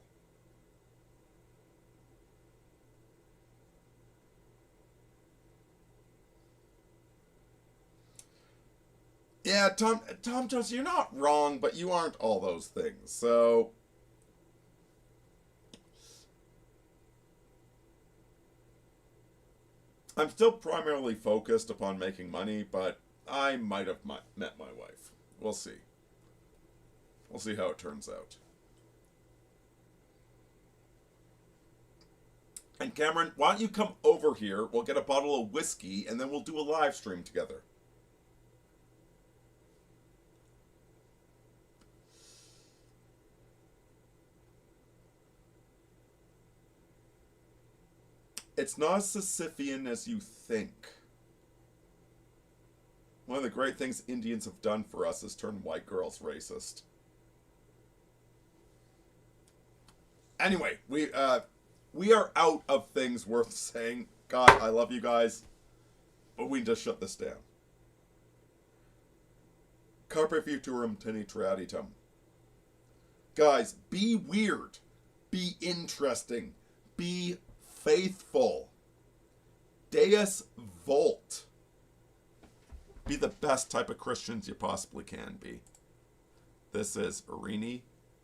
Yeah, Tom Jones, you're not wrong, but you aren't all those things. So, I'm still primarily focused upon making money, but I might have met my wife. We'll see. We'll see how it turns out. And Cameron, why don't you come over here? We'll get a bottle of whiskey, and then we'll do a live stream together. It's not as Sisyphean as you think. One of the great things Indians have done for us is turn white girls racist. Anyway, we are out of things worth saying. God, I love you guys, but we just shut this down. Carpe futurum tenetratitum. Guys, be weird. Be interesting. Be faithful. Deus Volt. Be the best type of Christians you possibly can be. This is Aurini